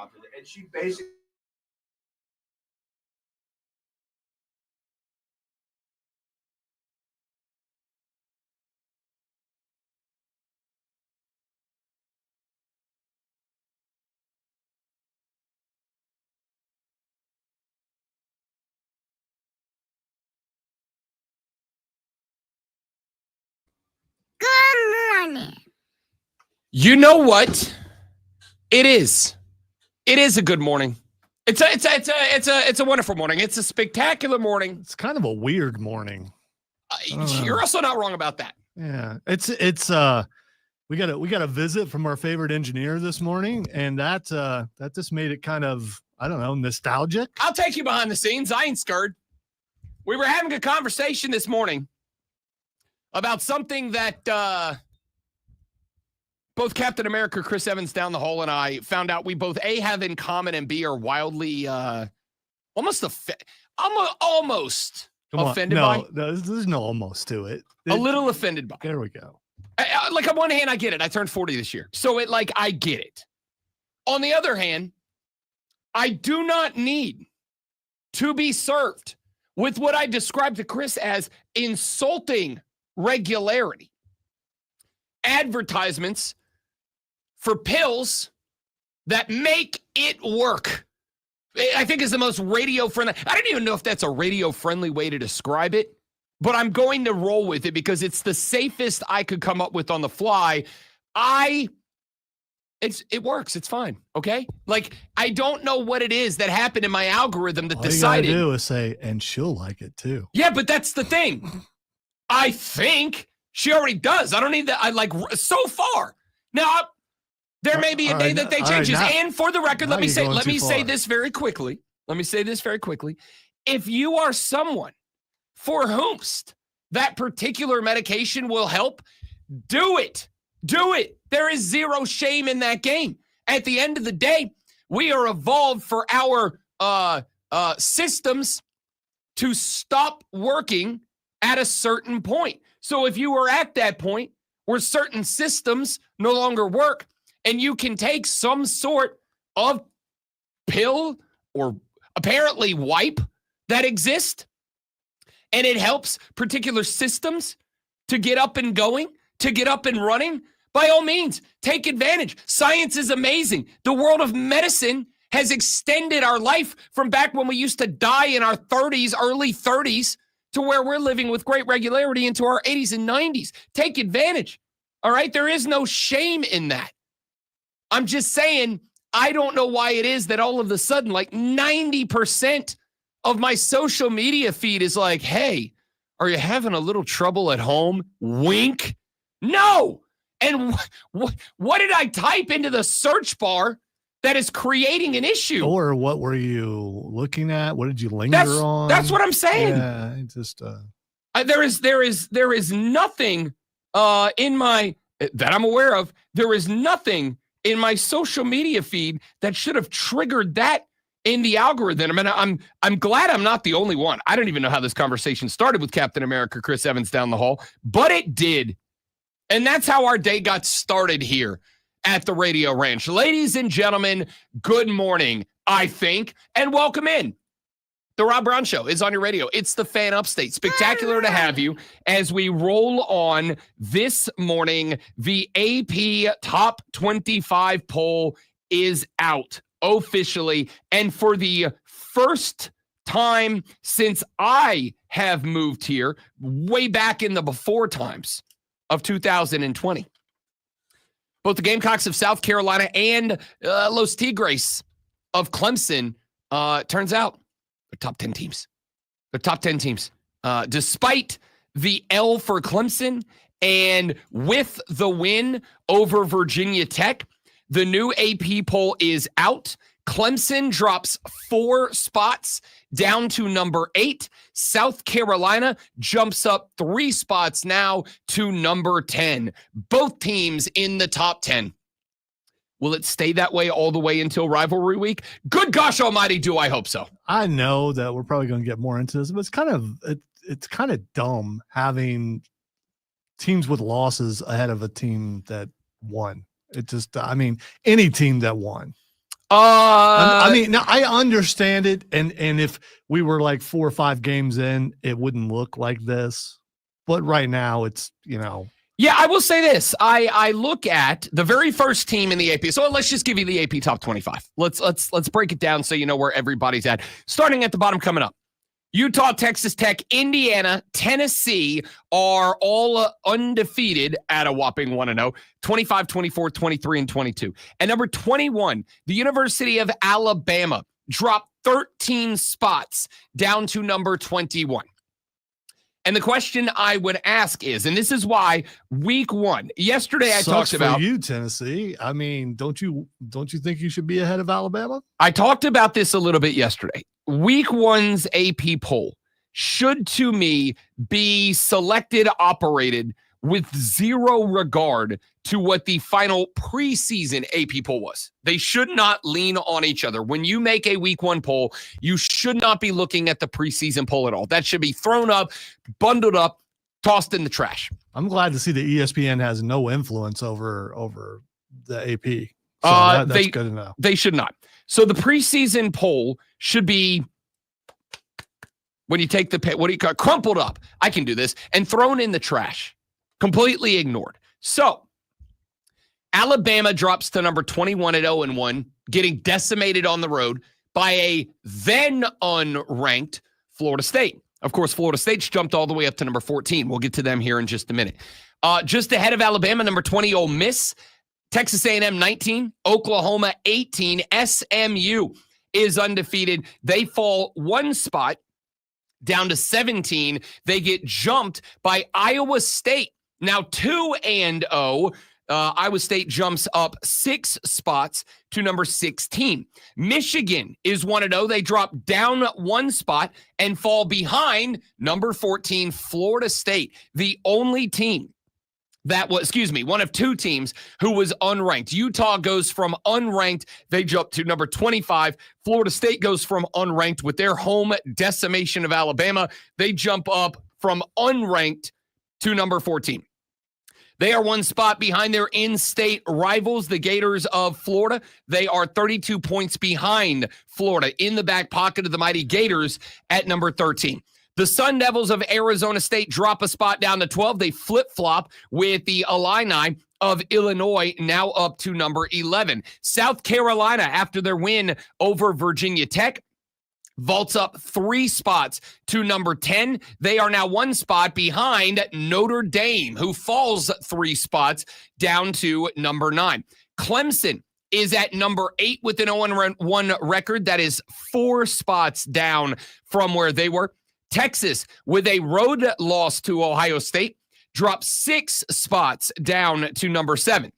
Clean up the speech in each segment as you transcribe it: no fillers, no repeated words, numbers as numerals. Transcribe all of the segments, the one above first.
top of it. And she basically Good morning. You know what? It is. It is a good morning. It's a wonderful morning. It's a spectacular morning. It's kind of a weird morning. You're also not wrong about that. Yeah, it's we got a visit from our favorite engineer this morning, and that just made it kind of, I don't know, nostalgic. I'll take you behind the scenes. I ain't scared. We were having a conversation this morning about something that both Captain America, Chris Evans down the hall, and I found out we both A, have in common, and B, are wildly almost offended by. No, there's no almost to it. A little offended by. There we go. Like, on one hand, I get it. I turned 40 this year. So I get it. On the other hand, I do not need to be served with what I described to Chris as insulting regularity. Advertisements for pills that make it work, I think, is the most radio-friendly. I don't even know if that's a radio-friendly way to describe it, but I'm going to roll with it because it's the safest I could come up with on the fly. It works. It's fine. Okay? Like, I don't know what it is that happened in my algorithm that decided. All you gotta do is say, and she'll like it too. Yeah, but that's the thing. I think she already does. I don't need that. So far. Now, there may be a day that they change this. And for the record, let me say this very quickly. If you are someone for whomst that particular medication will help, do it. Do it. There is zero shame in that game. At the end of the day, we are evolved for our systems to stop working at a certain point. So if you are at that point where certain systems no longer work and you can take some sort of pill or apparently wipe that exist and it helps particular systems to get up and going, to get up and running, by all means, take advantage. Science is amazing. The world of medicine has extended our life from back when we used to die in our 30s, early 30s, to where we're living with great regularity into our 80s and 90s. Take advantage. All right? There is no shame in that. I'm just saying, I don't know why it is that all of a sudden, like 90% of my social media feed is like, hey, are you having a little trouble at home? Wink. No. And what did I type into the search bar that is creating an issue? Or what were you looking at? What did you linger on? That's what I'm saying. Yeah, just there is nothing in my that I'm aware of. There is nothing in my social media feed that should have triggered that in the algorithm. And I'm glad I'm not the only one. I don't even know how this conversation started with Captain America, Chris Evans down the hall, but it did. And that's how our day got started here at the Radio Ranch. Ladies and gentlemen, good morning, I think, and welcome in. The Rob Brown Show is on your radio. It's the Fan Upstate. Spectacular to have you as we roll on this morning. The AP Top 25 poll is out officially. And for the first time since I have moved here, way back in the before times of 2020, both the Gamecocks of South Carolina and Los Tigres of Clemson, turns out, they're top 10 teams. They're top 10 teams. Despite the L for Clemson and with the win over Virginia Tech, the new AP poll is out. Clemson drops 4 spots down to number 8. South Carolina jumps up 3 spots now to number 10. Both teams in the top 10. Will it stay that way all the way until rivalry week? Good gosh almighty, do I hope so. I know that we're probably going to get more into this, but it's kind of dumb having teams with losses ahead of a team that won. It just, I mean, any team that won. I mean, now I understand it, and if we were like 4 or 5 games in, it wouldn't look like this. But right now, it's, Yeah, I will say this. I look at the very first team in the AP. So let's just give you the AP top 25. Let's break it down so you know where everybody's at. Starting at the bottom, coming up. Utah, Texas Tech, Indiana, Tennessee are all undefeated at a whopping 1-0, 25, 24, 23, and 22. And number 21, the University of Alabama dropped 13 spots down to number 21. And the question I would ask is, and this is why week 1, yesterday I talked about for you, Tennessee. I mean, don't you think you should be ahead of Alabama? I talked about this a little bit yesterday. Week 1's AP poll should, to me, be selected, operated with zero regard to what the final preseason AP poll was. They should not lean on each other. When you make a week 1 poll, you should not be looking at the preseason poll at all. That should be thrown up, bundled up, tossed in the trash. I'm glad to see that ESPN has no influence over the AP. So that's good to know. They should not. So the preseason poll should be, when you take crumpled up, I can do this, and thrown in the trash. Completely ignored. So Alabama drops to number 21 at 0-1, getting decimated on the road by a then unranked Florida State. Of course, Florida State's jumped all the way up to number 14. We'll get to them here in just a minute. Just ahead of Alabama, number 20, Ole Miss. Texas A&M 19, Oklahoma 18, SMU is undefeated. They fall 1 spot down to 17. They get jumped by Iowa State. Now 2-0. Iowa State jumps up 6 spots to number 16. Michigan is 1-0. They drop down 1 spot and fall behind number 14, Florida State, the only team that was, one of 2 teams who was unranked. Utah goes from unranked. They jump to number 25. Florida State goes from unranked with their home decimation of Alabama. They jump up from unranked to number 14. They are 1 spot behind their in-state rivals, the Gators of Florida. They are 32 points behind Florida in the back pocket of the mighty Gators at number 13. The Sun Devils of Arizona State drop a spot down to 12. They flip-flop with the Illini of Illinois, now up to number 11. South Carolina, after their win over Virginia Tech, vaults up 3 spots to number 10. They are now 1 spot behind Notre Dame, who falls 3 spots down to number 9. Clemson is at number 8 with an 0-1 record. That is 4 spots down from where they were. Texas, with a road loss to Ohio State, drops 6 spots down to number 7.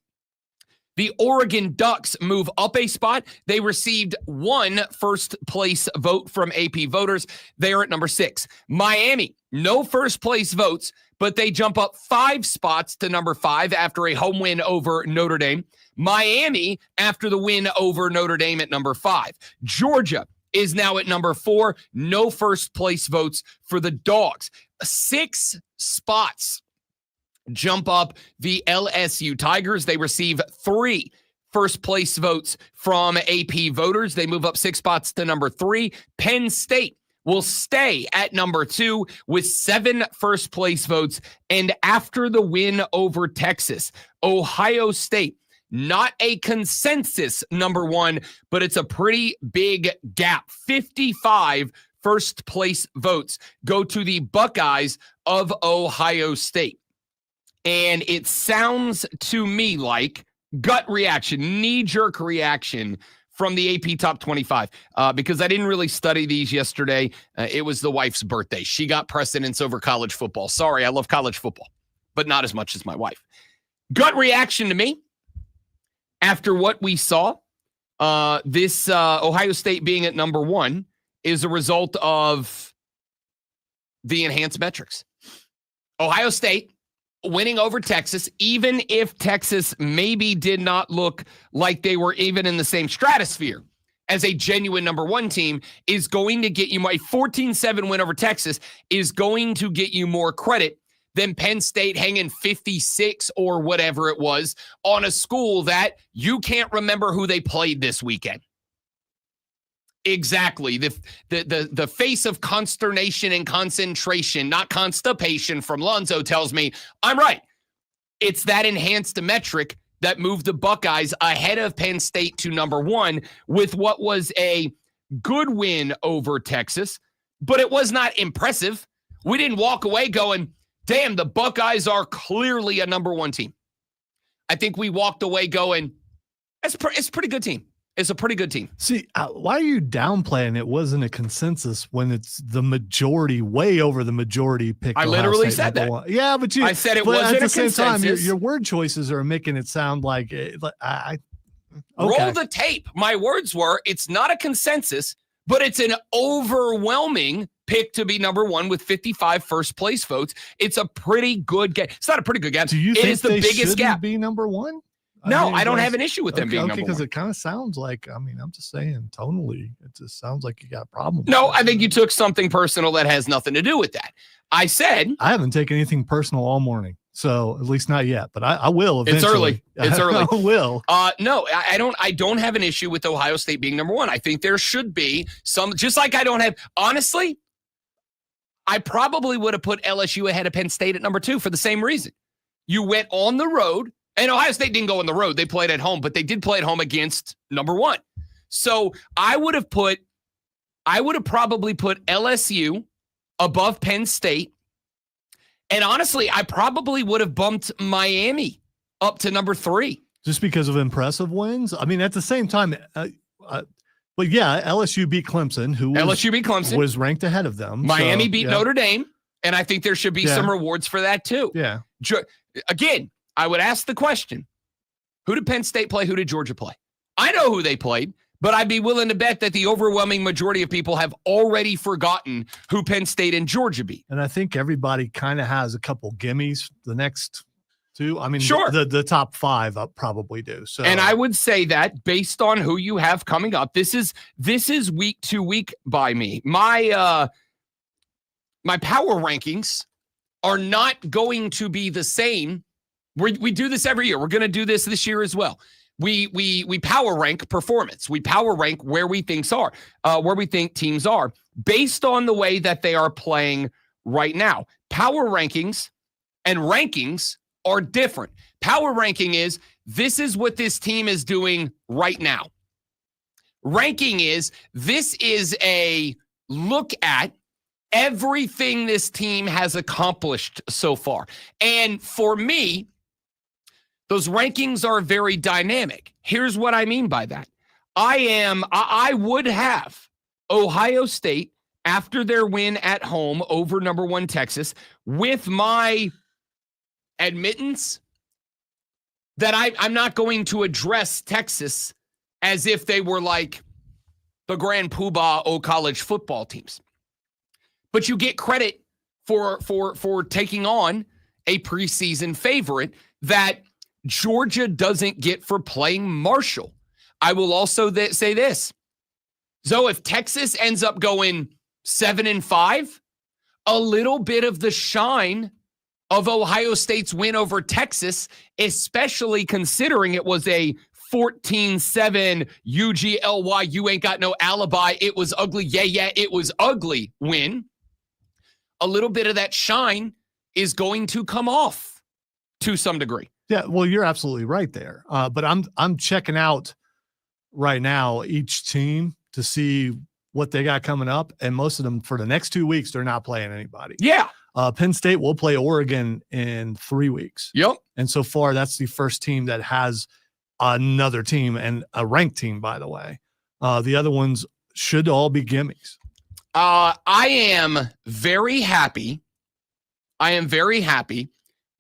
The Oregon Ducks move up a spot. They received 1 first-place vote from AP voters. They are at number 6. Miami, no first-place votes, but they jump up 5 spots to number 5 after a home win over Notre Dame. Miami, after the win over Notre Dame, at number 5. Georgia is now at number 4. No first-place votes for the Dogs. 6 spots jump up the LSU Tigers. They receive 3 first-place votes from AP voters. They move up 6 spots to number 3. Penn State will stay at number 2 with 7 first-place votes. And after the win over Texas, Ohio State, not a consensus number 1, but it's a pretty big gap. 55 first-place votes go to the Buckeyes of Ohio State. And it sounds to me like gut reaction, knee-jerk reaction from the AP Top 25, because I didn't really study these yesterday. It was the wife's birthday. She got precedence over college football. Sorry, I love college football, but not as much as my wife. Gut reaction to me, after what we saw, this Ohio State being at number 1 is a result of the enhanced metrics. Ohio State winning over Texas, even if Texas maybe did not look like they were even in the same stratosphere as a genuine number 1 team, is going to get you a 14-7 win over Texas is going to get you more credit than Penn State hanging 56 or whatever it was on a school that you can't remember who they played this weekend. Exactly. The face of consternation and concentration, not constipation from Lonzo tells me I'm right. It's that enhanced metric that moved the Buckeyes ahead of Penn State to number 1 with what was a good win over Texas, but it was not impressive. We didn't walk away going, damn, the Buckeyes are clearly a number 1 team. I think we walked away going, it's a pretty good team. It's a pretty good team. See, why are you downplaying it wasn't a consensus when it's the majority, way over the majority pick? I literally said that. Yeah, but I said it wasn't at the a same consensus. time, your word choices are making it sound like okay. Roll the tape. My words were, it's not a consensus, but it's an overwhelming pick to be number 1 with 55 first place votes. It's a pretty good gap. It's not a pretty good gap. Do you think it is the they biggest gap? Be number 1? No, I don't have an issue with them being number 1. Because it kind of sounds like, I'm just saying, tonally, it just sounds like you got a problem. No, I think you took something personal that has nothing to do with that. I said I haven't taken anything personal all morning, so at least not yet. But I will eventually. It's early. I will. No, I don't have an issue with Ohio State being number 1. I think there should be some. Just like I don't have. Honestly, I probably would have put LSU ahead of Penn State at number 2 for the same reason. You went on the road. And Ohio State didn't go on the road. They played at home, but they did play at home against number 1. So I would have probably put LSU above Penn State. And honestly, I probably would have bumped Miami up to number 3. Just because of impressive wins? I mean, at the same time, but yeah, LSU beat Clemson, was ranked ahead of them. Miami beat Notre Dame, and I think there should be some rewards for that too. Yeah. Again, I would ask the question, who did Penn State play? Who did Georgia play? I know who they played, but I'd be willing to bet that the overwhelming majority of people have already forgotten who Penn State and Georgia beat. And I think everybody kind of has a couple gimmies the next 2. I mean, sure. The top 5 probably do. So, and I would say that based on who you have coming up, this is week to week by me. My power rankings are not going to be the same. We do this every year. We're going to do this year as well. We power rank performance. We power rank where we think teams are based on the way that they are playing right now. Power rankings and rankings are different. Power ranking is this is what this team is doing right now. Ranking is this is a look at everything this team has accomplished so far. And for me, those rankings are very dynamic. Here's what I mean by that. I would have Ohio State after their win at home over number 1 Texas with my admittance that I'm not going to address Texas as if they were like the grand poobah of college football teams. But you get credit for taking on a preseason favorite that Georgia doesn't get for playing Marshall. I will also say this. So if Texas ends up going 7-5, a little bit of the shine of Ohio State's win over Texas, especially considering it was a 14-7 UGLY, you ain't got no alibi, it was ugly, yeah, it was ugly win. A little bit of that shine is going to come off to some degree. Yeah, well, you're absolutely right there. But I'm checking out right now each team to see what they got coming up, and most of them for the next 2 weeks they're not playing anybody. Yeah. Penn State will play Oregon in 3 weeks. Yep. And so far, that's the first team that has another team, and a ranked team, by the way. The other ones should all be gimmies. I am very happy.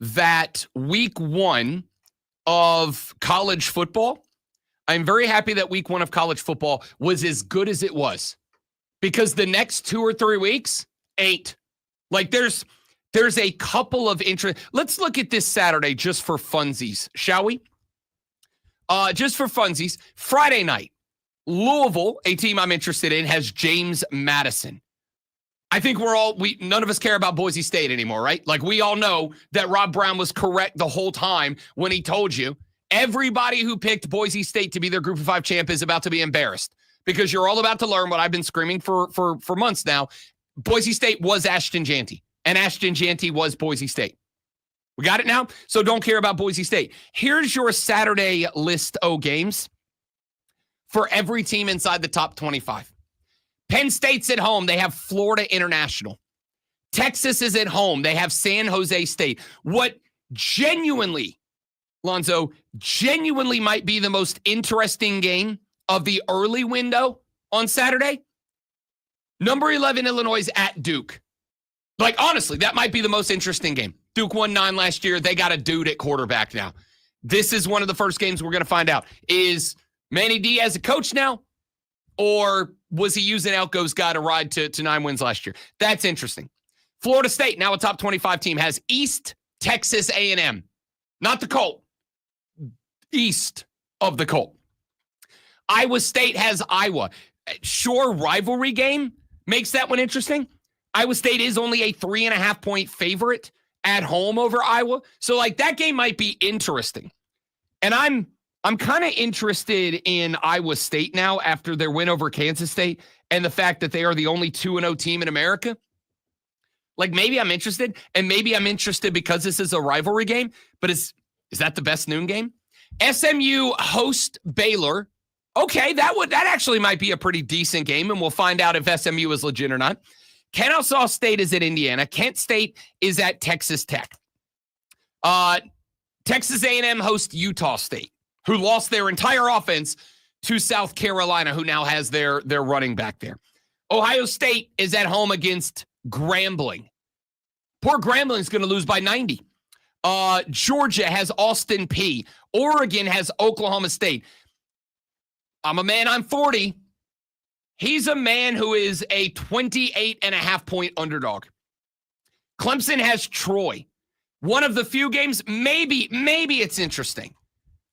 That week 1 of college football, I'm very happy that week 1 of college football was as good as it was, because the next 2 or 3 weeks ain't. Like there's a couple of interest. Let's look at this Saturday just for funsies, shall we? Just for funsies, Friday night, Louisville, a team I'm interested in, has James Madison. I think none of us care about Boise State anymore, right? Like we all know that Rob Brown was correct the whole time when he told you everybody who picked Boise State to be their Group of 5 champ is about to be embarrassed. because you're all about to learn what I've been screaming for months now. Boise State was Ashton Jeanty, and Ashton Jeanty was Boise State. We got it now? So don't care about Boise State. Here's your Saturday list of games for every team inside the top 25. Penn State's at home. They have Florida International. Texas is at home. They have San Jose State. What genuinely, Lonzo, genuinely might be the most interesting game of the early window on Saturday, number 11 Illinois is at Duke. Like, honestly, that might be the most interesting game. Duke won 9 last year. They got a dude at quarterback now. This is one of the first games we're going to find out. Is Manny Diaz a coach now? Or was he using Elko's guy to ride to 9 wins last year? That's interesting. Florida State, now a top 25 team, has East Texas A&M. Not the Colt. East of the Colt. Iowa State has Iowa. Sure, rivalry game makes that one interesting. Iowa State is only a 3.5-point favorite at home over Iowa. So, like, that game might be interesting. And I'm kind of interested in Iowa State now after their win over Kansas State and the fact that they are the only 2-0 team in America. Like, maybe I'm interested, and maybe I'm interested because this is a rivalry game, but is that the best noon game? SMU host Baylor. Okay, that actually might be a pretty decent game, and we'll find out if SMU is legit or not. Kennesaw State is at Indiana. Kent State is at Texas Tech. Texas A&M hosts Utah State, who lost their entire offense to South Carolina, who now has their running back there. Ohio State is at home against Grambling. Poor Grambling's going to lose by 90. Georgia has Austin Peay. Oregon has Oklahoma State. I'm a man, I'm 40. He's a man who is a 28.5-point underdog. Clemson has Troy. One of the few games, maybe it's interesting.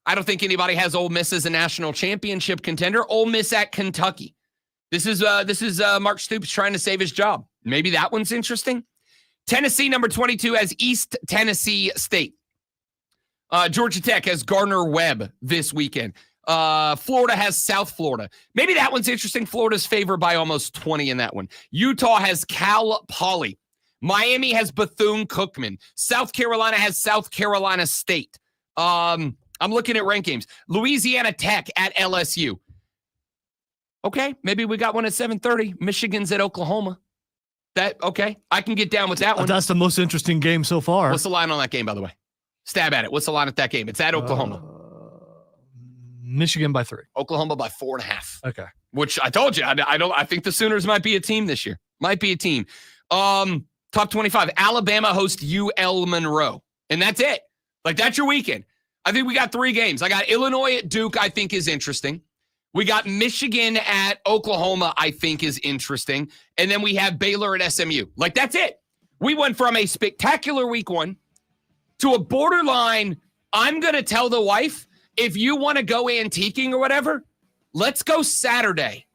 I don't think anybody has Ole Miss as a national championship contender. Ole Miss at Kentucky. This is Mark Stoops trying to save his job. Maybe that one's interesting. Tennessee, number 22, has East Tennessee State. Georgia Tech has Gardner-Webb this weekend. Florida has South Florida. Maybe that one's interesting. Florida's favored by almost 20 in that one. Utah has Cal Poly. Miami has Bethune-Cookman. South Carolina has South Carolina State. I'm looking at ranked games. Louisiana Tech at LSU. Okay, maybe we got one at 7:30. Michigan's at Oklahoma. Okay, I can get down with that one. That's the most interesting game so far. What's the line on that game, by the way? Stab at it. What's the line at that game? It's at Oklahoma. Michigan by 3. Oklahoma by 4.5. Okay. Which I told you, I think the Sooners might be a team this year. Might be a team. Top 25. Alabama hosts UL Monroe. And that's it. Like, that's your weekend. I think we got 3 games. I got Illinois at Duke, I think is interesting. We got Michigan at Oklahoma, I think is interesting. And then we have Baylor at SMU. Like, that's it. We went from a spectacular week 1 to a borderline, I'm going to tell the wife, if you want to go antiquing or whatever, let's go Saturday.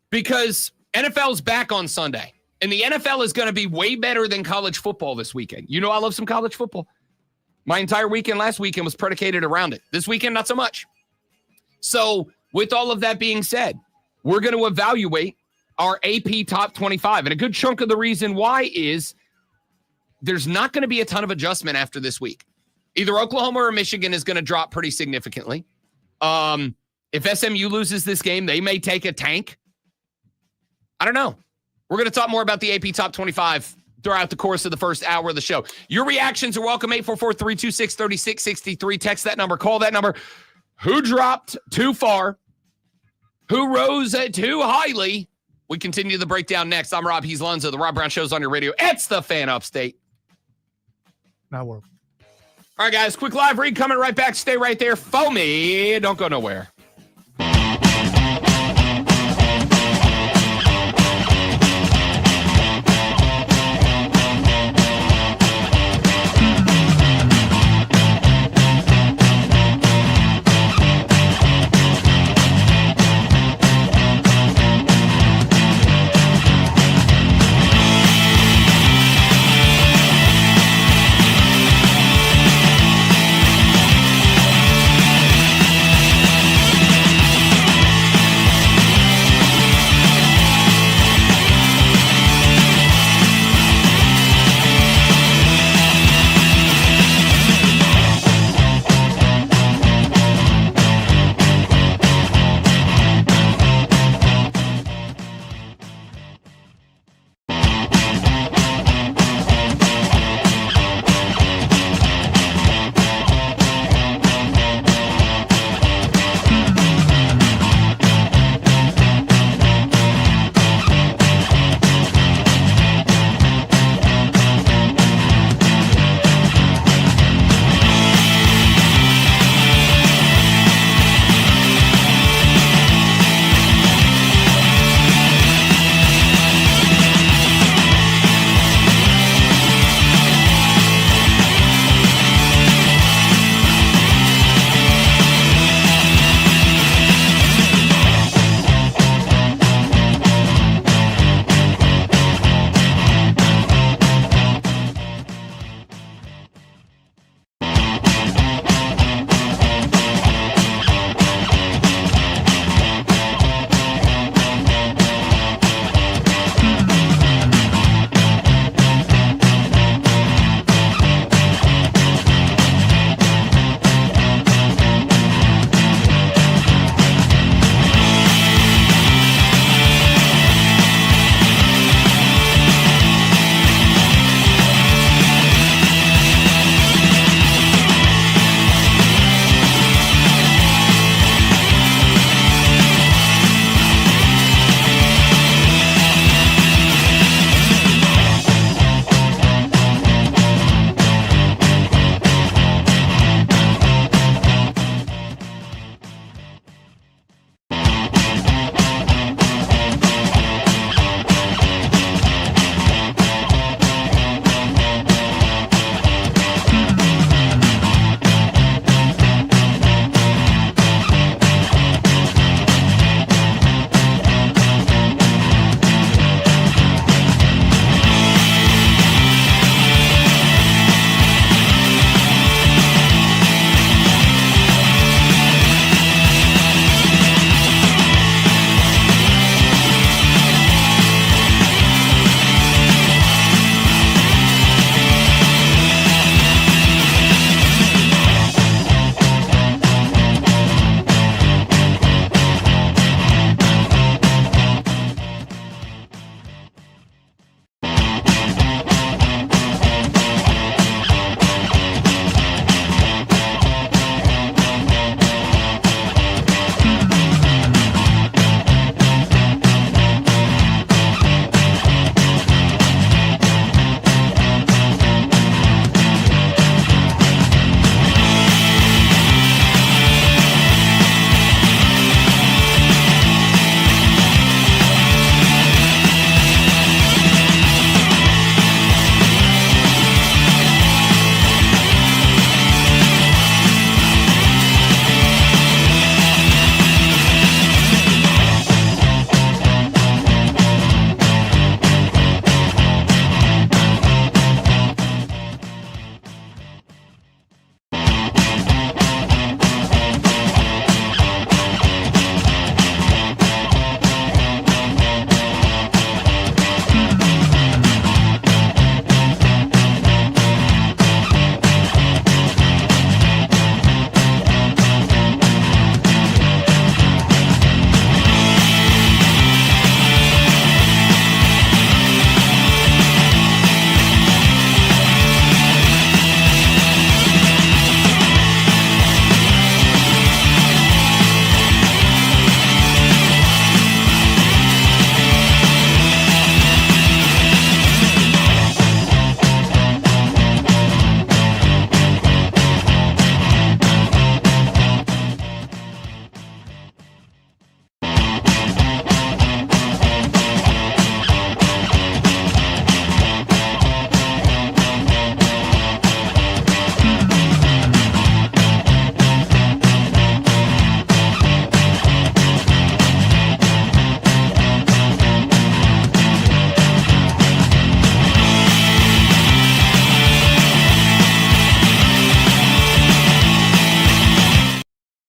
Because NFL's back on Sunday. And the NFL is going to be way better than college football this weekend. You know I love some college football. My entire weekend last weekend was predicated around it. This weekend, not so much. So, with all of that being said, we're going to evaluate our AP Top 25. And a good chunk of the reason why is there's not going to be a ton of adjustment after this week. Either Oklahoma or Michigan is going to drop pretty significantly. If SMU loses this game, they may take a tank. I don't know. We're going to talk more about the AP Top 25 throughout the course of the first hour of the show. Your reactions are welcome. 844-326-3663. Text that number. Call that number. Who dropped too far? Who rose too highly? We continue the breakdown next. I'm Rob. He's Lonzo. The Rob Brown Show's on your radio. It's the Fan Upstate. Now we're. All right, guys. Quick live read coming right back. Stay right there. Foamy. Don't go nowhere.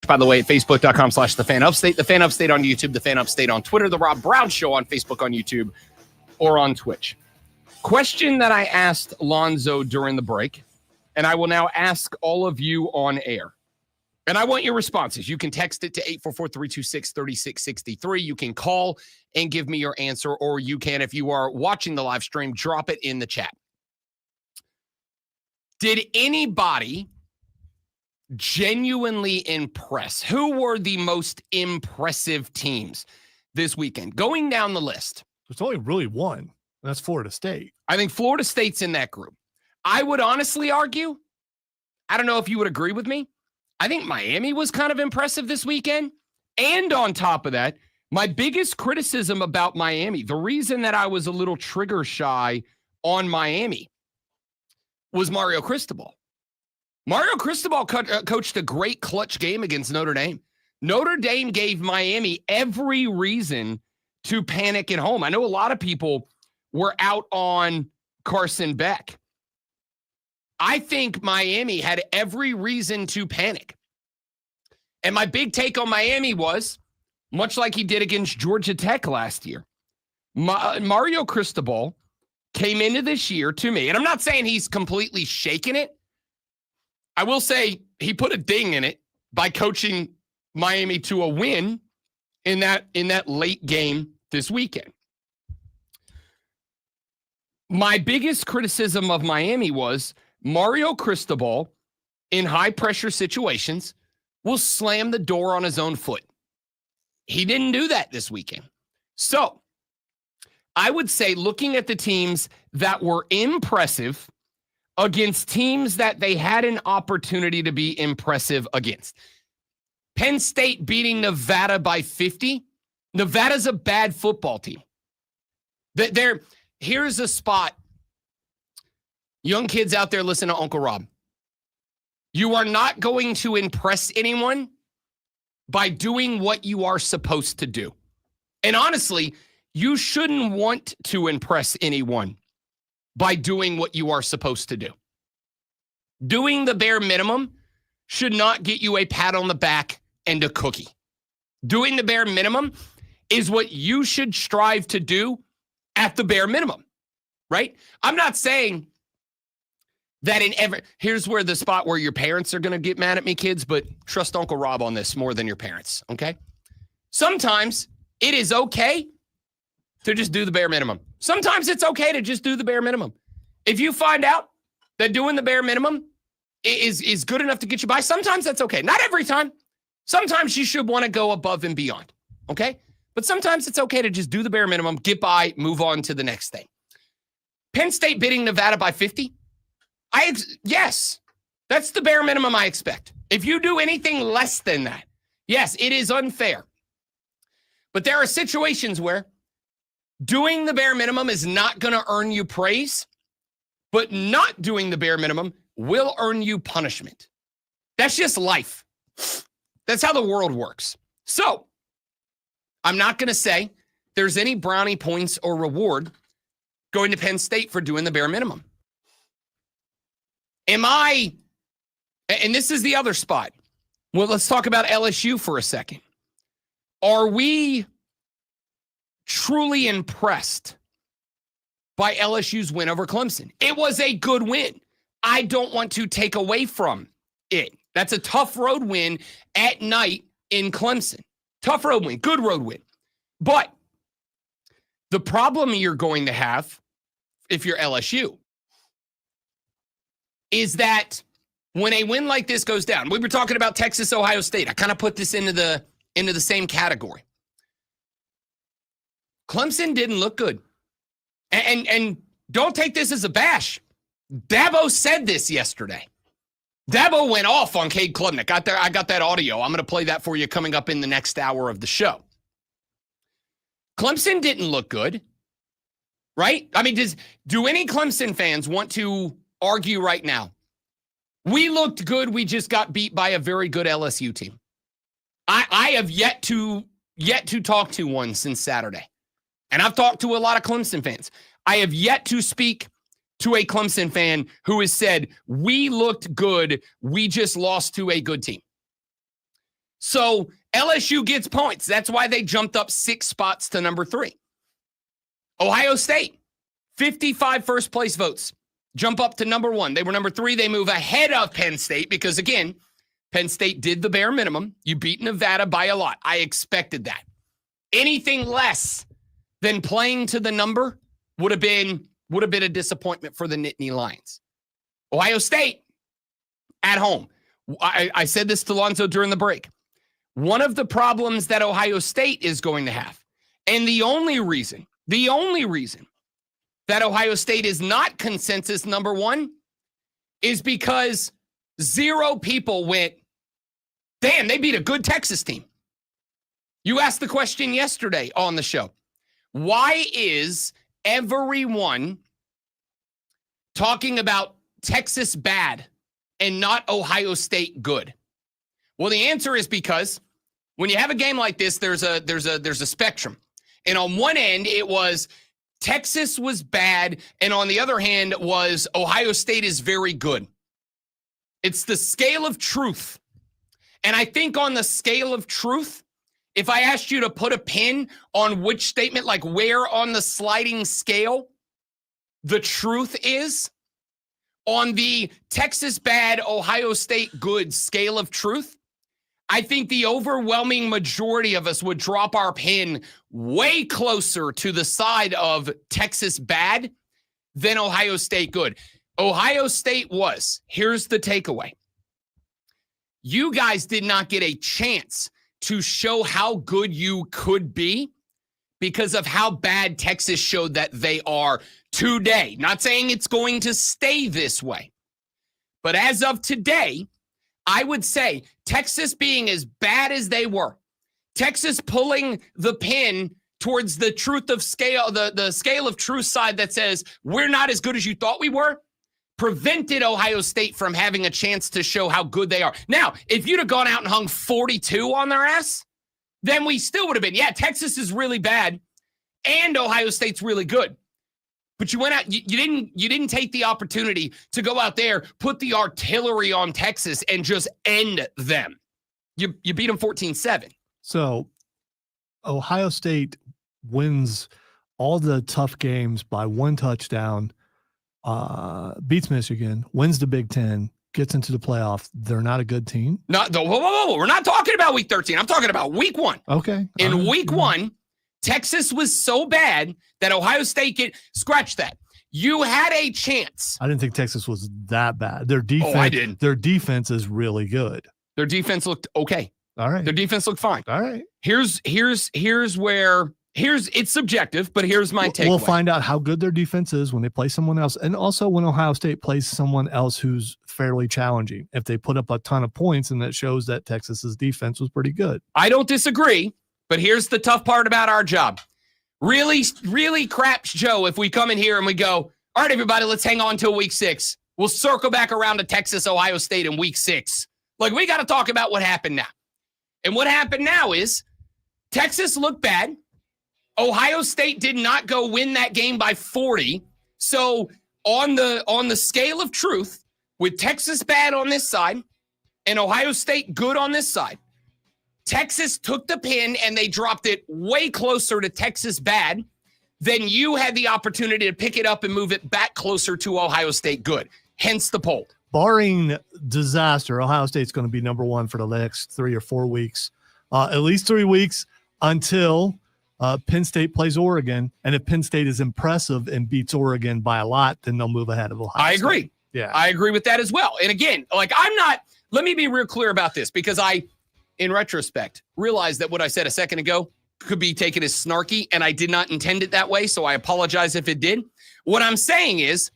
by the way, at facebook.com/thefanupstate, the Fan Upstate on YouTube, the Fan Upstate on Twitter, the Rob Brown Show on Facebook, on YouTube, or on Twitch. Question that I asked Lonzo during the break, and I will now ask all of you on air. And I want your responses. You can text it to 844-326-3663. You can call and give me your answer, or you can, if you are watching the live stream, drop it in the chat. Did anybody genuinely impress? Who were the most impressive teams this weekend? Going down the list. There's only really one, and that's Florida State. I think Florida State's in that group. I would honestly argue, I don't know if you would agree with me, I think Miami was kind of impressive this weekend. And on top of that, my biggest criticism about Miami, the reason that I was a little trigger shy on Miami, was Mario Cristobal. Mario Cristobal coached a great clutch game against Notre Dame. Notre Dame gave Miami every reason to panic at home. I know a lot of people were out on Carson Beck. I think Miami had every reason to panic. And my big take on Miami was, much like he did against Georgia Tech last year, Mario Cristobal came into this year to me, and I'm not saying he's completely shaken it. I will say he put a ding in it by coaching Miami to a win in that late game this weekend. My biggest criticism of Miami was Mario Cristobal in high-pressure situations will slam the door on his own foot. He didn't do that this weekend. So I would say, looking at the teams that were impressive against teams that they had an opportunity to be impressive against. Penn State beating Nevada by 50. Nevada's a bad football team. Here's a spot. Young kids out there, listen to Uncle Rob. You are not going to impress anyone by doing what you are supposed to do. And honestly, you shouldn't want to impress anyone by doing what you are supposed to do. Doing the bare minimum should not get you a pat on the back and a cookie. Doing the bare minimum is what you should strive to do at the bare minimum, right? I'm not saying that here's where the spot where your parents are going to get mad at me, kids, but trust Uncle Rob on this more than your parents, okay? Sometimes it is okay to just do the bare minimum. Sometimes it's okay to just do the bare minimum. If you find out that doing the bare minimum is good enough to get you by, sometimes that's okay. Not every time. Sometimes you should want to go above and beyond, okay? But sometimes it's okay to just do the bare minimum, get by, move on to the next thing. Penn State beating Nevada by 50. Yes, that's the bare minimum I expect. If you do anything less than that, yes, it is unfair. But there are situations where doing the bare minimum is not going to earn you praise, but not doing the bare minimum will earn you punishment. That's just life. That's how the world works. So I'm not going to say there's any brownie points or reward going to Penn State for doing the bare minimum. And this is the other spot. Well, let's talk about LSU for a second. Are we truly impressed by LSU's win over Clemson? It was a good win. I don't want to take away from it. That's a tough road win at night in Clemson. Tough road win, good road win. But the problem you're going to have if you're LSU is that when a win like this goes down, we were talking about Texas, Ohio State. I kind of put this into the same category. Clemson didn't look good. And don't take this as a bash. Dabo said this yesterday. Dabo went off on Cade Klubnik. I got that audio. I'm going to play that for you coming up in the next hour of the show. Clemson didn't look good, right? I mean, do any Clemson fans want to argue right now? We looked good. We just got beat by a very good LSU team. I have yet to talk to one since Saturday. And I've talked to a lot of Clemson fans. I have yet to speak to a Clemson fan who has said, we looked good. We just lost to a good team. So LSU gets points. That's why they jumped up 6 spots to number 3. Ohio State, 55 first place votes, jump up to number 1. They were number 3. They move ahead of Penn State because, again, Penn State did the bare minimum. You beat Nevada by a lot. I expected that. Anything less than playing to the number would have been a disappointment for the Nittany Lions. Ohio State at home. I said this to Lonzo during the break. One of the problems that Ohio State is going to have, and the only reason that Ohio State is not consensus number 1 is because 0 people went, damn, they beat a good Texas team. You asked the question yesterday on the show. Why is everyone talking about Texas bad and not Ohio State good? Well, the answer is because when you have a game like this, there's a spectrum. And on one end, it was Texas was bad, and on the other hand was Ohio State is very good. It's the scale of truth. And I think on the scale of truth, if I asked you to put a pin on which statement, like where on the sliding scale the truth is, on the Texas bad, Ohio State good scale of truth, I think the overwhelming majority of us would drop our pin way closer to the side of Texas bad than Ohio State good. Ohio State was, here's the takeaway. You guys did not get a chance to show how good you could be because of how bad Texas showed that they are today. Not saying it's going to stay this way, but as of today, I would say Texas being as bad as they were, Texas pulling the pin towards the truth of scale, the scale of truth side that says we're not as good as you thought we were, prevented Ohio State from having a chance to show how good they are. Now, if you'd have gone out and hung 42 on their ass, then we still would have been, yeah, Texas is really bad and Ohio State's really good. But you went out, you didn't take the opportunity to go out there, put the artillery on Texas and just end them. You beat them 14-7. So Ohio State wins all the tough games by 1 touchdown, beats Michigan, wins the Big Ten, gets into the playoff. They're not a good team. Whoa. We're not talking about week 13. I'm talking about week 1. Okay. In week 1, Texas was so bad that Ohio State scratch that. You had a chance. I didn't think Texas was that bad. Their defense, I didn't. Their defense is really good. Their defense looked okay. All right. Their defense looked fine. All right. Here's where it's subjective, but here's my takeaway. We'll find out how good their defense is when they play someone else. And also when Ohio State plays someone else who's fairly challenging. If they put up a ton of points, and that shows that Texas's defense was pretty good. I don't disagree, but here's the tough part about our job. Really, really craps Joe if we come in here and we go, all right, everybody, let's hang on till week 6. We'll circle back around to Texas, Ohio State in week 6. Like, we got to talk about what happened now. And what happened now is Texas looked bad. Ohio State did not go win that game by 40. So on the scale of truth, with Texas bad on this side and Ohio State good on this side, Texas took the pin and they dropped it way closer to Texas bad than you had the opportunity to pick it up and move it back closer to Ohio State good. Hence the poll. Barring disaster, Ohio State's going to be number 1 for the next 3 or 4 weeks, at least 3 weeks until Penn State plays Oregon. And if Penn State is impressive and beats Oregon by a lot, then they'll move ahead of Ohio State. I agree. Yeah, I agree with that as well. And again, like let me be real clear about this because in retrospect, realize that what I said a second ago could be taken as snarky, and I did not intend it that way, so I apologize if it did. What I'm saying is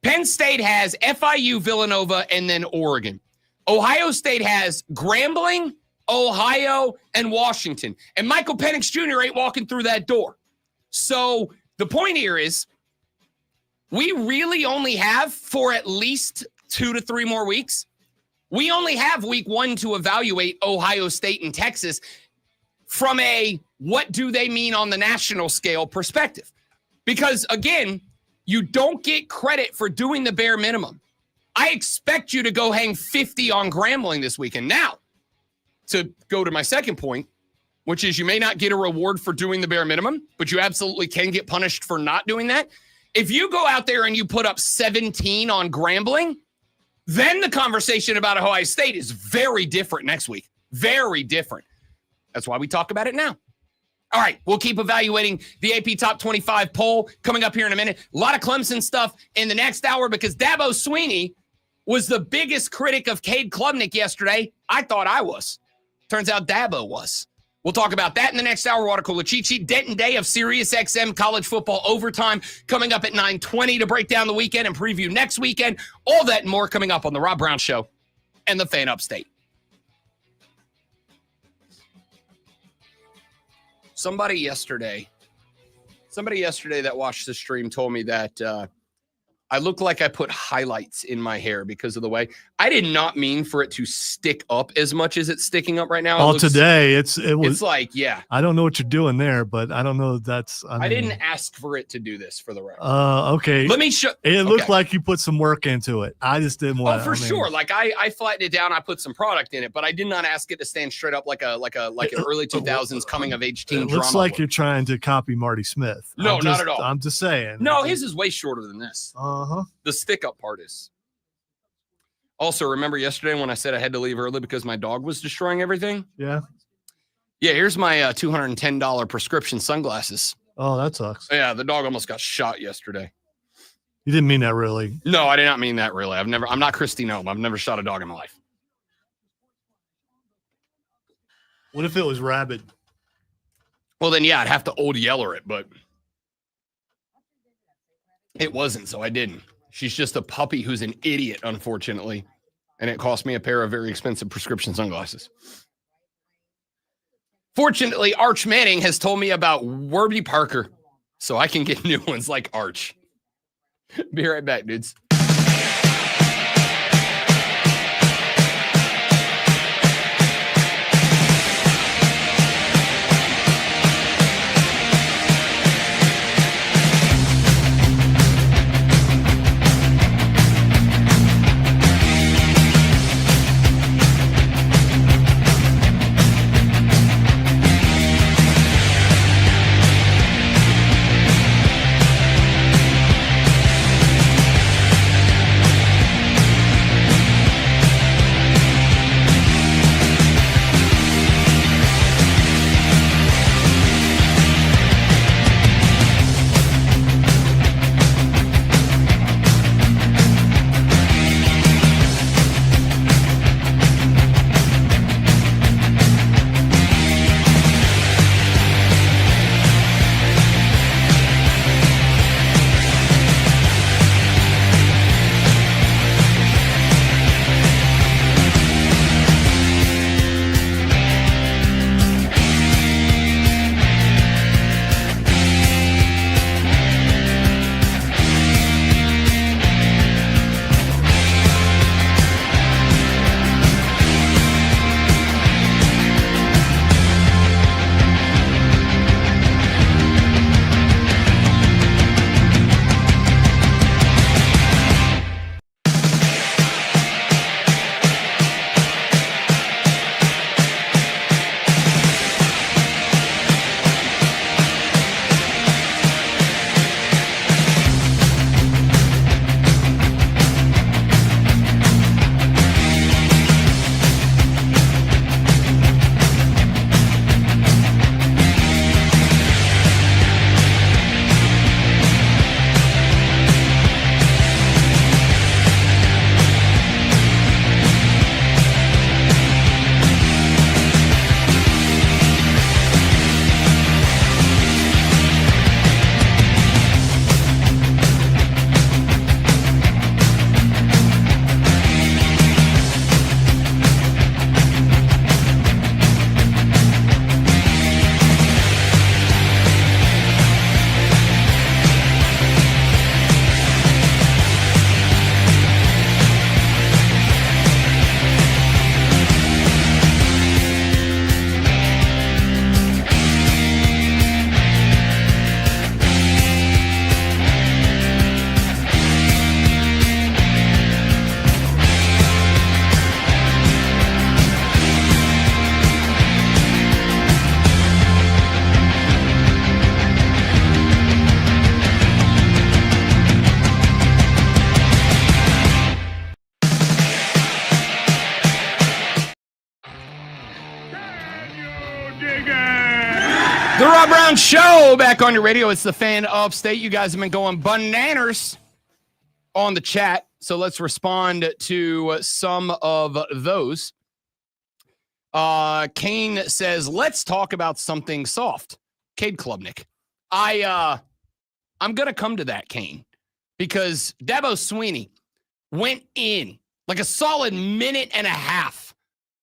Penn State has FIU, Villanova, and then Oregon. Ohio State has Grambling, Ohio, and Washington. And Michael Penix Jr. ain't walking through that door. So the point here is we really only have, for at least 2 to 3 more weeks, we only have week 1 to evaluate Ohio State and Texas from a what do they mean on the national scale perspective. Because, again, you don't get credit for doing the bare minimum. I expect you to go hang 50 on Grambling this weekend. Now, to go to my second point, which is you may not get a reward for doing the bare minimum, but you absolutely can get punished for not doing that. If you go out there and you put up 17 on Grambling, then the conversation about Ohio State is very different next week. Very different. That's why we talk about it now. All right, we'll keep evaluating the AP Top 25 poll coming up here in a minute. A lot of Clemson stuff in the next hour because Dabo Sweeney was the biggest critic of Cade Klubnik yesterday. I thought I was. Turns out Dabo was. We'll talk about that in the next hour. Water Cooler Cheat Sheet. Denton Day of SiriusXM College Football Overtime coming up at 9:20 to break down the weekend and preview next weekend. All that and more coming up on The Rob Brown Show and The Fan Upstate. Somebody yesterday that watched the stream told me that I look like I put highlights in my hair because of the way. I did not mean for it to stick up as much as it's sticking up right now. Oh, today it's like, yeah. I don't know what you're doing there, but I don't know. I didn't ask for it to do this for the record. Okay. Let me show. It looked like you put some work into it. I just didn't want. Oh, for sure. Like I flattened it down. I put some product in it, but I did not ask it to stand straight up like an early 2000s coming of age teen. It looks like you're trying to copy Marty Smith. No, not at all. I'm just saying. No, his is way shorter than this. The stick up part is. Also, remember yesterday when I said I had to leave early because my dog was destroying everything? Yeah. Yeah, here's my $210 prescription sunglasses. Oh, that sucks. Yeah, the dog almost got shot yesterday. You didn't mean that really. No, I did not mean that really. I'm not Christy Nome. I've never shot a dog in my life. What if it was rabid? Well, then, yeah, I'd have to old yeller it, but it wasn't, so I didn't. She's just a puppy who's an idiot, unfortunately. And it cost me a pair of very expensive prescription sunglasses. Fortunately, Arch Manning has told me about Warby Parker, so I can get new ones like Arch. Be right back, dudes. Brown Show back on your radio. It's the Fan Upstate. You guys have been going bananas on the chat, so let's respond to some of those. Kane says, let's talk about something soft. Cade Klubnik. I'm going to come to that, Kane, because Dabo Swinney went in like a solid minute and a half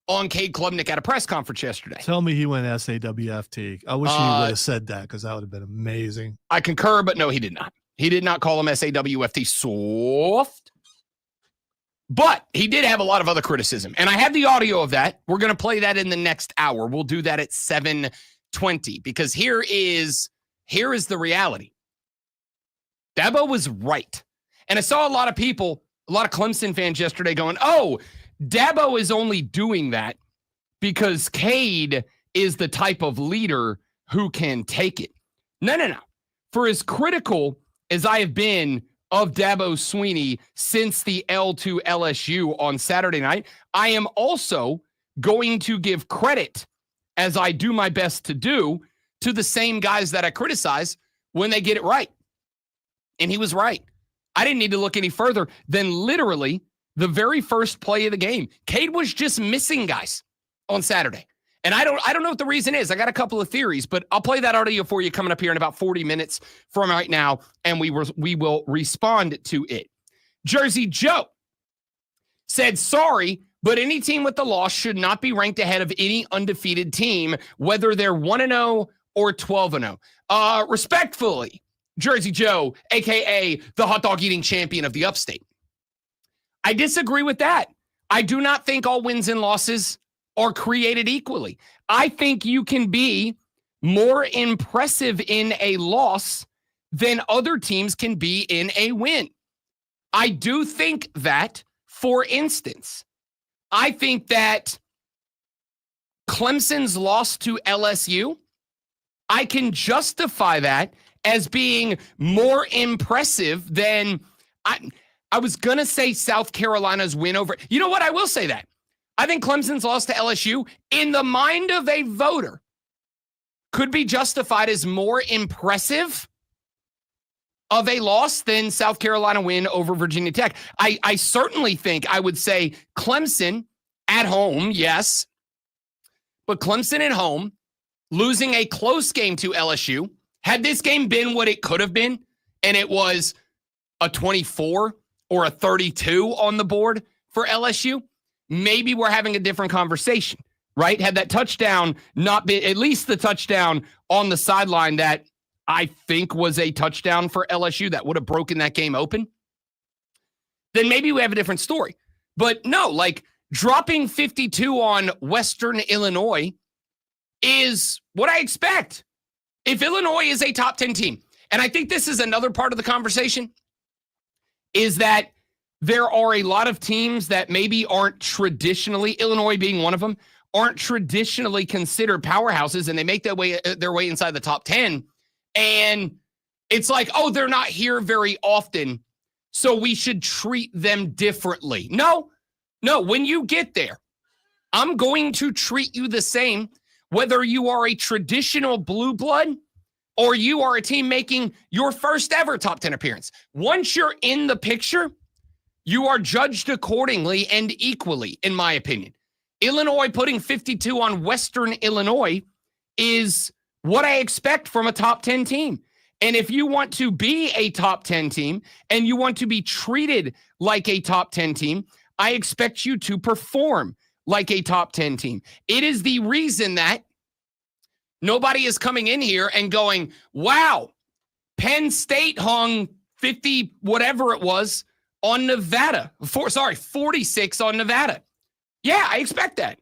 on Cade Klubnik at a press conference yesterday. Tell me he went SAWFT. I wish he would have said that because that would have been amazing. I concur, but no, he did not. He did not call him SAWFT soft. But he did have a lot of other criticism. And I have the audio of that. We're going to play that in the next hour. We'll do that at 7:20 because here is the reality. Dabo was right. And I saw a lot of people, a lot of Clemson fans yesterday going, oh, Dabo is only doing that because Cade is the type of leader who can take it. No. For as critical as I have been of Dabo Swinney since the L to LSU on Saturday night, I am also going to give credit, as I do my best to do, to the same guys that I criticize when they get it right. And he was right. I didn't need to look any further than literally the very first play of the game. Cade was just missing guys on Saturday. And I don't know what the reason is. I got a couple of theories, but I'll play that audio for you coming up here in about 40 minutes from right now, and we will respond to it. Jersey Joe said, sorry, but any team with the loss should not be ranked ahead of any undefeated team, whether they're 1-0 or 12-0. Respectfully, Jersey Joe, a.k.a. the hot dog eating champion of the upstate. I disagree with that. I do not think all wins and losses are created equally. I think you can be more impressive in a loss than other teams can be in a win. I do think that, for instance, I think that Clemson's loss to LSU, I can justify that as being more impressive than I was going to say South Carolina's win over. You know what? I will say that. I think Clemson's loss to LSU, in the mind of a voter, could be justified as more impressive of a loss than South Carolina win over Virginia Tech. I certainly think I would say Clemson at home, yes, but Clemson at home, losing a close game to LSU, had this game been what it could have been, and it was a 24 or a 32 on the board for LSU, maybe we're having a different conversation, right? Had that touchdown not been, at least the touchdown on the sideline that I think was a touchdown for LSU that would have broken that game open, then maybe we have a different story. But no, like dropping 52 on Western Illinois is what I expect if Illinois is a top 10 team. And I think this is another part of the conversation, is that there are a lot of teams that maybe aren't traditionally, Illinois being one of them, aren't traditionally considered powerhouses, and they make their way inside the top 10. And it's like, oh, they're not here very often, so we should treat them differently. No, when you get there, I'm going to treat you the same, whether you are a traditional blue blood or you are a team making your first ever top 10 appearance. Once you're in the picture, you are judged accordingly and equally, in my opinion. Illinois putting 52 on Western Illinois is what I expect from a top 10 team. And if you want to be a top 10 team and you want to be treated like a top 10 team, I expect you to perform like a top 10 team. It is the reason that nobody is coming in here and going, wow, Penn State hung 50, whatever it was, on Nevada. 46 on Nevada. Yeah, I expect that.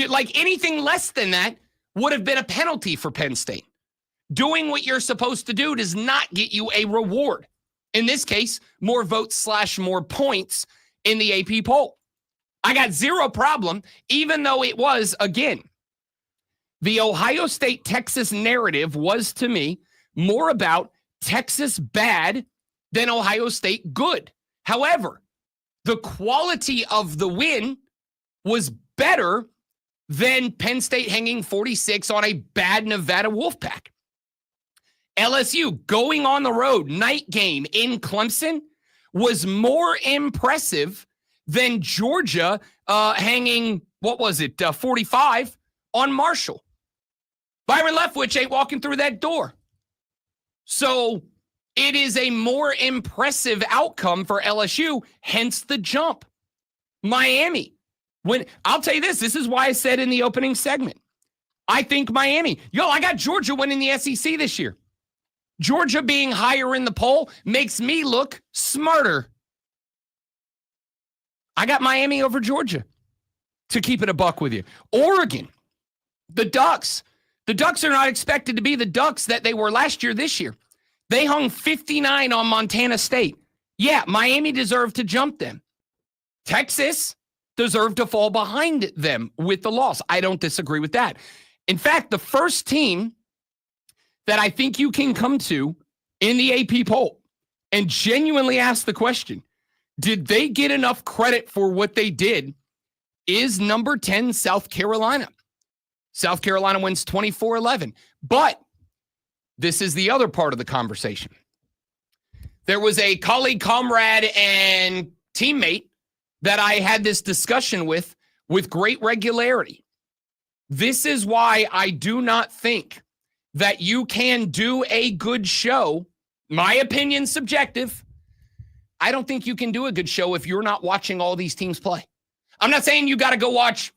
Like anything less than that would have been a penalty for Penn State. Doing what you're supposed to do does not get you a reward. In this case, more votes / more points in the AP poll. I got zero problem, even though it was, again, the Ohio State-Texas narrative was, to me, more about Texas bad than Ohio State good. However, the quality of the win was better than Penn State hanging 46 on a bad Nevada Wolfpack. LSU going on the road, night game in Clemson, was more impressive than Georgia hanging, 45 on Marshall. Byron Leftwich ain't walking through that door. So it is a more impressive outcome for LSU, hence the jump. Miami. I'll tell you this is why I said in the opening segment, I think Miami. I got Georgia winning the SEC this year. Georgia being higher in the poll makes me look smarter. I got Miami over Georgia, to keep it a buck with you. Oregon, the Ducks. The Ducks are not expected to be the Ducks that they were last year this year. They hung 59 on Montana State. Yeah, Miami deserved to jump them. Texas deserved to fall behind them with the loss. I don't disagree with that. In fact, the first team that I think you can come to in the AP poll and genuinely ask the question, did they get enough credit for what they did, is number 10 South Carolina. South Carolina wins 24-11. But this is the other part of the conversation. There was a colleague, comrade, and teammate that I had this discussion with great regularity. This is why I do not think that you can do a good show. My opinion, subjective. I don't think you can do a good show if you're not watching all these teams play. I'm not saying you got to go watch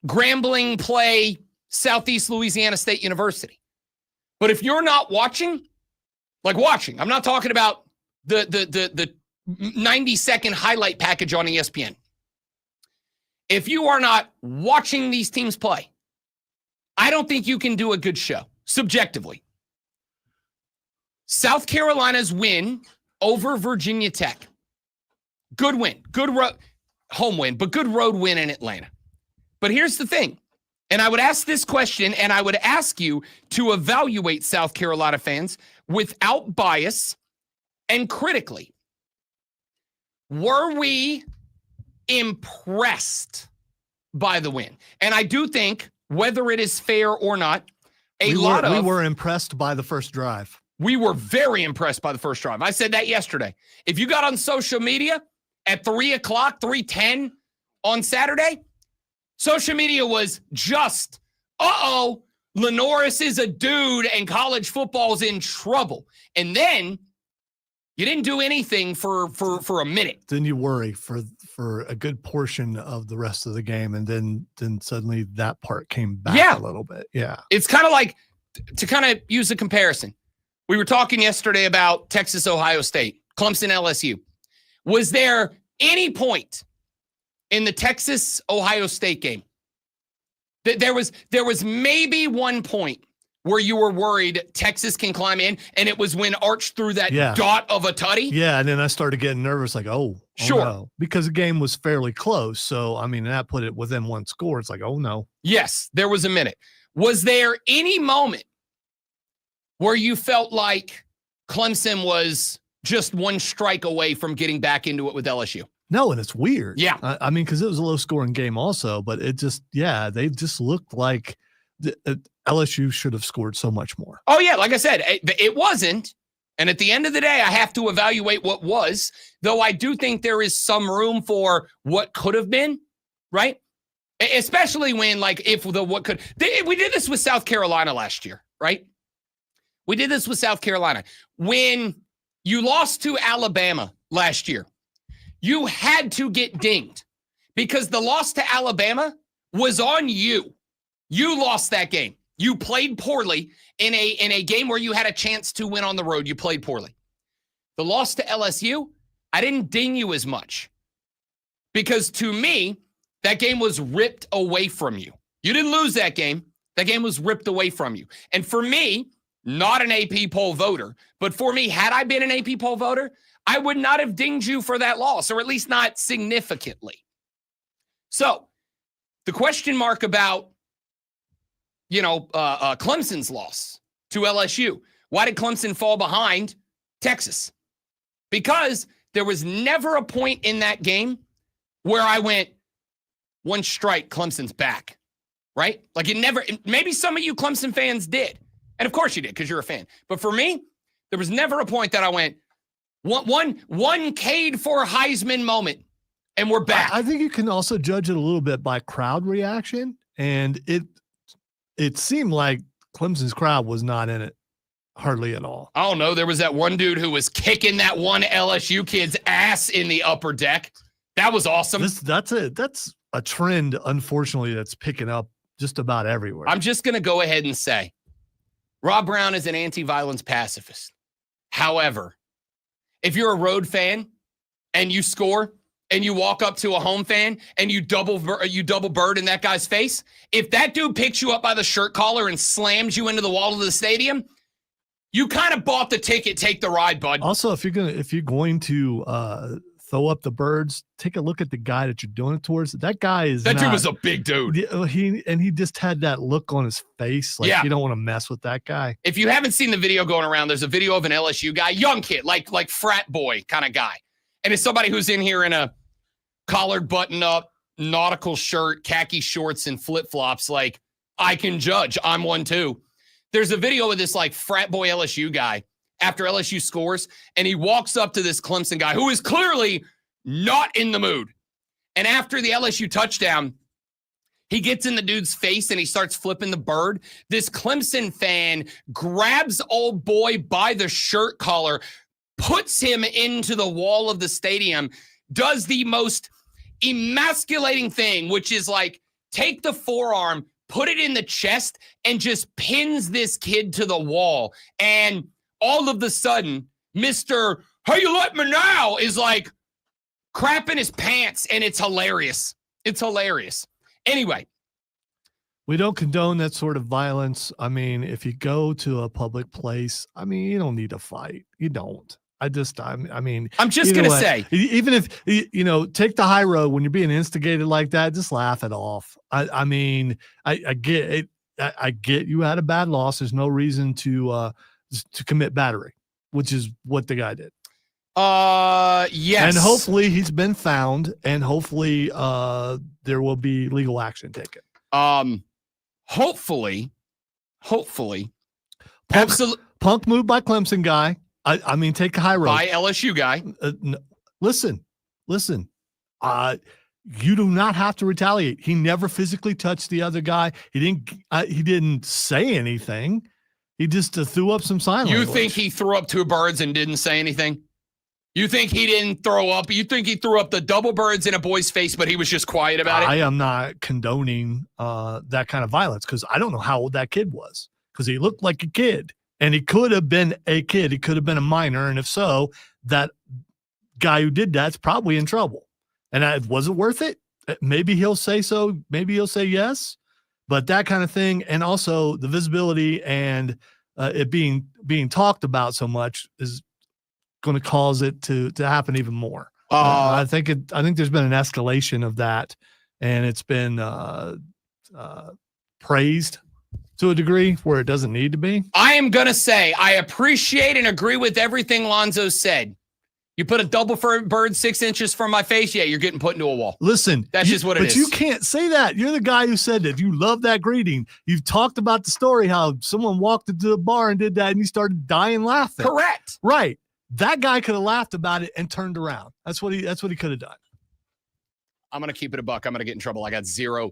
Grambling play Southeast Louisiana State University. But if you're not watching, I'm not talking about the 90-second highlight package on ESPN. If you are not watching these teams play, I don't think you can do a good show, subjectively. South Carolina's win over Virginia Tech. Good win. Good home win, but good road win in Atlanta. But here's the thing, and I would ask this question, and I would ask you to evaluate South Carolina fans without bias and critically. Were we impressed by the win? And I do think, whether it is fair or not, we were impressed by the first drive. We were very impressed by the first drive. I said that yesterday. If you got on social media at 3:10 on Saturday, social media was just, Lenoris is a dude and college football's in trouble. And then you didn't do anything for a minute. Then you worry for a good portion of the rest of the game, and then suddenly that part came back a little bit. Yeah. It's kind of like, to kind of use a comparison, we were talking yesterday about Texas, Ohio State, Clemson, LSU. Was there any point in the Texas, Ohio State game that there was maybe one point where you were worried Texas can climb in, and it was when Arch threw that dot of a tutty? Yeah, and then I started getting nervous, like, sure. No. Because the game was fairly close. So, I mean, that put it within one score. It's like, oh, no. Yes, there was a minute. Was there any moment where you felt like Clemson was just one strike away from getting back into it with LSU? No, and it's weird. Yeah. I mean, because it was a low-scoring game also, but it just, they just looked like LSU should have scored so much more. Oh, yeah. Like I said, it wasn't. And at the end of the day, I have to evaluate what was, though I do think there is some room for what could have been, right? Especially when, we did this with South Carolina last year, right? We did this with South Carolina. When you lost to Alabama last year, you had to get dinged because the loss to Alabama was on you. You lost that game. You played poorly in a game where you had a chance to win on the road. You played poorly. The loss to LSU, I didn't ding you as much because to me, that game was ripped away from you. You didn't lose that game. That game was ripped away from you. And for me, not an AP poll voter, but for me, had I been an AP poll voter, I would not have dinged you for that loss, or at least not significantly. So the question mark about, Clemson's loss to LSU. Why did Clemson fall behind Texas? Because there was never a point in that game where I went, one strike, Clemson's back, right? Like it never, maybe some of you Clemson fans did. And of course you did, because you're a fan. But for me, there was never a point that I went, one Cade for Heisman moment, and we're back. I think you can also judge it a little bit by crowd reaction, and it seemed like Clemson's crowd was not in it hardly at all. I don't know. There was that one dude who was kicking that one LSU kid's ass in the upper deck. That was awesome. That's a trend, unfortunately, that's picking up just about everywhere. I'm just going to go ahead and say Rob Brown is an anti-violence pacifist. However, if you're a road fan and you score and you walk up to a home fan and you double bird in that guy's face, if that dude picks you up by the shirt collar and slams you into the wall of the stadium, you kind of bought the ticket, take the ride, bud. Also, if you're going to throw up the birds, take a look at the guy that you're doing it towards. That dude was a big dude. He just had that look on his face, like you don't want to mess with that guy. If you haven't seen the video going around, there's a video of an LSU guy, young kid, like frat boy kind of guy, and it's somebody who's in here in a collared button-up nautical shirt, khaki shorts, and flip-flops. Like, I can judge. I'm one too. There's a video of this like frat boy LSU guy after LSU scores, and he walks up to this Clemson guy who is clearly not in the mood. And after the LSU touchdown, he gets in the dude's face and he starts flipping the bird. This Clemson fan grabs old boy by the shirt collar, puts him into the wall of the stadium, does the most emasculating thing, which is like take the forearm, put it in the chest, and just pins this kid to the wall. And all of a sudden, Mr. How you let me now is like crapping his pants, and it's hilarious. It's hilarious. Anyway. We don't condone that sort of violence. I mean, if you go to a public place, I mean, you don't need to fight. You don't. I'm just going to say, even if, take the high road when you're being instigated like that, just laugh it off. I get it. I get you had a bad loss. There's no reason to commit battery, which is what the guy did. Yes. And hopefully he's been found, and hopefully there will be legal action taken. Hopefully. Punk move by Clemson guy. I mean, take a high road. By LSU guy. No, listen. You do not have to retaliate. He never physically touched the other guy. He didn't say anything. He just threw up some sign language. You think he threw up two birds and didn't say anything? You think he didn't throw up? You think he threw up the double birds in a boy's face, but he was just quiet about it? I am not condoning that kind of violence, because I don't know how old that kid was, because he looked like a kid. And he could have been a kid. He could have been a minor. And if so, that guy who did that's probably in trouble. And was it worth it? Maybe he'll say so. Maybe he'll say yes. But that kind of thing, and also the visibility and it being talked about so much, is going to cause it to happen even more. I think there's been an escalation of that, and it's been praised to a degree where it doesn't need to be. I am going to say I appreciate and agree with everything Lonzo said. You put a double bird 6 inches from my face, you're getting put into a wall. Listen, that's just what it is. But you can't say that. You're the guy who said that. You love that greeting. You've talked about the story how someone walked into the bar and did that, and you started dying laughing. Correct. Right. That guy could have laughed about it and turned around. That's what he could have done. I'm going to keep it a buck. I'm going to get in trouble. I got zero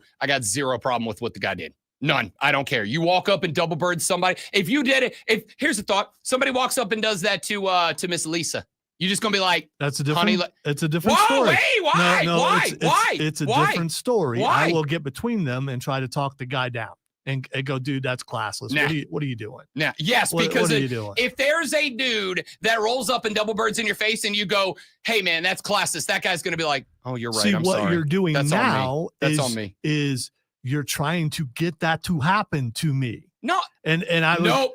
problem with what the guy did. None. I don't care. You walk up and double bird somebody. If you did it, here's the thought. Somebody walks up and does that to Miss Lisa. You're just going to be like, that's a different, honey, it's a different story. Hey, why? No, why? It's a different story. Why? I will get between them and try to talk the guy down and go, dude, that's classless. Nah. What are you doing? Now, yes, because what are you doing? If there's a dude that rolls up and double birds in your face and you go, hey, man, that's classless, that guy's going to be like, oh, you're right. See, I'm what sorry. You're doing that's now that's on me. Is you're trying to get that to happen to me. No, and I no,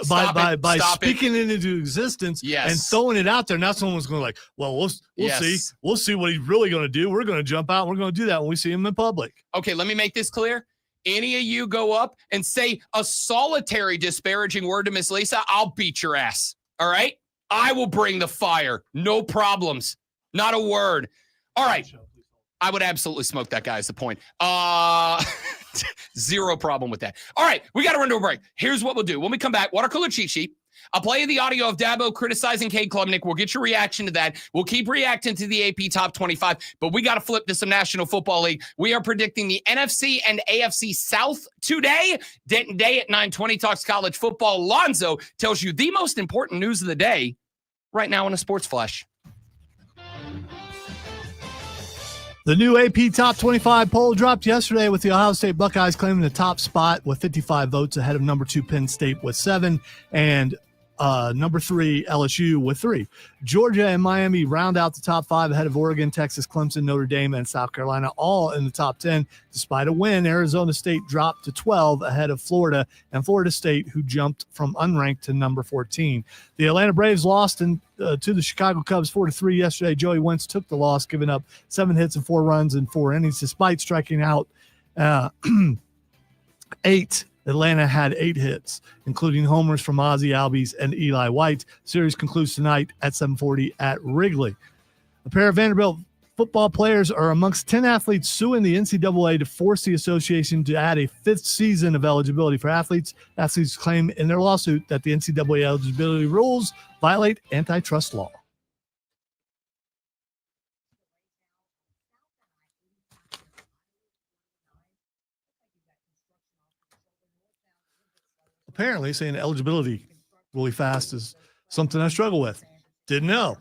by speaking it into existence and throwing it out there. Now someone's going to like, well, we'll see what he's really going to do. We're going to jump out. We're going to do that when we see him in public. Okay, let me make this clear. Any of you go up and say a solitary disparaging word to Miss Lisa, I'll beat your ass. All right, I will bring the fire. No problems. Not a word. All right. I would absolutely smoke that guy is the point. Zero problem with that. All right, we got to run to a break. Here's what we'll do. When we come back, water cooler cheat sheet. I'll play you the audio of Dabo criticizing Cade Klubnik. We'll get your reaction to that. We'll keep reacting to the AP Top 25, but we got to flip to some National Football League. We are predicting the NFC and AFC South today. Denton Day at 9:20 talks college football. Lonzo tells you the most important news of the day right now in a sports flash. The new AP Top 25 poll dropped yesterday with the Ohio State Buckeyes claiming the top spot with 55 votes ahead of number 2 Penn State with 7 and number 3 LSU with 3. Georgia and Miami round out the top 5 ahead of Oregon, Texas, Clemson, Notre Dame, and South Carolina, all in the top 10. Despite a win, Arizona State dropped to 12 ahead of Florida and Florida State, who jumped from unranked to number 14. The Atlanta Braves lost to the Chicago Cubs 4-3 yesterday. Joey Wentz took the loss, giving up 7 hits and 4 runs in 4 innings, despite striking out 8. Atlanta had 8 hits, including homers from Ozzie Albies and Eli White. Series concludes tonight at 7:40 at Wrigley. A pair of Vanderbilt football players are amongst 10 athletes suing the NCAA to force the association to add a 5th season of eligibility for athletes. Athletes claim in their lawsuit that the NCAA eligibility rules violate antitrust law. Apparently saying eligibility really fast is something I struggle with. Didn't know.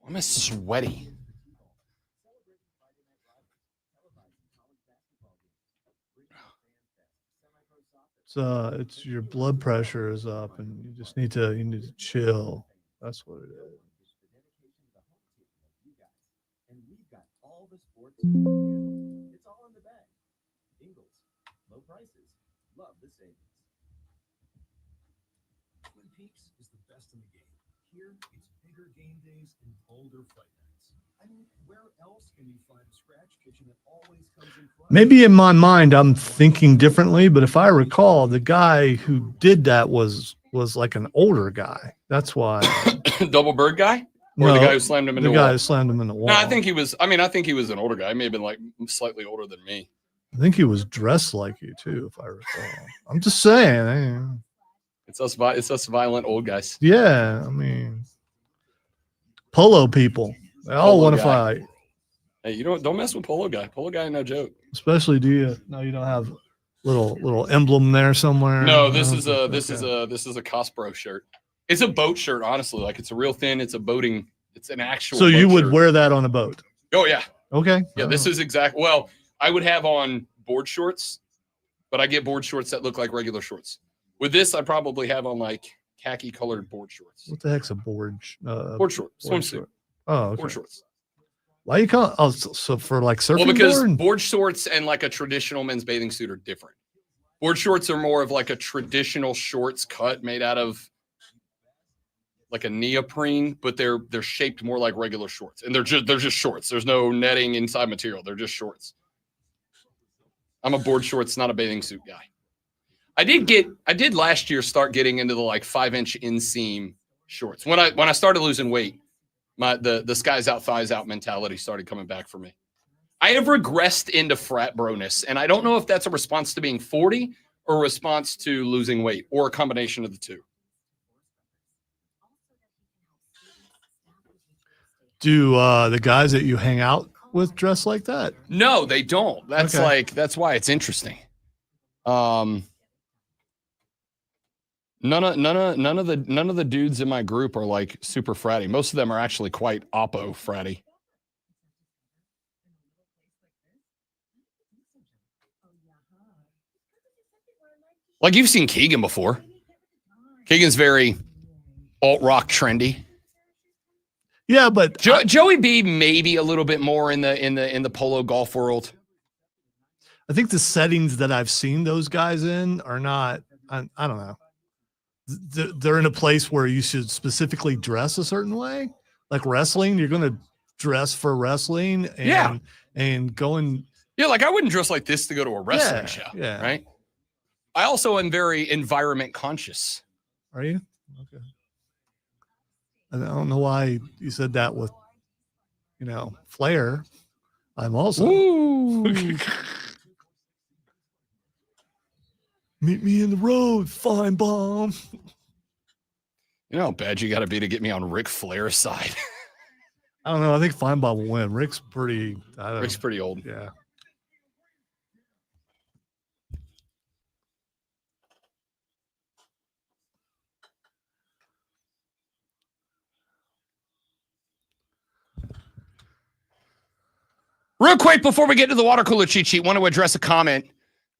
I'm sweaty. It's your blood pressure is up, and you just need to chill. That's what it is. And we've got all the sports. It's all in the bag. Ingles, low prices, love the savings. Twin Peaks is the best in the game. Here, it's bigger game days and bolder fight nights. I mean, where else can you find a scratch kitchen that always comes in front? Maybe in my mind I'm thinking differently, but if I recall, the guy who did that was like an older guy. That's why. Double bird guy? Or the guy who slammed him in the wall? The guy who slammed him in the wall. No, I think he was an older guy. He may have been like slightly older than me. I think he was dressed like you too, if I recall. I'm just saying. It's us violent old guys. Yeah, I mean, polo people. They all want to fight. Hey, you don't mess with polo guy. Polo guy, no joke. Especially, you don't have little emblem there somewhere? No, this is a Cosbro shirt. It's a boat shirt, honestly. Like, it's a real thin. It's an actual. So you would shirt. wear that on a boat? Oh yeah. Okay. Yeah, this is exact. Well, I would have on board shorts, but I get board shorts that look like regular shorts. With this, I probably have on like khaki colored board shorts. What the heck's a board? Board short, swimsuit. Oh, okay. Board shorts. Why you call? Oh, so for like surfing? Well, because board shorts and like a traditional men's bathing suit are different. Board shorts are more of like a traditional shorts cut made out of like a neoprene, but they're shaped more like regular shorts, and they're just shorts. There's no netting inside material. They're just shorts. I'm a board shorts, not a bathing suit guy. I did last year start getting into the like 5-inch inseam shorts. When I started losing weight, the skies out, thighs out mentality started coming back for me. I have regressed into frat broness, and I don't know if that's a response to being 40 or a response to losing weight or a combination of the two. Do the guys that you hang out with dress like that? No, they don't. That's okay. That's why it's interesting. None of the dudes in my group are like super fratty. Most of them are actually quite oppo fratty. Like, you've seen Keegan before. Keegan's very alt rock trendy. Yeah, but Joey B maybe a little bit more in the polo golf world. I think the settings that I've seen those guys in are not. I don't know. They're in a place where you should specifically dress a certain way, like wrestling. You're going to dress for wrestling and going. Yeah, like I wouldn't dress like this to go to a wrestling show. Yeah. Right. I also am very environment conscious. Are you? Okay. I don't know why you said that with, flair. I'm also. Ooh. Meet me in the road, fine bomb. You know how bad you got to be to get me on Ric Flair's side. I don't know. I think fine bomb will win. Rick's pretty old. Yeah. Real quick, before we get to the water cooler cheat sheet, want to address a comment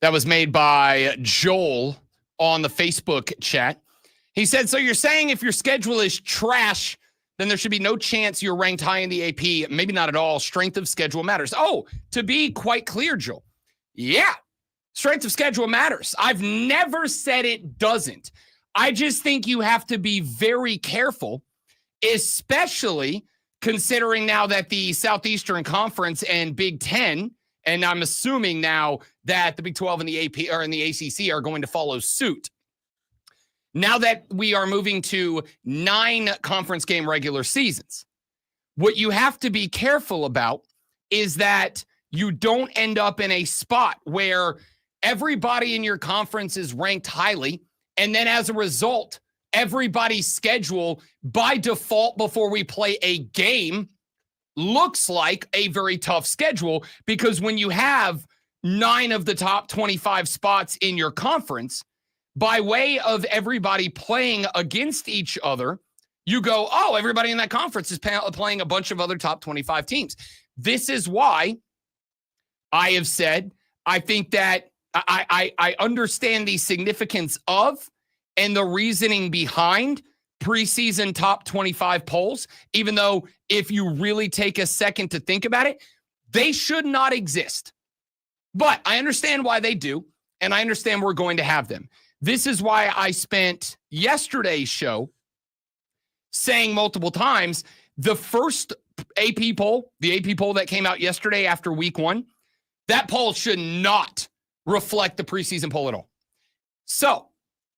that was made by Joel on the Facebook chat. He said, so you're saying if your schedule is trash, then there should be no chance you're ranked high in the AP. Maybe not at all. Strength of schedule matters. Oh, to be quite clear, Joel. Yeah, strength of schedule matters. I've never said it doesn't. I just think you have to be very careful, especially considering now that the Southeastern Conference and Big Ten, and I'm assuming now that the Big 12 and the AP or in the ACC are going to follow suit. Now that we are moving to 9 conference game regular seasons, what you have to be careful about is that you don't end up in a spot where everybody in your conference is ranked highly, and then as a result, everybody's schedule by default before we play a game looks like a very tough schedule, because when you have 9 of the top 25 spots in your conference, by way of everybody playing against each other, you go, oh, everybody in that conference is playing a bunch of other top 25 teams. This is why I have said, I think that I understand the significance of and the reasoning behind preseason top 25 polls, even though if you really take a second to think about it, they should not exist. But I understand why they do, and I understand we're going to have them. This is why I spent yesterday's show saying multiple times, the first AP poll, the AP poll that came out yesterday after week 1, that poll should not reflect the preseason poll at all. So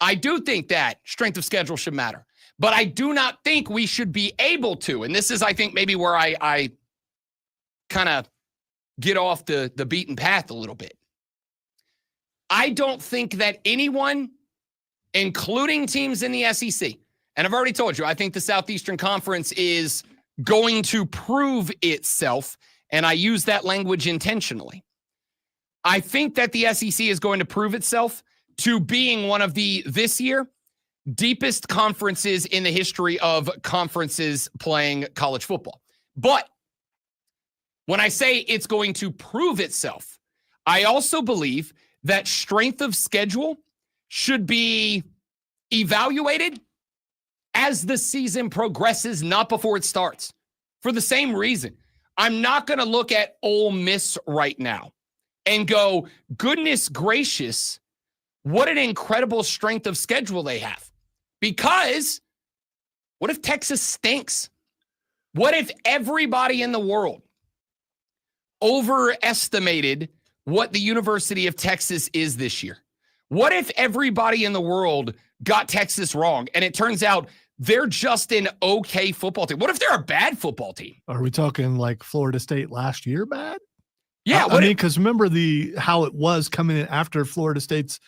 I do think that strength of schedule should matter, but I do not think we should be able to, and this is, I think, maybe where I kind of get off the beaten path a little bit. I don't think that anyone, including teams in the SEC, and I've already told you, I think the Southeastern Conference is going to prove itself, and I use that language intentionally. I think that the SEC is going to prove itself to being one of the, this year, deepest conferences in the history of conferences playing college football. But when I say it's going to prove itself, I also believe that strength of schedule should be evaluated as the season progresses, not before it starts. For the same reason, I'm not going to look at Ole Miss right now and go, goodness gracious, what an incredible strength of schedule they have. Because what if Texas stinks? What if everybody in the world overestimated what the University of Texas is this year? What if everybody in the world got Texas wrong and it turns out they're just an okay football team? What if they're a bad football team? Are we talking like Florida State last year bad? Yeah. I mean, because remember how it was coming in after Florida State's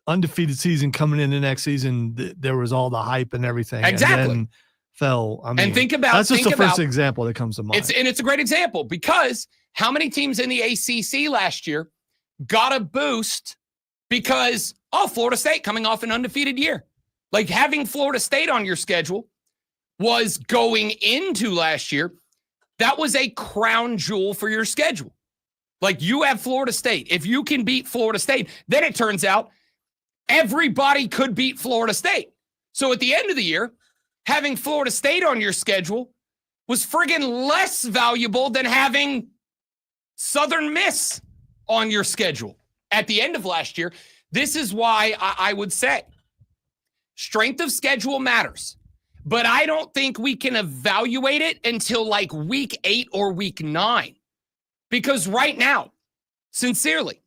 undefeated season, coming in the next season, there was all the hype and everything. Exactly. And then fell. I mean, and think about that's just the first example that comes to mind. It's a great example, because how many teams in the ACC last year got a boost because, Florida State coming off an undefeated year? Like, having Florida State on your schedule was, going into last year, that was a crown jewel for your schedule. Like, you have Florida State. If you can beat Florida State, then it turns out everybody could beat Florida State. So at the end of the year, having Florida State on your schedule was friggin' less valuable than having Southern Miss on your schedule at the end of last year. This is why I would say strength of schedule matters, but I don't think we can evaluate it until like week 8 or week 9. Because right now, sincerely,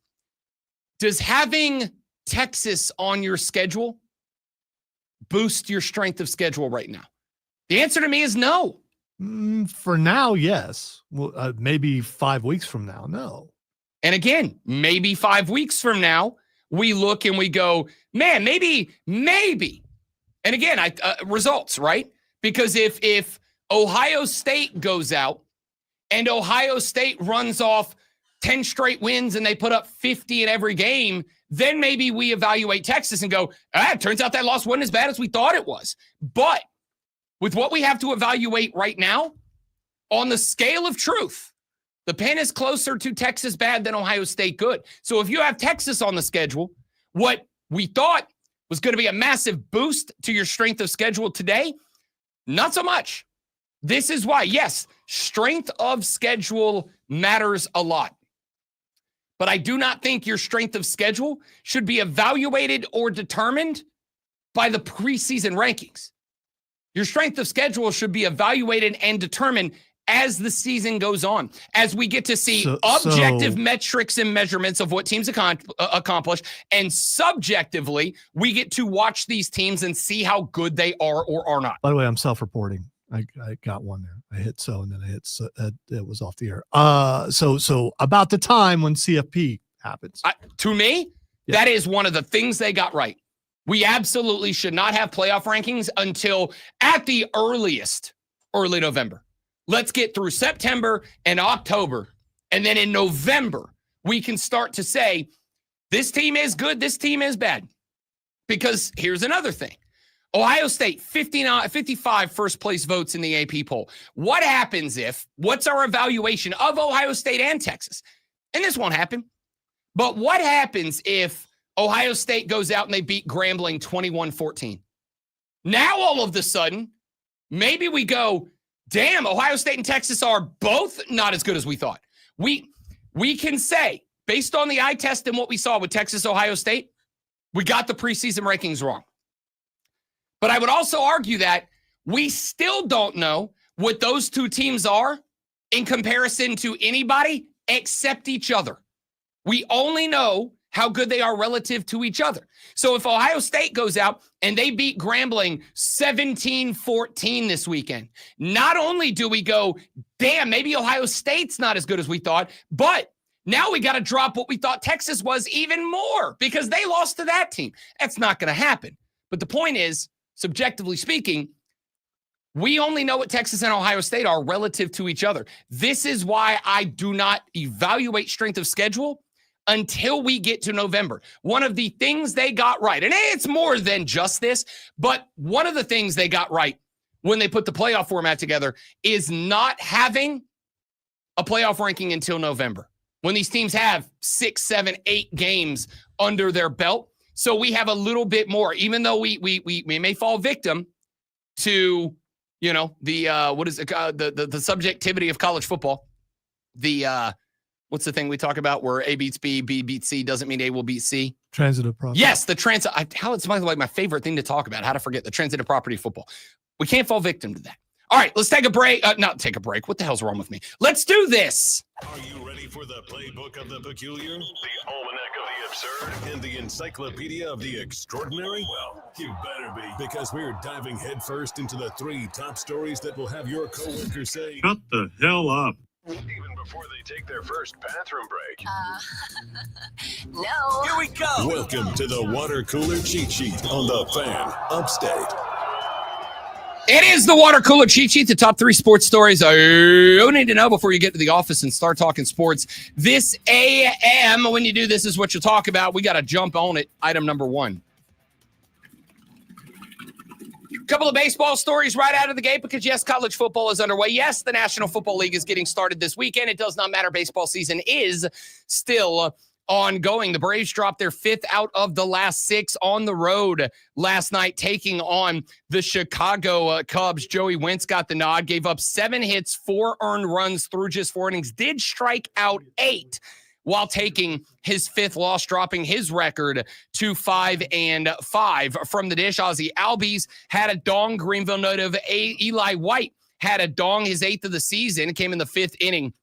does having Texas on your schedule boost your strength of schedule right now? The answer to me is no. For now, yes. Well, maybe 5 weeks from now, no. And again, maybe 5 weeks from now, we look and we go, man, maybe. And again, results, right? Because if Ohio State goes out and Ohio State runs off 10 straight wins and they put up 50 in every game, then maybe we evaluate Texas and go, it turns out that loss wasn't as bad as we thought it was. But with what we have to evaluate right now, on the scale of truth, the pen is closer to Texas bad than Ohio State good. So if you have Texas on the schedule, what we thought was going to be a massive boost to your strength of schedule today, not so much. This is why, yes, strength of schedule matters a lot. But I do not think your strength of schedule should be evaluated or determined by the preseason rankings. Your strength of schedule should be evaluated and determined as the season goes on, as we get to see objective metrics and measurements of what teams accomplish, and subjectively, we get to watch these teams and see how good they are or are not. By the way, I'm self-reporting. I got one there. I hit so, and then I hit so, it was off the air. So about the time when CFP happens. To me, that is one of the things they got right. We absolutely should not have playoff rankings until at the earliest, early November. Let's get through September and October. And then in November, we can start to say, this team is good, this team is bad. Because here's another thing. Ohio State, 55 first place votes in the AP poll. What happens what's our evaluation of Ohio State and Texas? And this won't happen. But what happens if Ohio State goes out and they beat Grambling 21-14? Now, all of a sudden, maybe we go, damn, Ohio State and Texas are both not as good as we thought. We can say, based on the eye test and what we saw with Texas, Ohio State, we got the preseason rankings wrong. But I would also argue that we still don't know what those two teams are in comparison to anybody except each other. We only know how good they are relative to each other. So if Ohio State goes out and they beat Grambling 17-14 this weekend, not only do we go, damn, maybe Ohio State's not as good as we thought, but now we got to drop what we thought Texas was even more because they lost to that team. That's not going to happen. But the point is, subjectively speaking, we only know what Texas and Ohio State are relative to each other. This is why I do not evaluate strength of schedule until we get to November. One of the things they got right, and it's more than just this, but one of the things they got right when they put the playoff format together is not having a playoff ranking until November, when these teams have 6, 7, 8 games under their belt. So we have a little bit more, even though we may fall victim to, the subjectivity of college football. What's the thing we talk about where A beats B, B beats C doesn't mean A will beat C? Transitive property. Yes, it's like my favorite thing to talk about, how to forget the transitive property of football. We can't fall victim to that. All right, let's take a break. Not take a break. What the hell's wrong with me? Let's do this. Are you ready for the playbook of the peculiar, the almanac of the absurd, and the encyclopedia of the extraordinary? Well, you better be, because we're diving headfirst into the 3 top stories that will have your coworkers say, "Shut the hell up." even before they take their first bathroom break. No. Here we go. Welcome to the water cooler cheat sheet on the Fan Upstate. It is the water cooler cheat sheet, the top 3 sports stories you need to know before you get to the office and start talking sports. This AM, when you do this, is what you'll talk about. We got to jump on it. Item number 1. A couple of baseball stories right out of the gate because, yes, college football is underway. Yes, the National Football League is getting started this weekend. It does not matter. Baseball season is still ongoing. The Braves dropped their 5th out of the last 6 on the road last night, taking on the Chicago Cubs. Joey Wentz got the nod, gave up 7 hits, 4 earned runs through just 4 innings, did strike out 8. while taking his 5th loss, dropping his record to 5-5 from the dish. Ozzie Albies had a dong. Greenville native Eli White had a dong, his 8th of the season. It came in the 5th inning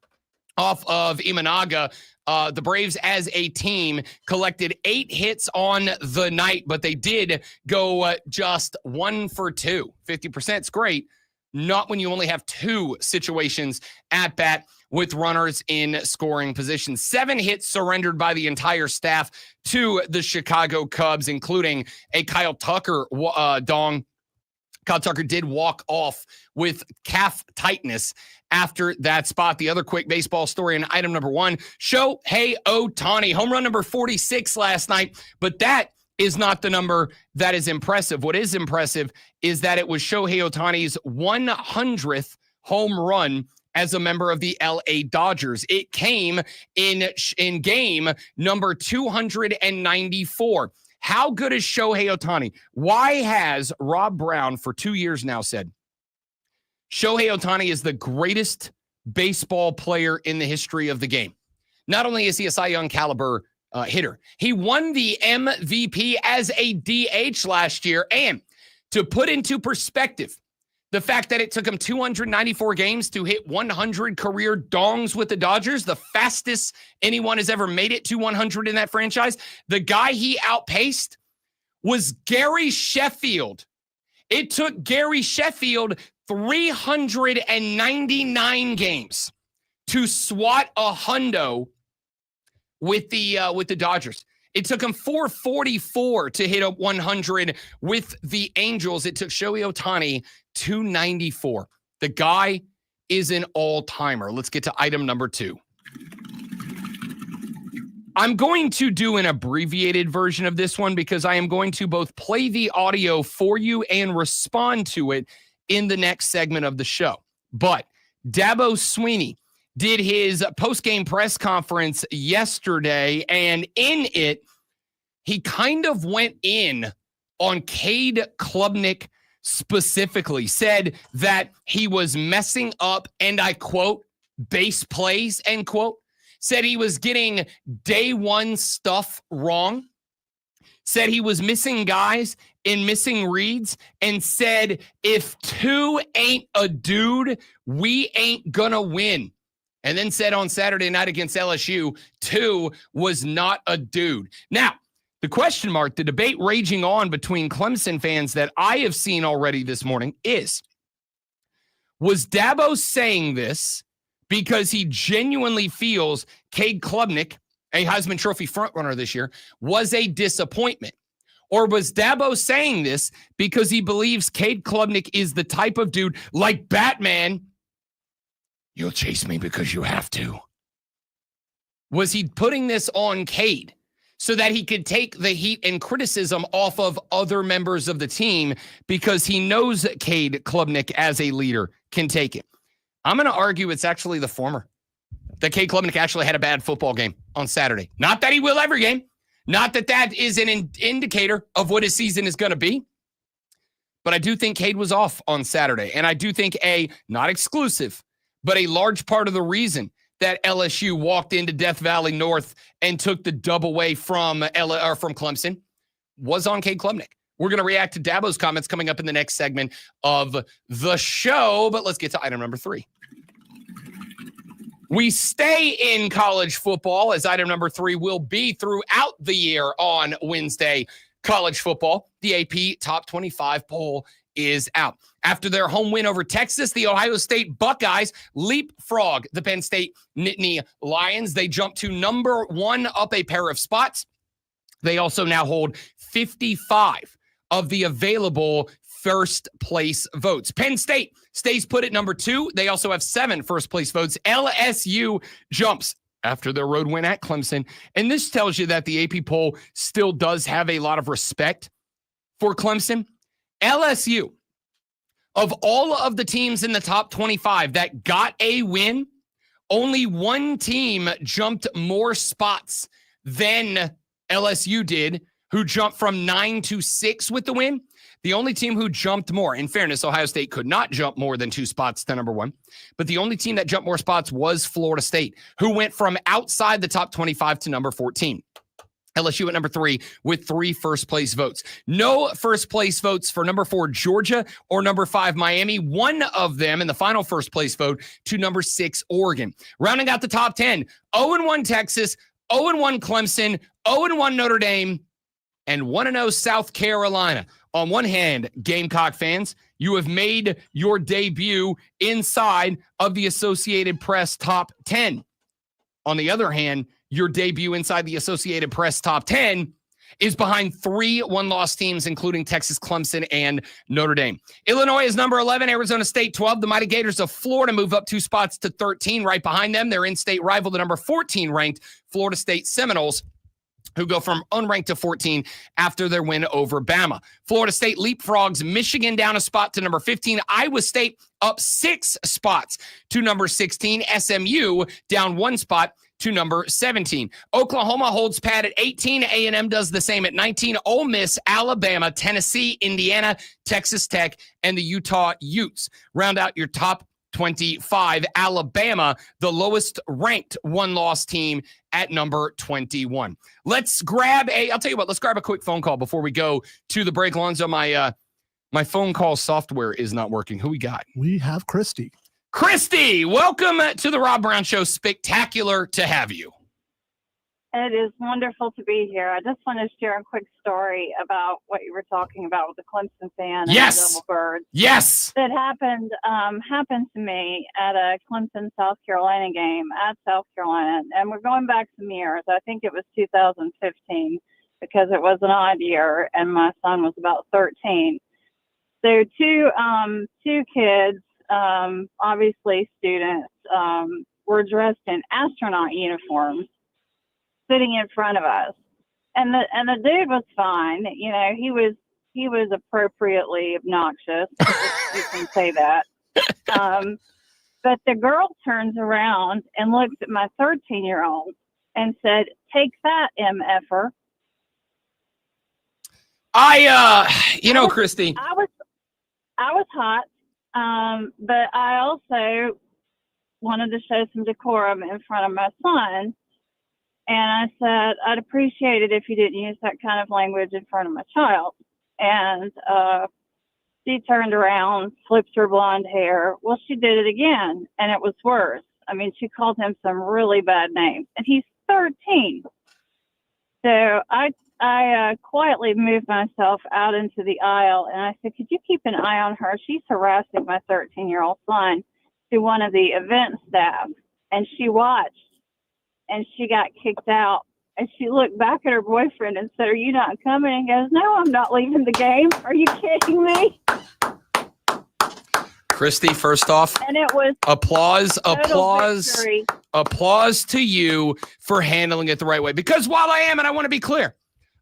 off of Imanaga. The Braves as a team collected 8 hits on the night, but they did go just 1 for 2. 50% is great. Not when you only have 2 situations at bat with runners in scoring position. 7 hits surrendered by the entire staff to the Chicago Cubs, including a Kyle Tucker dong. Kyle Tucker did walk off with calf tightness after that spot. The other quick baseball story in item number 1, Shohei Ohtani, home run number 46 last night, but that is not the number that is impressive. What is impressive is that it was Shohei Ohtani's 100th home run as a member of the LA Dodgers. It came in game number 294. How good is Shohei Ohtani? Why has Rob Brown for 2 years now said Shohei Ohtani is the greatest baseball player in the history of the game? Not only is he a Cy Young caliber hitter, he won the MVP as a DH last year. And to put into perspective, the fact that it took him 294 games to hit 100 career dongs with the Dodgers, the fastest anyone has ever made it to 100 in that franchise. The guy he outpaced was Gary Sheffield. It took Gary Sheffield 399 games to swat a hundo with the Dodgers. It took him 444 to hit a 100 with the Angels. It took Shohei Ohtani 294. The guy is an all-timer. Let's get to item number 2. I'm going to do an abbreviated version of this one because I am going to both play the audio for you and respond to it in the next segment of the show. But Dabo Sweeney did his post-game press conference yesterday, and in it, he kind of went in on Cade Klubnik specifically, said that he was messing up, and I quote, base plays, end quote, said he was getting day one stuff wrong, said he was missing guys and missing reads, and said if 2 ain't a dude, we ain't gonna win. And then said on Saturday night against LSU, 2 was not a dude. Now, the question mark, the debate raging on between Clemson fans that I have seen already this morning is, was Dabo saying this because he genuinely feels Cade Klubnik, a Heisman Trophy frontrunner this year, was a disappointment? Or was Dabo saying this because he believes Cade Klubnik is the type of dude like Batman, you'll chase me because you have to? Was he putting this on Cade so that he could take the heat and criticism off of other members of the team because he knows that Cade Klubnik as a leader can take it? I'm going to argue it's actually the former. That Cade Klubnik actually had a bad football game on Saturday. Not that he will every game. Not that that is an indicator of what his season is going to be. But I do think Cade was off on Saturday. And I do think not exclusive, but a large part of the reason that LSU walked into Death Valley North and took the dub away from Clemson was on Cade Klubnik. We're going to react to Dabo's comments coming up in the next segment of the show, but let's get to item number 3. We stay in college football, as item number 3 will be throughout the year on Wednesday. College football, the AP Top 25 poll is out. After their home win over Texas, the Ohio State Buckeyes leapfrog the Penn State Nittany Lions. They jump to number 1 up a pair of spots. They also now hold 55 of the available first place votes. Penn State stays put at number 2. They also have 7 first place votes. LSU jumps after their road win at Clemson. And this tells you that the AP poll still does have a lot of respect for Clemson. LSU, of all of the teams in the top 25 that got a win, only one team jumped more spots than LSU did, who jumped from 9 to 6 with the win. The only team who jumped more, in fairness, Ohio State could not jump more than 2 spots to number 1, but the only team that jumped more spots was Florida State, who went from outside the top 25 to number 14. LSU at number 3 with 3 first-place votes. No first-place votes for number 4, Georgia, or number 5, Miami. One of them in the final first-place vote to number 6, Oregon. Rounding out the top 10, 0-1 Texas, 0-1 Clemson, 0-1 Notre Dame, and 1-0 South Carolina. On one hand, Gamecock fans, you have made your debut inside of the Associated Press top 10. On the other hand, your debut inside the Associated Press top 10 is behind 3 one-loss teams, including Texas, Clemson, and Notre Dame. Illinois is number 11, Arizona State 12. The Mighty Gators of Florida move up 2 spots to 13. Right behind them, their in-state rival, the number 14 ranked Florida State Seminoles, who go from unranked to 14 after their win over Bama. Florida State leapfrogs Michigan down a spot to number 15. Iowa State up 6 spots to number 16. SMU down 1 spot to number 17. Oklahoma holds pat at 18. A&M does the same at 19. Ole Miss, Alabama, Tennessee, Indiana, Texas Tech, and the Utah Utes round out your top 25. Alabama, the lowest ranked one-loss team at number 21. Let's grab I'll tell you what, let's grab a quick phone call before we go to the break. Lonzo, my phone call software is not working. Who we got? We have Christy. Christy, welcome to the Rob Brown Show. Spectacular to have you. It is wonderful to be here. I just want to share a quick story about what you were talking about with the Clemson fan and the double birds. Yes. That happened to me at a Clemson South Carolina game at South Carolina, and we're going back some years. I think it was 2015 because it was an odd year, and my son was about 13. So two kids, obviously students, were dressed in astronaut uniforms, sitting in front of us, and the dude was fine. You know, he was appropriately obnoxious. If you can say that. But the girl turns around and looks at my 13-year-old and said, "Take that, MFer." Christy, I was hot, but I also wanted to show some decorum in front of my son. And I said, I'd appreciate it if you didn't use that kind of language in front of my child. And she turned around, flipped her blonde hair. Well, she did it again, and it was worse. I mean, she called him some really bad names, and he's 13. So I quietly moved myself out into the aisle, and I said, could you keep an eye on her? She's harassing my 13-year-old son to one of the event staff. And she watched. And she got kicked out. And she looked back at her boyfriend and said, "Are you not coming?" And goes, "No, I'm not leaving the game. Are you kidding me?" Christy, first off, and it was applause to you for handling it the right way. Because while and I want to be clear,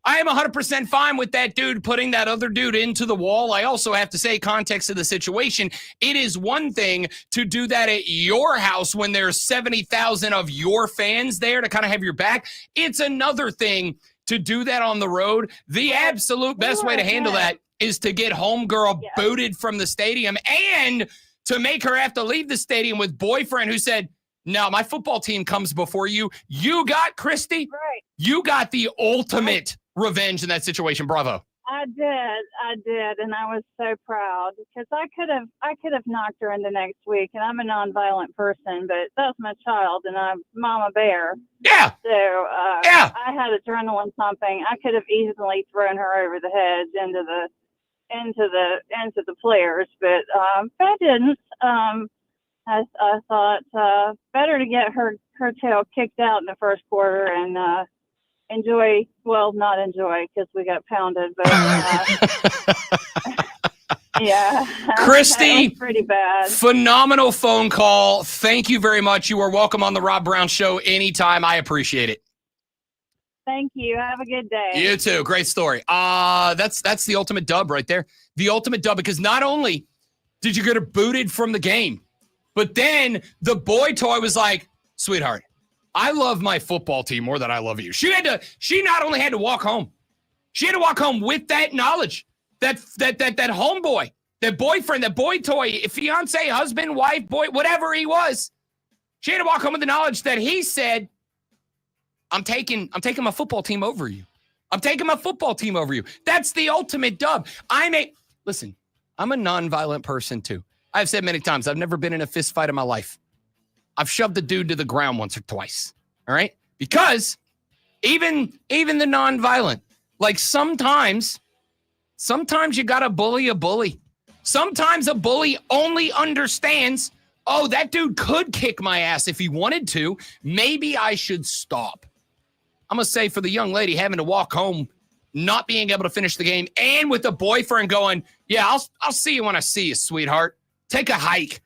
I am 100% fine with that dude putting that other dude into the wall. I also have to say, context of the situation, it is one thing to do that at your house when there's 70,000 of your fans there to kind of have your back. It's another thing to do that on the road. The absolute best way to handle that is to get homegirl booted from the stadium and to make her have to leave the stadium with boyfriend who said, "No, my football team comes before you." You got, Christy, right. You got the ultimate revenge in that situation. Bravo. I did, and I was so proud because I could have knocked her in the next week, and I'm a nonviolent person, but that's my child, and I'm Mama Bear. Yeah. So I had adrenaline pumping. I could have easily thrown her over the head into the players, but I didn't. I thought better to get her tail kicked out in the first quarter and not enjoy because we got pounded, but yeah. Christy, that was pretty bad. Phenomenal phone call. Thank you very much. You are welcome on the Rob Brown Show anytime. I appreciate it. Thank you. Have a good day. You too. Great story. That's the ultimate dub right there. The ultimate dub, because not only did you get her booted from the game, but then the boy toy was like, "Sweetheart, I love my football team more than I love you." She not only had to walk home, she had to walk home with that knowledge that homeboy, that boyfriend, that boy toy, fiance, husband, wife, boy, whatever he was. She had to walk home with the knowledge that he said, I'm taking my football team over you. I'm taking my football team over you. That's the ultimate dub. Listen, I'm a nonviolent person too. I've said many times, I've never been in a fist fight in my life. I've shoved a dude to the ground once or twice. All right? Because even the nonviolent, like sometimes you got to bully a bully. Sometimes a bully only understands, oh, that dude could kick my ass if he wanted to. Maybe I should stop. I'm going to say for the young lady having to walk home, not being able to finish the game, and with the boyfriend going, yeah, I'll see you when I see you, sweetheart. Take a hike.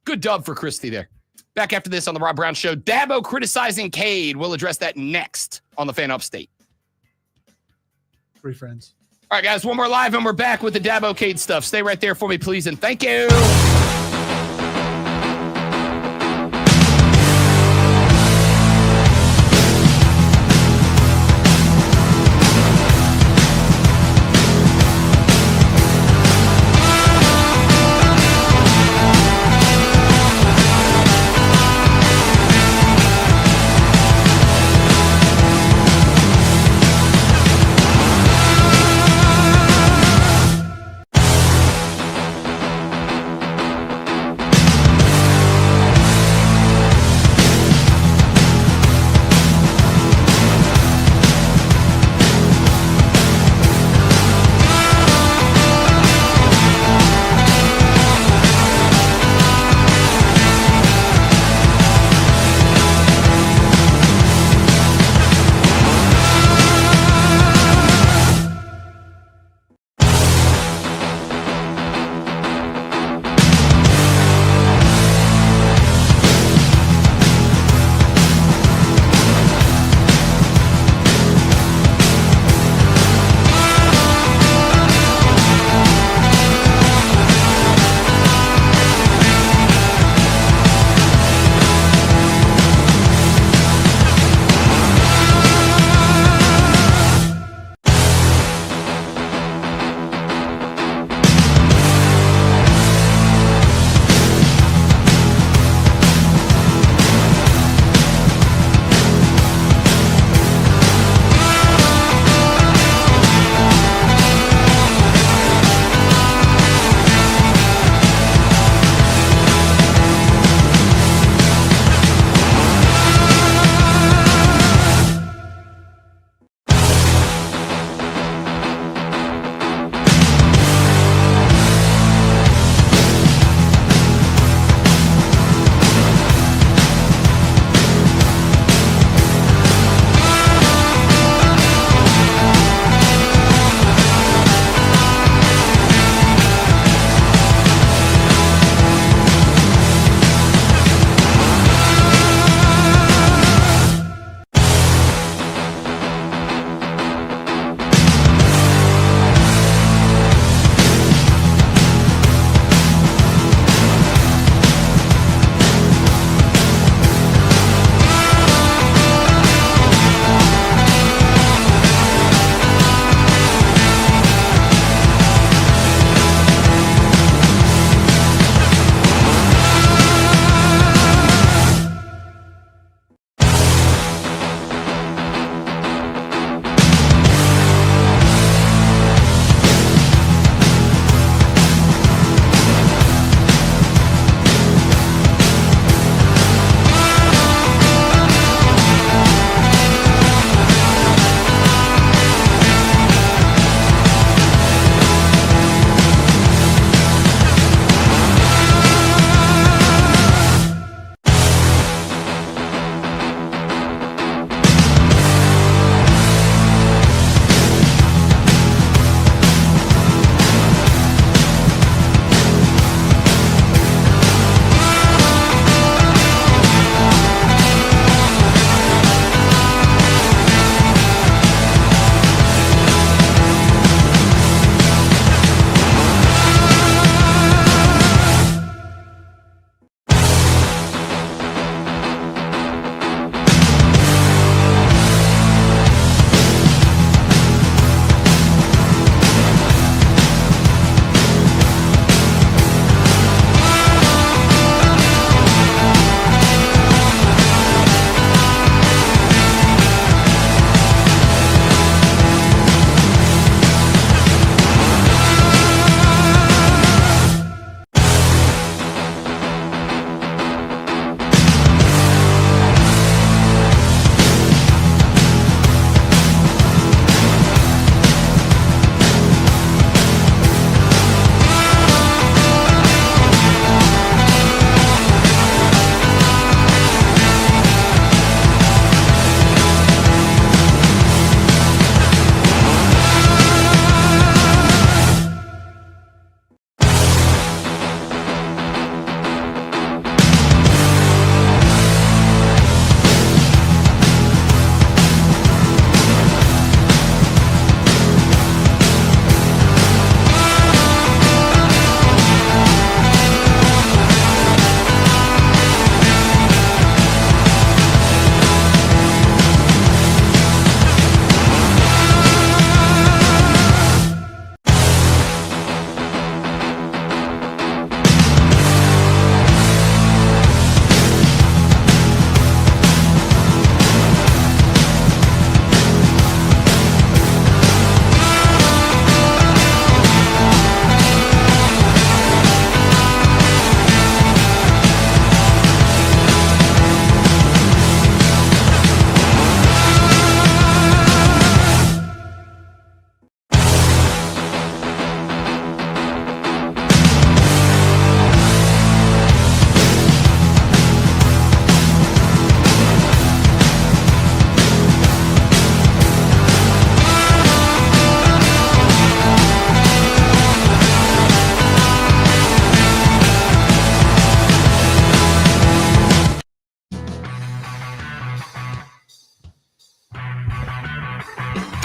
Good dub for Christy there. Back after this on the Rob Brown Show. Dabo criticizing Cade. We'll address that next on the Fan Upstate. Three friends. All right, guys, one more live, and we're back with the Dabo Cade stuff. Stay right there for me, please, and thank you.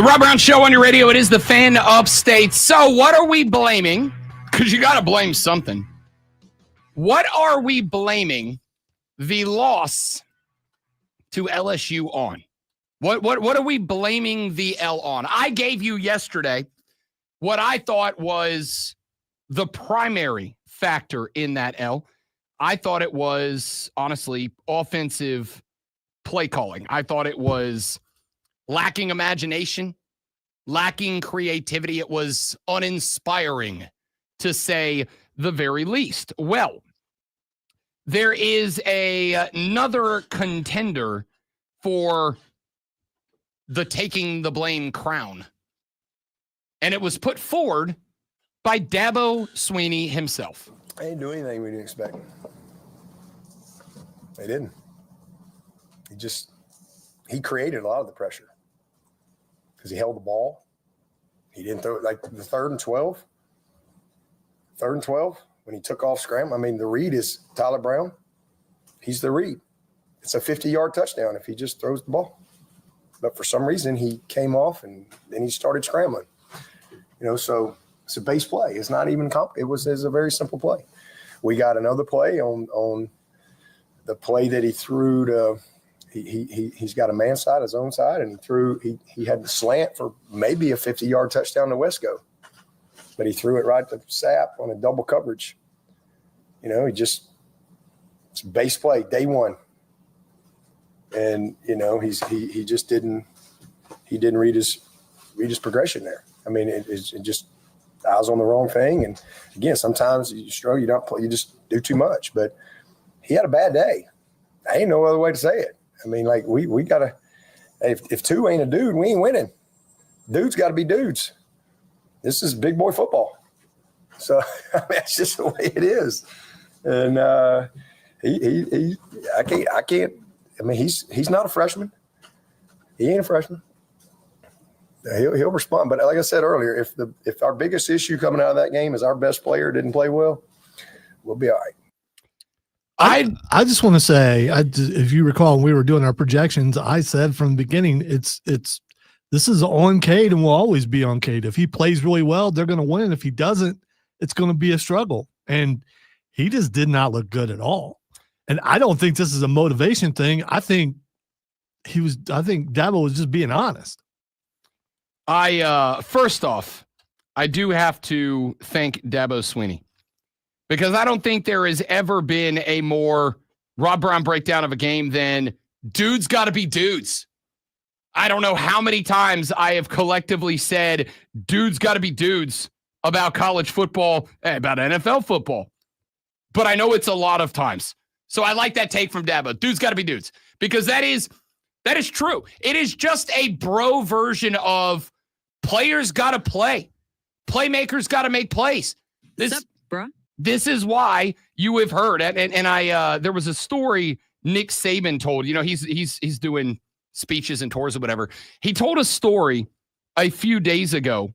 Rob Brown Show on your radio. It is the Fan Upstate. So what are we blaming? Because you got to blame something. What are we blaming the loss to LSU on? What are we blaming the L on? I gave you yesterday what I thought was the primary factor in that L. I thought it was, honestly, offensive play calling. I thought it was lacking imagination, lacking creativity. It was uninspiring, to say the very least. Well, there is another contender for the taking the blame crown. And it was put forward by Dabo Swinney himself. They didn't do anything we didn't expect. They didn't. He created a lot of the pressure because he held the ball. He didn't throw it like the 3rd and 12. 3rd and 12, when he took off scram. I mean, the read is Tyler Brown. He's the read. It's a 50-yard touchdown if he just throws the ball. But for some reason, he came off and then he started scrambling. So it's a base play. It's not even it's a very simple play. We got another play on the play that he threw to he's got a man side, his own side, and he had the slant for maybe a 50-yard touchdown to Wesco. But he threw it right to Sapp on a double coverage. It's a base play, day one. And, he just didn't read his progression there. I mean, it just eyes on the wrong thing. And again, sometimes you struggle, you don't play, you just do too much. But he had a bad day. I ain't no other way to say it. I mean, like we gotta. If two ain't a dude, we ain't winning. Dudes got to be dudes. This is big boy football. So I mean, that's just the way it is. And I can't. I mean, he's not a freshman. He ain't a freshman. He'll respond. But like I said earlier, if our biggest issue coming out of that game is our best player didn't play well, we'll be all right. I just want to say, if you recall, when we were doing our projections, I said from the beginning, this is on Cade and will always be on Cade. If he plays really well, they're going to win. If he doesn't, it's going to be a struggle. And he just did not look good at all. And I don't think this is a motivation thing. I think Dabo was just being honest. First off, I do have to thank Dabo Swinney, because I don't think there has ever been a more Rob Brown breakdown of a game than dudes got to be dudes. I don't know how many times I have collectively said dudes got to be dudes about college football, about NFL football. But I know it's a lot of times. So I like that take from Dabo. Dudes got to be dudes, because that is true. It is just a bro version of players got to play. Playmakers got to make plays. What's up, bro? This is why you have heard, and I there was a story Nick Saban told. He's doing speeches and tours or whatever. He told a story a few days ago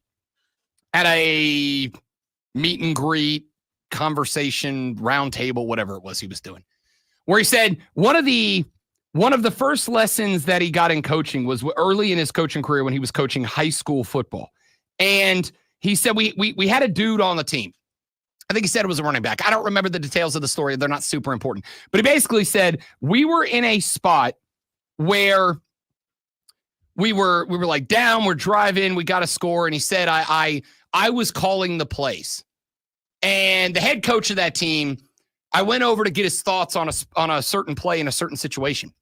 at a meet and greet, conversation, round table, whatever it was he was doing, where he said one of the first lessons that he got in coaching was early in his coaching career when he was coaching high school football. And he said we had a dude on the team. I think he said it was a running back. I don't remember the details of the story. They're not super important. But he basically said we were in a spot where we were like down, we're driving, we got a score, and he said I was calling the plays. And the head coach of that team, I went over to get his thoughts on a certain play in a certain situation.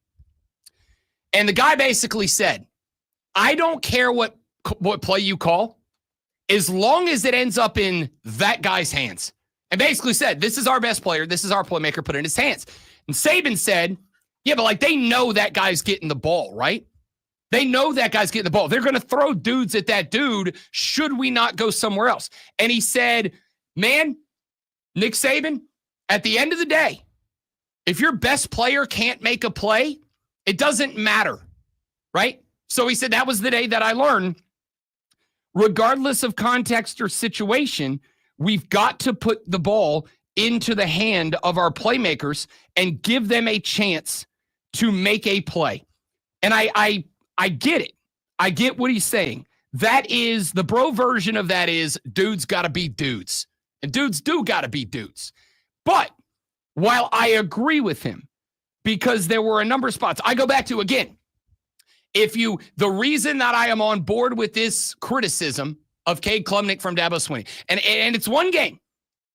And the guy basically said, I don't care what play you call, as long as it ends up in that guy's hands. And basically said, this is our best player. This is our playmaker, put it in his hands. And Saban said, yeah, but like they know that guy's getting the ball, right? They know that guy's getting the ball. They're going to throw dudes at that dude. Should we not go somewhere else? And he said, man, Nick Saban, at the end of the day, if your best player can't make a play, it doesn't matter, right? So he said that was the day that I learned, regardless of context or situation, we've got to put the ball into the hand of our playmakers and give them a chance to make a play. And I get it. I get what he's saying. That is, the bro version of that is dudes got to be dudes. And dudes do got to be dudes. But while I agree with him, because there were a number of spots, I go back to, again, the reason that I am on board with this criticism of Cade Klubnik from Dabo Swinney, and it's one game,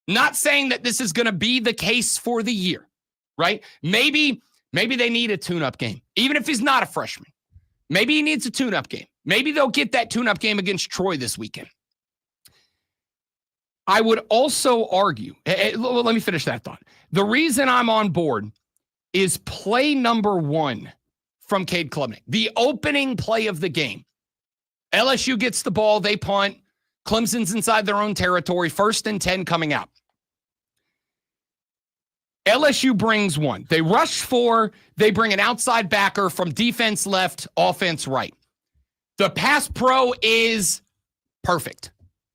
not saying that this is going to be the case for the year, right? Maybe they need a tune-up game, even if he's not a freshman. Maybe he needs a tune-up game. Maybe they'll get that tune-up game against Troy this weekend. I would also argue, let me finish that thought. The reason I'm on board is play number 1 from Cade Klubnik, the opening play of the game. LSU gets the ball, they punt. Clemson's inside their own territory, 1st and 10 coming out. LSU brings 1. They rush 4. They bring an outside backer from defense left, offense right. The pass pro is perfect.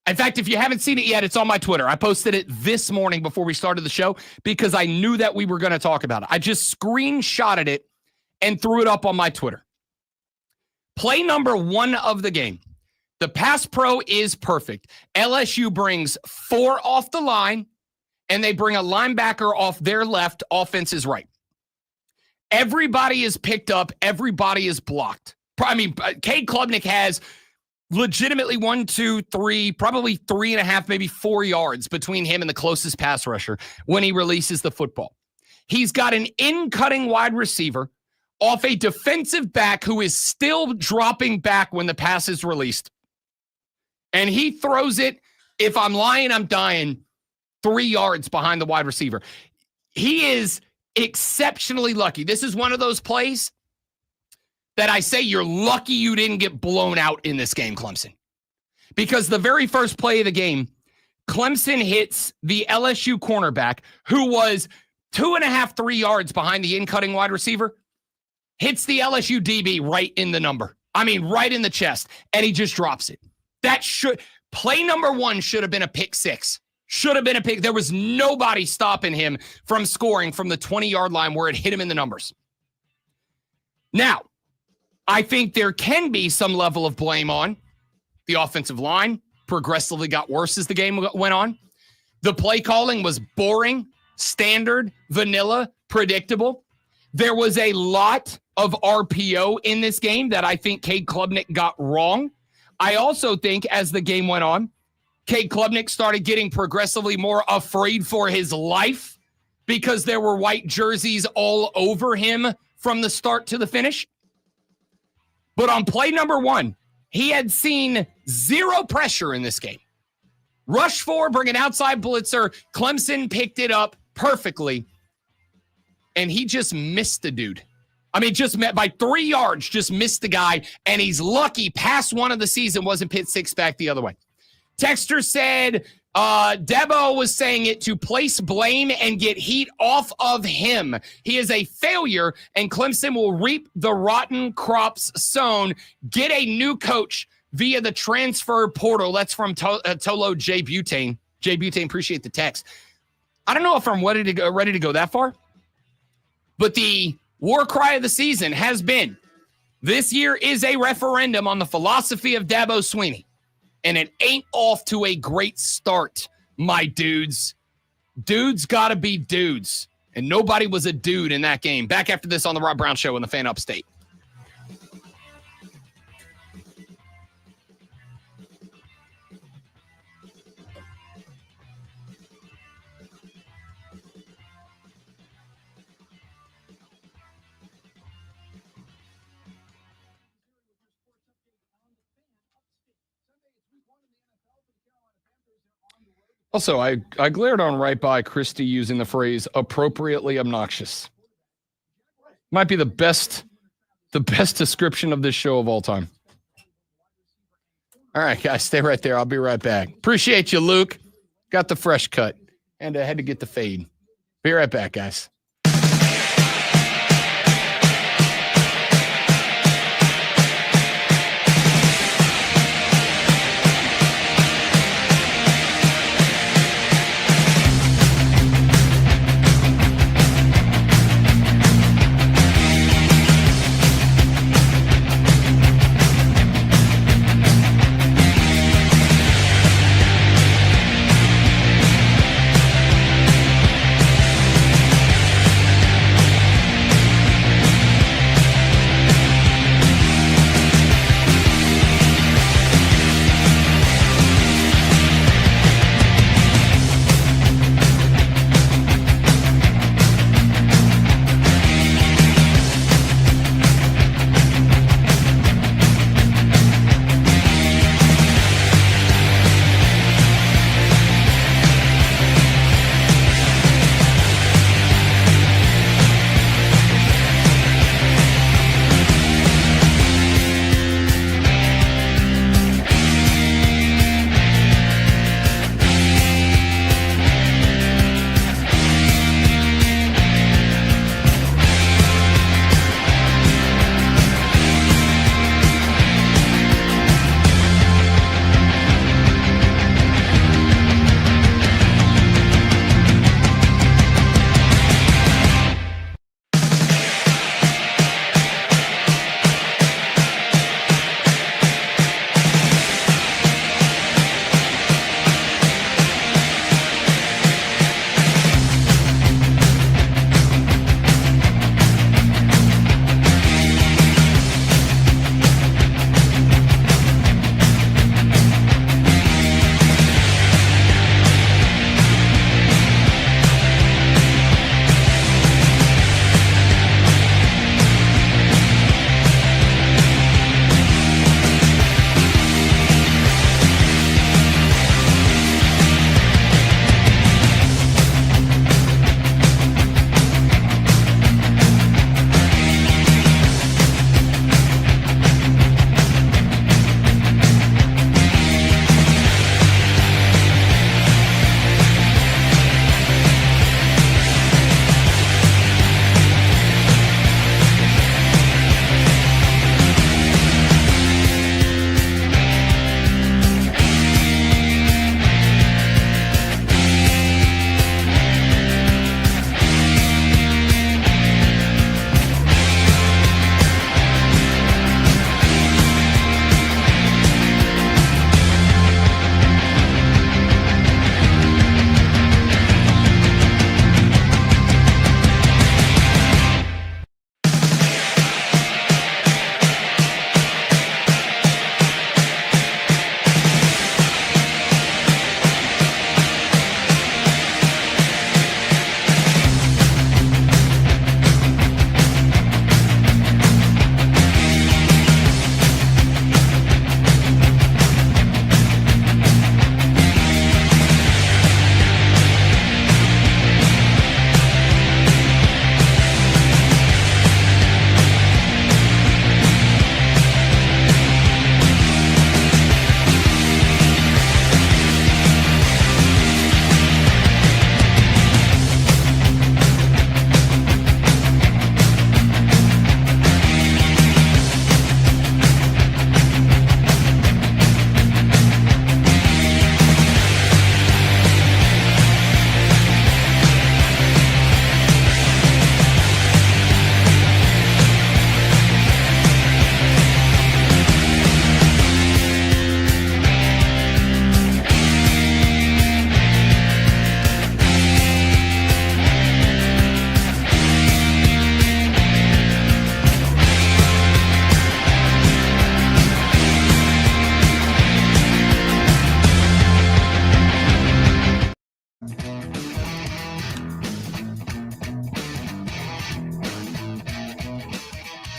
In fact, if you haven't seen it yet, it's on my Twitter. I posted it this morning before we started the show because I knew that we were going to talk about it. I just screenshotted it and threw it up on my Twitter. Play number 1 of the game. The pass pro is perfect. LSU brings 4 off the line, and they bring a linebacker off their left, offense is right. Everybody is picked up. Everybody is blocked. I mean, Cade Klubnik has legitimately 1, 2, 3, probably 3.5, maybe 4 yards between him and the closest pass rusher when he releases the football. He's got an in-cutting wide receiver off a defensive back who is still dropping back when the pass is released. And he throws it, if I'm lying, I'm dying, 3 yards behind the wide receiver. He is exceptionally lucky. This is one of those plays that I say you're lucky you didn't get blown out in this game, Clemson. Because the very first play of the game, Clemson hits the LSU cornerback, who was 2.5, 3 yards behind the in-cutting wide receiver, hits the LSU DB right in the number. I mean, right in the chest, and he just drops it. Play number 1 should have been a pick 6. Should have been a pick. There was nobody stopping him from scoring from the 20-yard line where it hit him in the numbers. Now, I think there can be some level of blame on the offensive line. Progressively got worse as the game went on. The play calling was boring, standard, vanilla, predictable. There was a lot of RPO in this game that I think Cade Klubnik got wrong. I also think as the game went on, Cade Klubnik started getting progressively more afraid for his life because there were white jerseys all over him from the start to the finish. But on play number 1, he had seen 0 pressure in this game. Rush 4, bring an outside blitzer. Clemson picked it up perfectly. And he just missed the dude. I mean, just met by 3 yards, just missed the guy. And he's lucky past 1 of the season wasn't pit 6 back the other way. Texter said, Dabo was saying it to place blame and get heat off of him. He is a failure, and Clemson will reap the rotten crops sown. Get a new coach via the transfer portal. That's from Tolo J. Butane. J. Butane, appreciate the text. I don't know if I'm ready to go that far, but the war cry of the season has been, this year is a referendum on the philosophy of Dabo Swinney. And it ain't off to a great start, my dudes. Dudes got to be dudes. And nobody was a dude in that game. Back after this on the Rob Brown Show in the Fan Upstate. Also, I glared on right by Christy using the phrase appropriately obnoxious. Might be the best description of this show of all time. All right, guys, stay right there. I'll be right back. Appreciate you, Luke. Got the fresh cut. And I had to get the fade. Be right back, guys.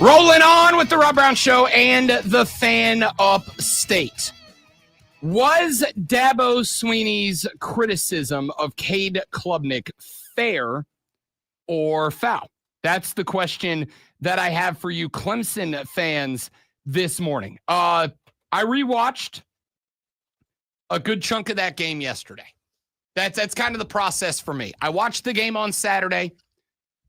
Rolling on with the Rob Brown Show and the Fan Upstate. Was Dabo Sweeney's criticism of Cade Klubnik fair or foul? That's the question that I have for you Clemson fans this morning. I rewatched a good chunk of that game yesterday. That's kind of the process for me. I watched the game on Saturday.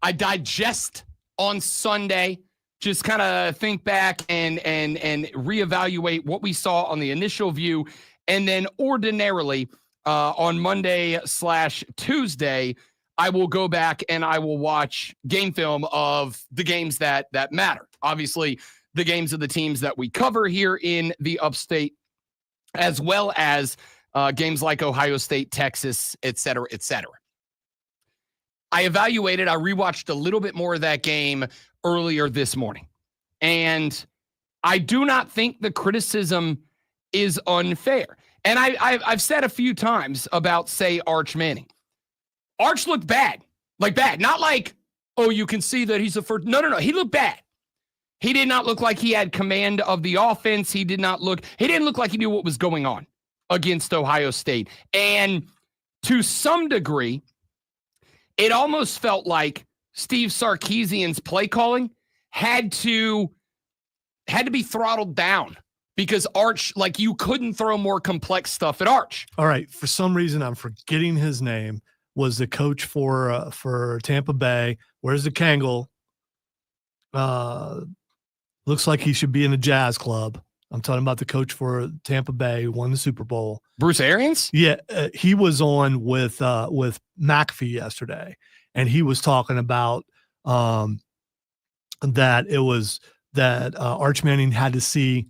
I digest on Sunday. Just kind of think back and reevaluate what we saw on the initial view. And then ordinarily on Monday/Tuesday, I will go back and I will watch game film of the games that matter. Obviously, the games of the teams that we cover here in the upstate, as well as games like Ohio State, Texas, et cetera, et cetera. I rewatched a little bit more of that game earlier this morning. And I do not think the criticism is unfair. And I've said a few times about, say, Arch Manning. Arch looked bad. Like bad. Not like, oh, you can see that he's the first. No. He looked bad. He did not look like he had command of the offense. He didn't look like he knew what was going on against Ohio State. And to some degree, it almost felt like Steve Sarkisian's play calling had to be throttled down because Arch, like, you couldn't throw more complex stuff at Arch. All right. For some reason, I'm forgetting his name. Was the coach for Tampa Bay. Where's the Kangol? Looks like he should be in a jazz club. I'm talking about the coach for Tampa Bay who won the Super Bowl. Bruce Arians? Yeah, he was on with McAfee yesterday, and he was talking about that Arch Manning had to see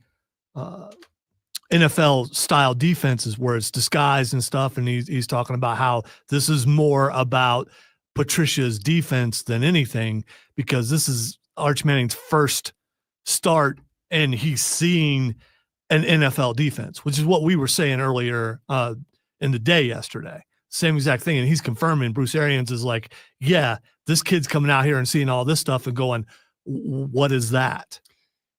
NFL style defenses where it's disguised and stuff, and he's talking about how this is more about Patricia's defense than anything because this is Arch Manning's first start, and he's seeing an NFL defense, which is what we were saying earlier in the day yesterday. Same exact thing, and he's confirming. Bruce Arians is like, yeah, this kid's coming out here and seeing all this stuff and going, what is that?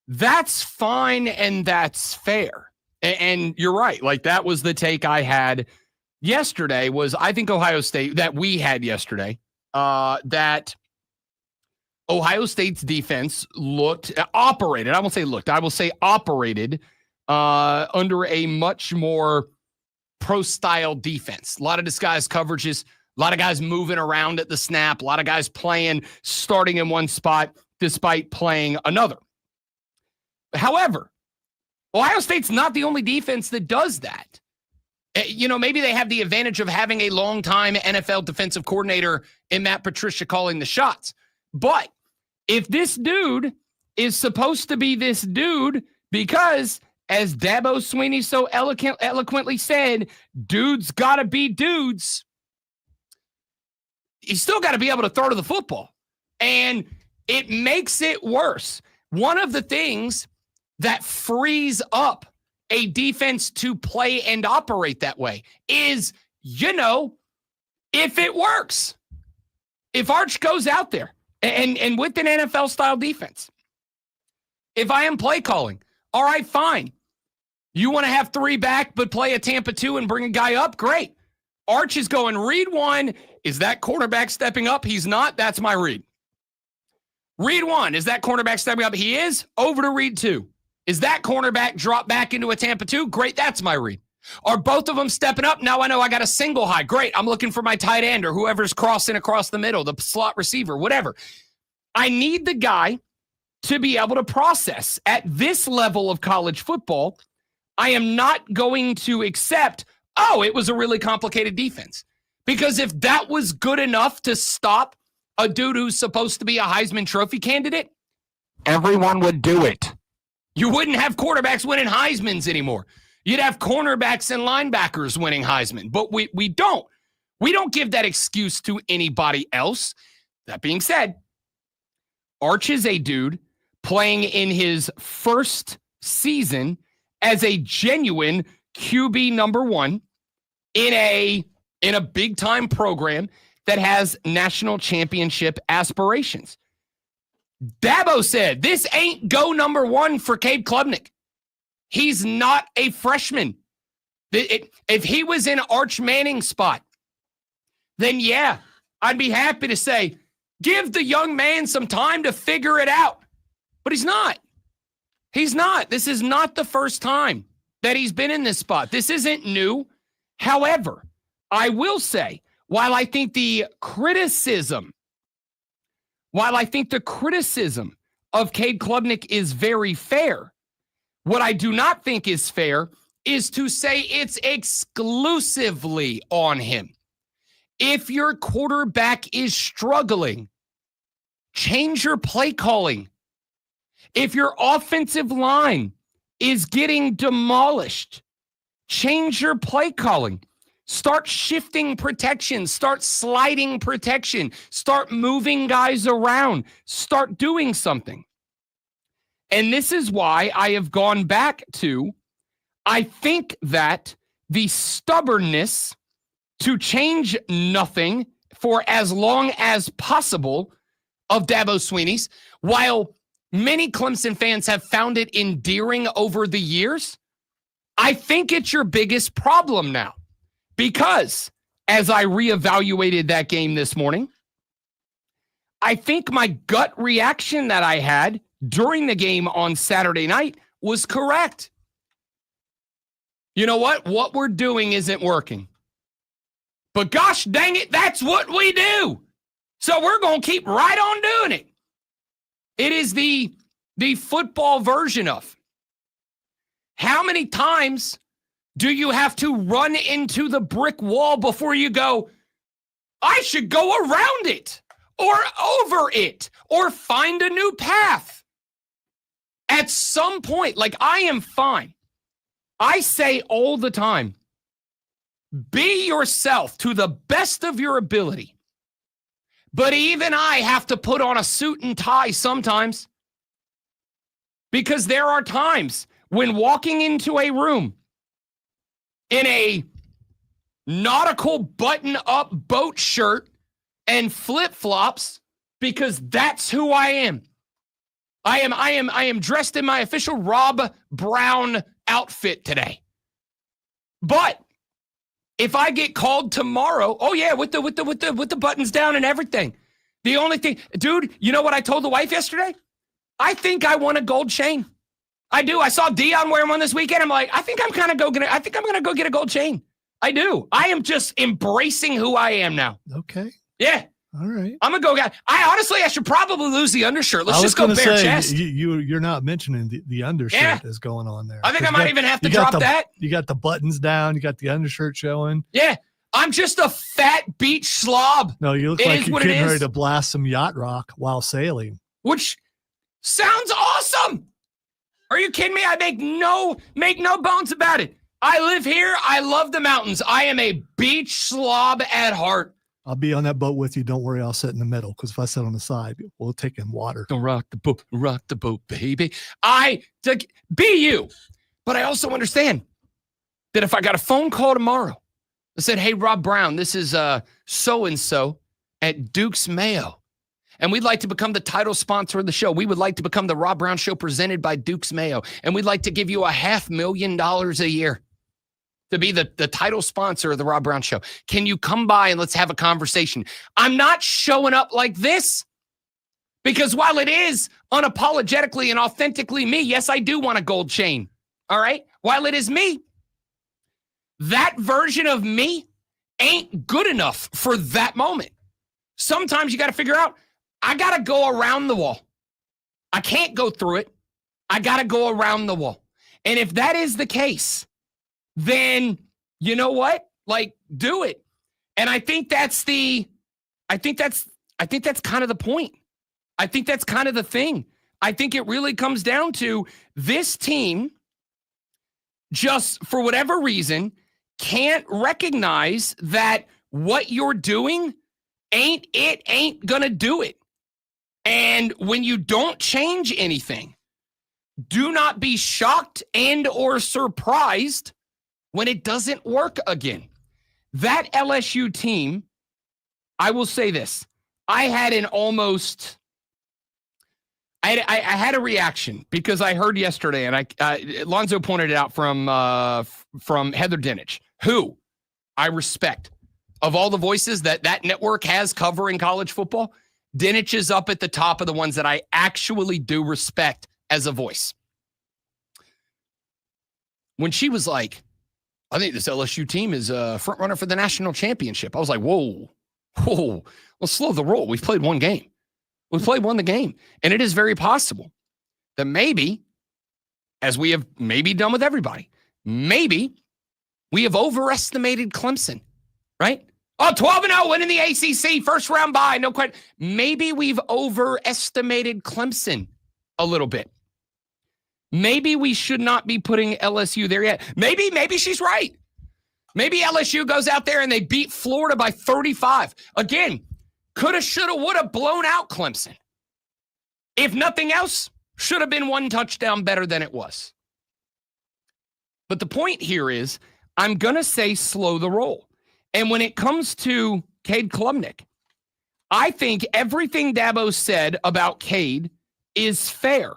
That's fine, and that's fair. And you're right. Like, that was the take I had yesterday was, I think Ohio State, that we had yesterday, that Ohio State's defense operated. I won't say looked. I will say operated under a much more pro-style defense. A lot of disguised coverages, a lot of guys moving around at the snap, a lot of guys starting in one spot despite playing another. However, Ohio State's not the only defense that does that. Maybe they have the advantage of having a long-time NFL defensive coordinator in Matt Patricia calling the shots. But if this dude is supposed to be this dude, because as Dabo Sweeney so eloquently said, dudes got to be dudes, he's still got to be able to throw to the football. And it makes it worse. One of the things that frees up a defense to play and operate that way is, if it works, if Arch goes out there and with an NFL style defense, if I am play calling, all right, fine. You want to have 3 back, but play a Tampa 2 and bring a guy up? Great. Arch is going read 1. Is that cornerback stepping up? He's not. That's my read. Read 1. Is that cornerback stepping up? He is. Over to read 2. Is that cornerback drop back into a Tampa 2? Great, that's my read. Are both of them stepping up? Now I know I got a single high. Great, I'm looking for my tight end or whoever's crossing across the middle, the slot receiver, whatever. I need the guy to be able to process. At this level of college football, I am not going to accept, it was a really complicated defense. Because if that was good enough to stop a dude who's supposed to be a Heisman Trophy candidate, everyone would do it. You wouldn't have quarterbacks winning Heismans anymore. You'd have cornerbacks and linebackers winning Heisman. But we don't. We don't give that excuse to anybody else. That being said, Arch is a dude playing in his first season as a genuine QB number 1 in a big-time program that has national championship aspirations. Dabo said, this ain't go number one for Cade Klubnik. He's not a freshman. If he was in Arch Manning's spot, then yeah, I'd be happy to say, give the young man some time to figure it out. But he's not. He's not. This is not the first time that he's been in this spot. This isn't new. However, I will say, while I think the criticism of Cade Klubnik is very fair, what I do not think is fair is to say it's exclusively on him. If your quarterback is struggling, change your play calling. If your offensive line is getting demolished, change your play calling. Start shifting protection. Start sliding protection. Start moving guys around. Start doing something. And this is why I have gone back to, I think that the stubbornness to change nothing for as long as possible of Dabo Swinney's, while many Clemson fans have found it endearing over the years, I think it's your biggest problem now. Because as I reevaluated that game this morning, I think my gut reaction that I had during the game on Saturday night was correct. You know what? What we're doing isn't working. But gosh dang it, that's what we do. So we're going to keep right on doing it. It is the football version of how many times do you have to run into the brick wall before you go, I should go around it or over it or find a new path? At some point, like I am fine. I say all the time, be yourself to the best of your ability. But even I have to put on a suit and tie sometimes, because there are times when walking into a room in a nautical button-up boat shirt and flip-flops, because that's who I am. I am dressed in my official Rob Brown outfit today. But if I get called tomorrow, oh yeah, with the buttons down and everything. The only thing, dude, you know what I told the wife yesterday? I think I want a gold chain. I do. I saw Dion wearing one this weekend. I'm like, I think I'm going to go get a gold chain. I do. I am just embracing who I am now. Okay. Yeah. All right. I'm going to go guy. I should probably lose the undershirt. Let's just go bare chest. You're not mentioning the undershirt is going on there. I think I might even have to drop that. You got the buttons down. You got the undershirt showing. Yeah. I'm just a fat beach slob. No, you look like you're getting ready to blast some yacht rock while sailing. Which sounds awesome. Are you kidding me? I make no bones about it. I live here. I love the mountains. I am a beach slob at heart. I'll be on that boat with you. Don't worry. I'll sit in the middle, because if I sit on the side, we'll take in water. Don't rock the boat, baby. Be you. But I also understand that if I got a phone call tomorrow that said, hey, Rob Brown, this is so-and-so at Duke's Mayo, and we'd like to become the title sponsor of the show. We would like to become the Rob Brown Show presented by Duke's Mayo, and we'd like to give you $500,000 a year to be the title sponsor of the Rob Brown Show. Can you come by and let's have a conversation? I'm not showing up like this, because while it is unapologetically and authentically me, yes, I do want a gold chain. All right. While it is me, that version of me ain't good enough for that moment. Sometimes you got to figure out, I got to go around the wall. I can't go through it. I got to go around the wall. And if that is the case, then you know what? Like, do it. And I think that's kind of the point. I think that's kind of the thing. I think it really comes down to this team, just for whatever reason, can't recognize that what you're doing ain't gonna do it. And when you don't change anything, do not be shocked and or surprised when it doesn't work again. That LSU team, I will say this, I had an almost I had a reaction because I heard yesterday, and Lonzo pointed it out from Heather Dinich, who I respect. Of all the voices that network has covering college football, Dinich is up at the top of the ones that I actually do respect as a voice. When she was like, I think this LSU team is a front runner for the national championship, I was like, whoa, let's slow the roll. We've played one game. We've played one the game. And it is very possible that maybe, as we have maybe done with everybody, maybe we have overestimated Clemson, right? Oh, 12-0 winning the ACC, first round bye, no question. Maybe we've overestimated Clemson a little bit. Maybe we should not be putting LSU there yet. Maybe she's right. Maybe LSU goes out there and they beat Florida by 35. Again, coulda, shoulda, woulda blown out Clemson. If nothing else, should have been one touchdown better than it was. But the point here is, I'm going to say slow the roll. And when it comes to Cade Klubnik, I think everything Dabo said about Cade is fair.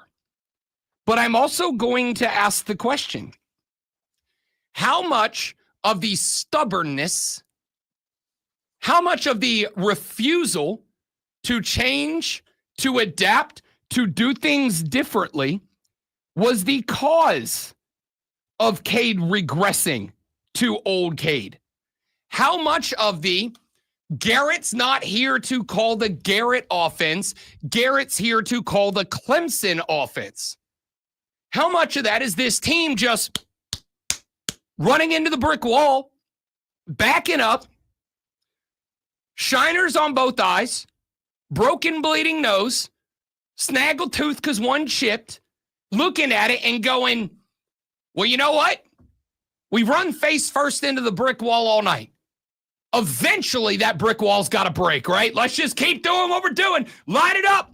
But I'm also going to ask the question, how much of the stubbornness, how much of the refusal to change, to adapt, to do things differently was the cause of Cade regressing to old Cade? How much of the Garrett's not here to call the Garrett offense, Garrett's here to call the Clemson offense? How much of that is this team just running into the brick wall, backing up, shiners on both eyes, broken bleeding nose, snaggle tooth because one chipped, looking at it and going, well, you know what? We run face first into the brick wall all night. Eventually, that brick wall's got to break, right? Let's just keep doing what we're doing. Line it up.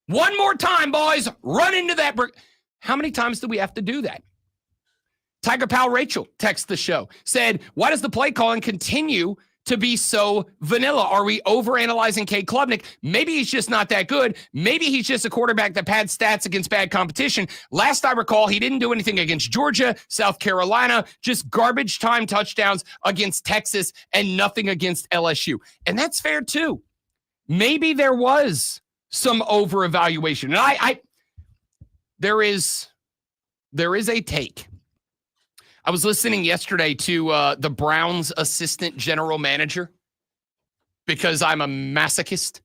One more time, boys. Run into that brick. How many times do we have to do that? Tiger Pal Rachel texted the show, said, why does the play calling continue to be so vanilla? Are we overanalyzing Cade Klubnik? Maybe he's just not that good. Maybe he's just a quarterback that pads stats against bad competition. Last I recall, he didn't do anything against Georgia, South Carolina, just garbage time touchdowns against Texas and nothing against LSU. And that's fair too. Maybe there was some over-evaluation. And there is a take. I was listening yesterday to the Browns assistant general manager because I'm a masochist.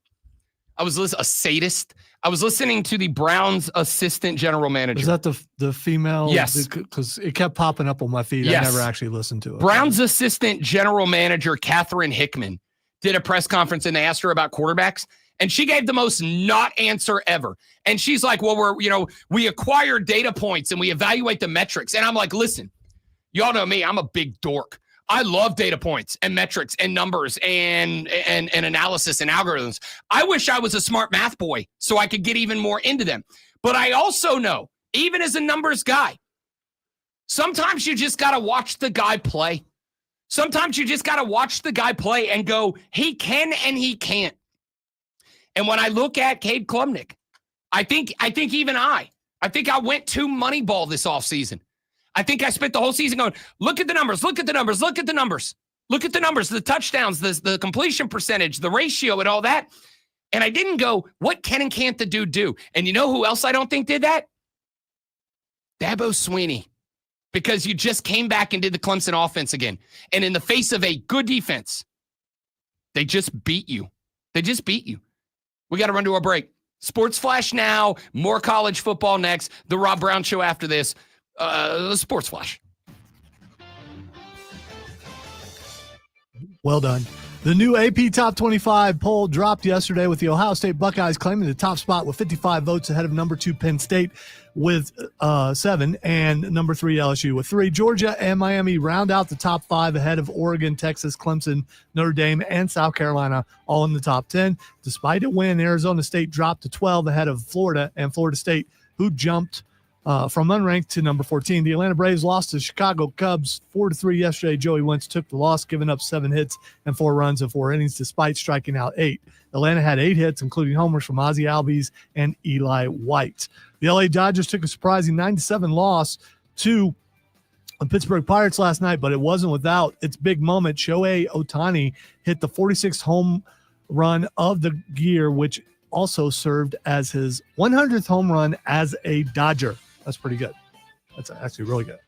A sadist. I was listening to the Browns assistant general manager. Is that the female? Yes. Because it kept popping up on my feed. Yes. I never actually listened to it. Browns assistant general manager Catherine Hickman did a press conference and they asked her about quarterbacks. And she gave the most not answer ever. And she's like, well, we acquire data points and we evaluate the metrics. And I'm like, listen, y'all know me, I'm a big dork. I love data points and metrics and numbers and analysis and algorithms. I wish I was a smart math boy so I could get even more into them. But I also know, even as a numbers guy, sometimes you just got to watch the guy play. Sometimes you just got to watch the guy play and go, he can and he can't. And when I look at Cade Klubnik, I think I went too Moneyball this offseason. I think I spent the whole season going, look at the numbers, look at the numbers, look at the numbers, look at the numbers, the touchdowns, the completion percentage, the ratio and all that. And I didn't go, what can and can't the dude do? And you know who else I don't think did that? Dabo Swinney. Because you just came back and did the Clemson offense again. And in the face of a good defense, they just beat you. We got to run to our break. Sports Flash now, more college football next. The Rob Brown Show after this. The Sports Flash. Well done. The new AP Top 25 poll dropped yesterday with the Ohio State Buckeyes claiming the top spot with 55 votes ahead of number 2 Penn State with 7 and number 3 LSU with 3. Georgia and Miami round out the top 5 ahead of Oregon, Texas, Clemson, Notre Dame, and South Carolina, all in the top 10. Despite a win, Arizona State dropped to 12 ahead of Florida and Florida State, who jumped from unranked to number 14. The Atlanta Braves lost to the Chicago Cubs 4-3 yesterday. Joey Wentz took the loss, giving up 7 hits and 4 runs in 4 innings, despite striking out 8. Atlanta had 8 hits, including homers from Ozzie Albies and Eli White. The LA Dodgers took a surprising 9-7 loss to the Pittsburgh Pirates last night, but it wasn't without its big moment. Shohei Ohtani hit the 46th home run of the year, which also served as his 100th home run as a Dodger. That's pretty good. That's actually really good.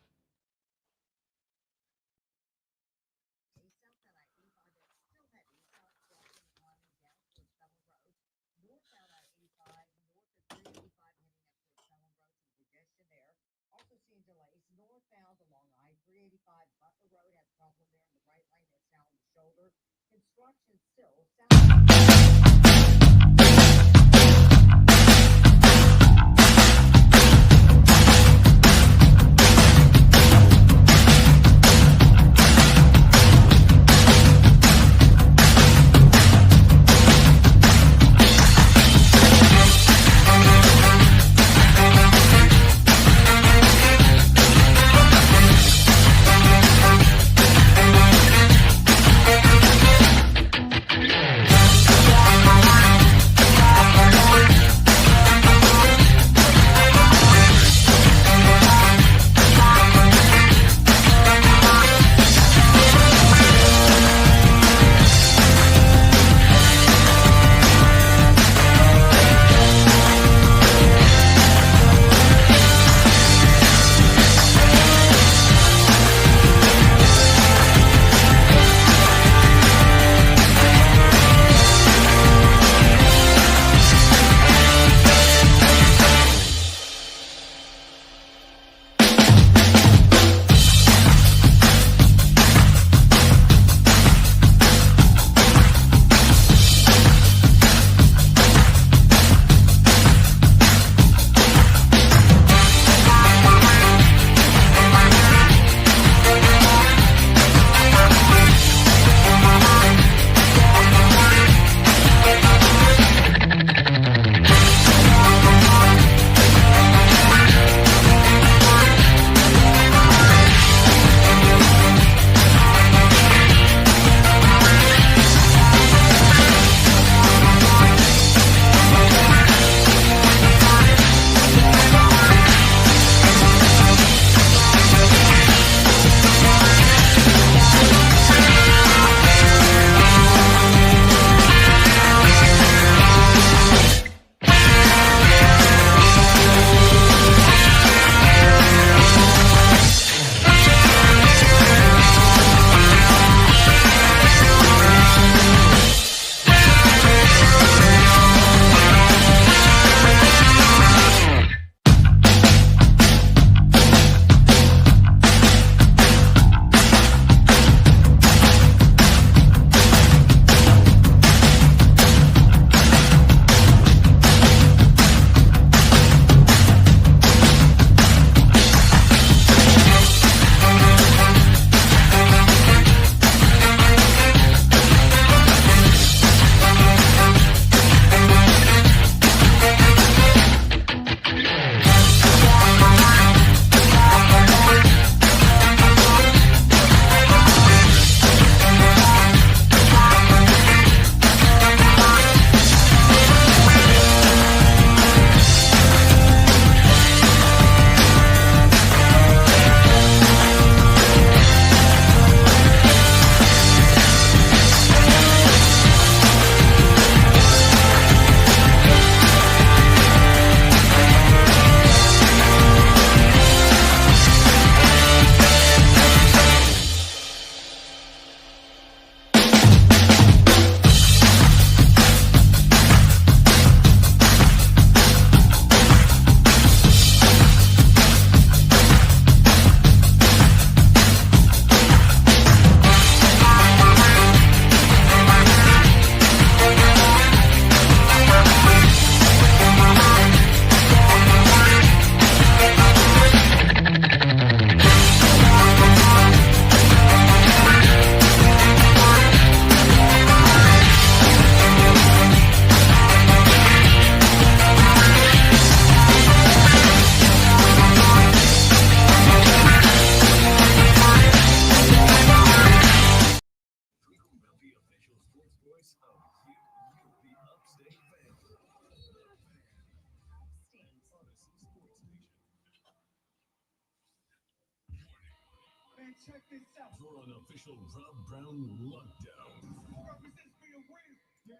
Check this out. For an official Rob Brown lockdown. Who represents me to win? Yeah.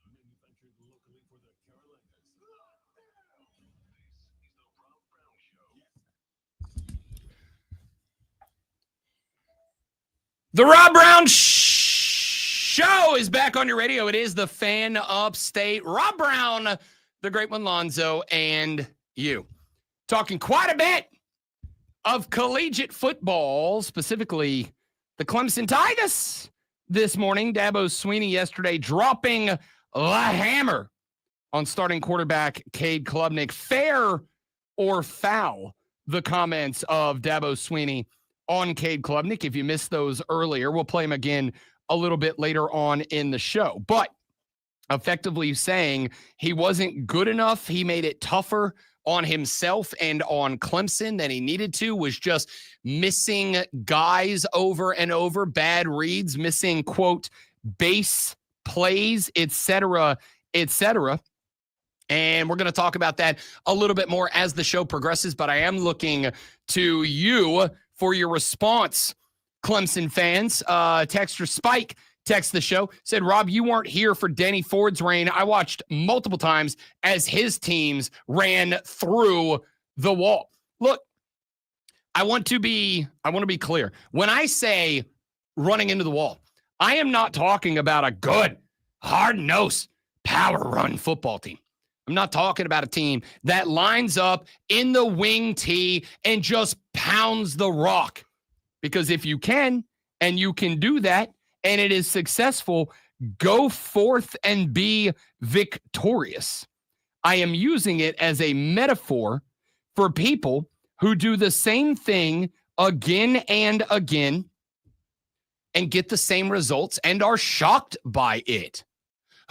Manufactured locally for the Carolinas. This is the Rob Brown Show. The Rob Brown Show is back on your radio. It is the Fan Upstate. Rob Brown, the great one, Lonzo, and you. Talking quite a bit of collegiate football, specifically the Clemson Tigers this morning. Dabo Swinney yesterday dropping the hammer on starting quarterback Cade Klubnik. Fair or foul, the comments of Dabo Swinney on Cade Klubnik. If you missed those earlier, we'll play them again a little bit later on in the show. But effectively saying he wasn't good enough. He made it tougher on himself and on Clemson than he needed to, was just missing guys over and over, bad reads, missing, quote, base plays, etc., etc. And we're going to talk about that a little bit more as the show progresses, but I am looking to you for your response, Clemson fans. Texter Spike text the show, said, Rob, you weren't here for Denny Ford's reign. I watched multiple times as his teams ran through the wall. Look, I want to be clear. When I say running into the wall, I am not talking about a good, hard-nosed, power-run football team. I'm not talking about a team that lines up in the wing tee and just pounds the rock. Because if you can, and you can do that, and it is successful, go forth and be victorious. I am using it as a metaphor for people who do the same thing again and again and get the same results and are shocked by it.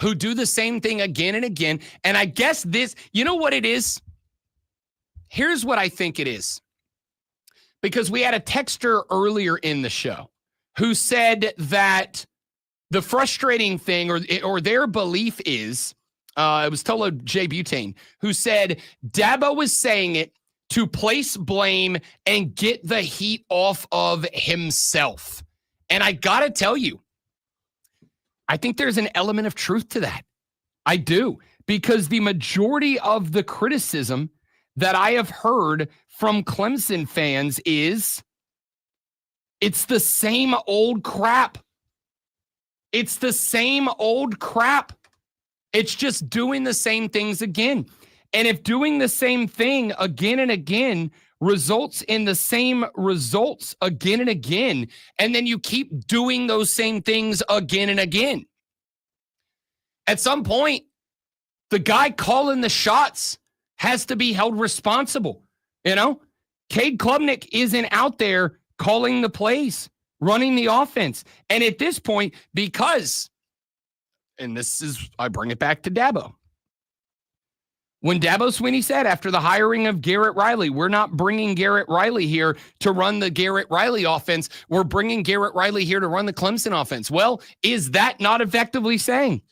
Who do the same thing again and again. And I guess this, you know what it is? Here's what I think it is. Because we had a texter earlier in the show who said that the frustrating thing or their belief is, it was Tolo J. Butane, who said Dabo was saying it to place blame and get the heat off of himself. And I got to tell you, I think there's an element of truth to that. I do, because the majority of the criticism that I have heard from Clemson fans is it's the same old crap. It's the same old crap. It's just doing the same things again. And if doing the same thing again and again results in the same results again and again, and then you keep doing those same things again and again, at some point, the guy calling the shots has to be held responsible. You know, Cade Klubnik isn't out there calling the plays, running the offense. And at this point, because, and this is, I bring it back to Dabo. When Dabo Swinney said after the hiring of Garrett Riley, we're not bringing Garrett Riley here to run the Garrett Riley offense. We're bringing Garrett Riley here to run the Clemson offense. Well, is that not effectively saying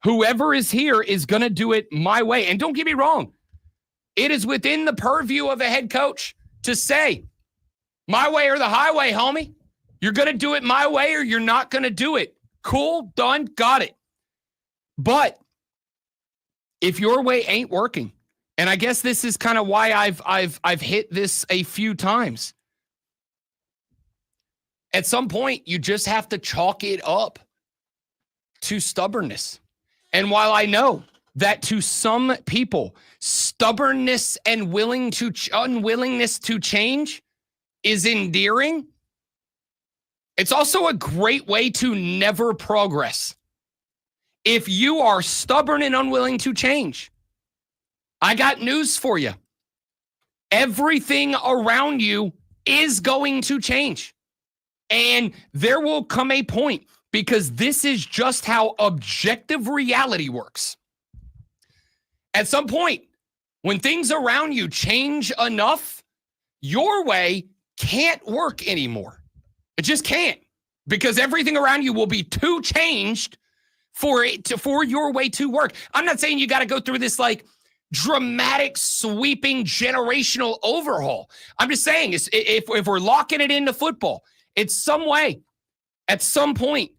whoever is here is going to do it my way? And don't get me wrong. It is within the purview of a head coach to say, my way or the highway, homie. You're going to do it my way or you're not going to do it. Cool, done, got it. But if your way ain't working, and I guess this is kind of why I've hit this a few times. At some point, you just have to chalk it up to stubbornness. And while I know that to some people, stubbornness and unwillingness to change is endearing, it's also a great way to never progress. If you are stubborn and unwilling to change, I got news for you. Everything around you is going to change. And there will come a point, because this is just how objective reality works. At some point, when things around you change enough, your way can't work anymore. It just can't, because everything around you will be too changed for your way to work. I'm not saying you got to go through this like dramatic, sweeping, generational overhaul. I'm just saying, if we're locking it into football, it's some way, at some point,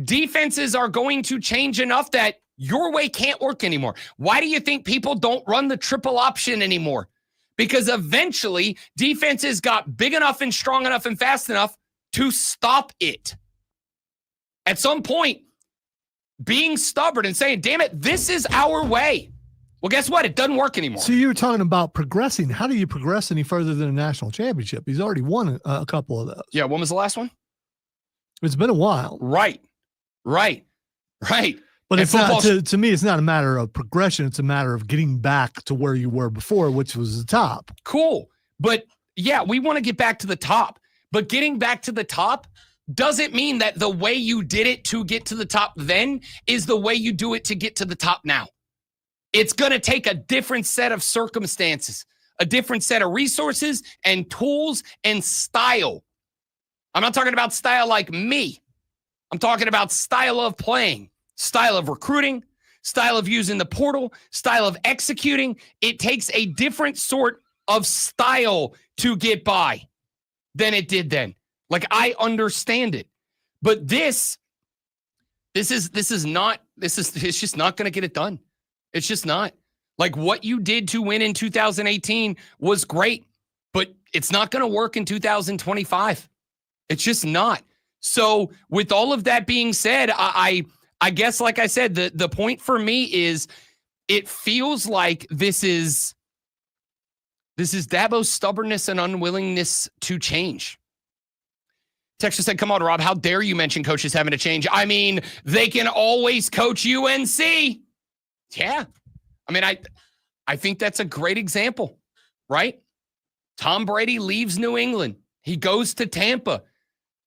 defenses are going to change enough that your way can't work anymore. Why do you think people don't run the triple option anymore? Because eventually defenses got big enough and strong enough and fast enough to stop it. At some point, being stubborn and saying, damn it, this is our way. Well, guess what? It doesn't work anymore. So you were talking about progressing. How do you progress any further than a national championship? He's already won a couple of those. Yeah, when was the last one? It's been a while. Right. But it's not, to me, it's not a matter of progression. It's a matter of getting back to where you were before, which was the top. Cool. But yeah, we want to get back to the top. But getting back to the top doesn't mean that the way you did it to get to the top then is the way you do it to get to the top now. It's going to take a different set of circumstances, a different set of resources and tools and style. I'm not talking about style like me. I'm talking about style of playing, style of recruiting, style of using the portal, style of executing. It takes a different sort of style to get by than it did then. Like, I understand it. But it's just not going to get it done. It's just not. Like, what you did to win in 2018 was great, but it's not going to work in 2025. It's just not. So with all of that being said, I guess, like I said, the point for me is it feels like this is Dabo's stubbornness and unwillingness to change. Texture said, come on, Rob, how dare you mention coaches having to change? I mean, they can always coach UNC. Yeah. I mean, I think that's a great example, right? Tom Brady leaves New England. He goes to Tampa.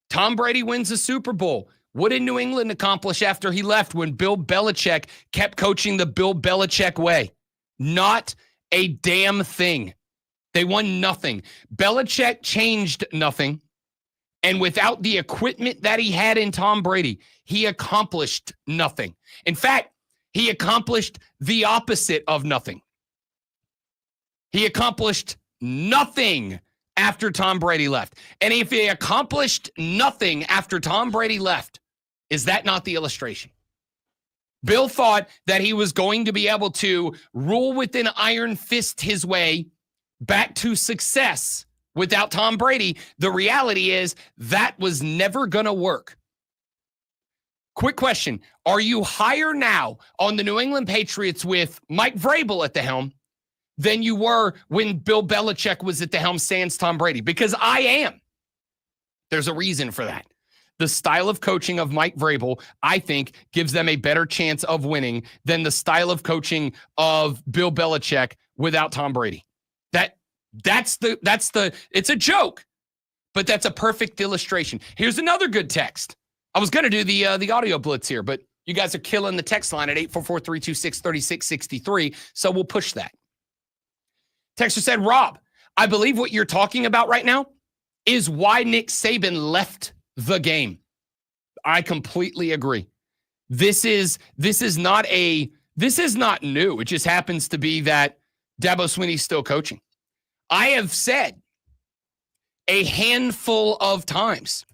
Tom Brady wins the Super Bowl. What did New England accomplish after he left when Bill Belichick kept coaching the Bill Belichick way? Not a damn thing. They won nothing. Belichick changed nothing. And without the equipment that he had in Tom Brady, he accomplished nothing. In fact, he accomplished the opposite of nothing. He accomplished nothing after Tom Brady left. And if he accomplished nothing after Tom Brady left, is that not the illustration? Bill thought that he was going to be able to rule with an iron fist his way back to success without Tom Brady. The reality is that was never going to work. Quick question. Are you higher now on the New England Patriots with Mike Vrabel at the helm than you were when Bill Belichick was at the helm sans Tom Brady? Because I am. There's a reason for that. The style of coaching of Mike Vrabel, I think, gives them a better chance of winning than the style of coaching of Bill Belichick without Tom Brady. That's it's a joke, but that's a perfect illustration. Here's another good text. I was going to do the audio blitz here, but you guys are killing the text line at 844-326-3663, so we'll push that. Texter said, Rob, I believe what you're talking about right now is why Nick Saban left the game. I completely agree. This is not new. It just happens to be that Dabo Swinney's still coaching. I have said a handful of times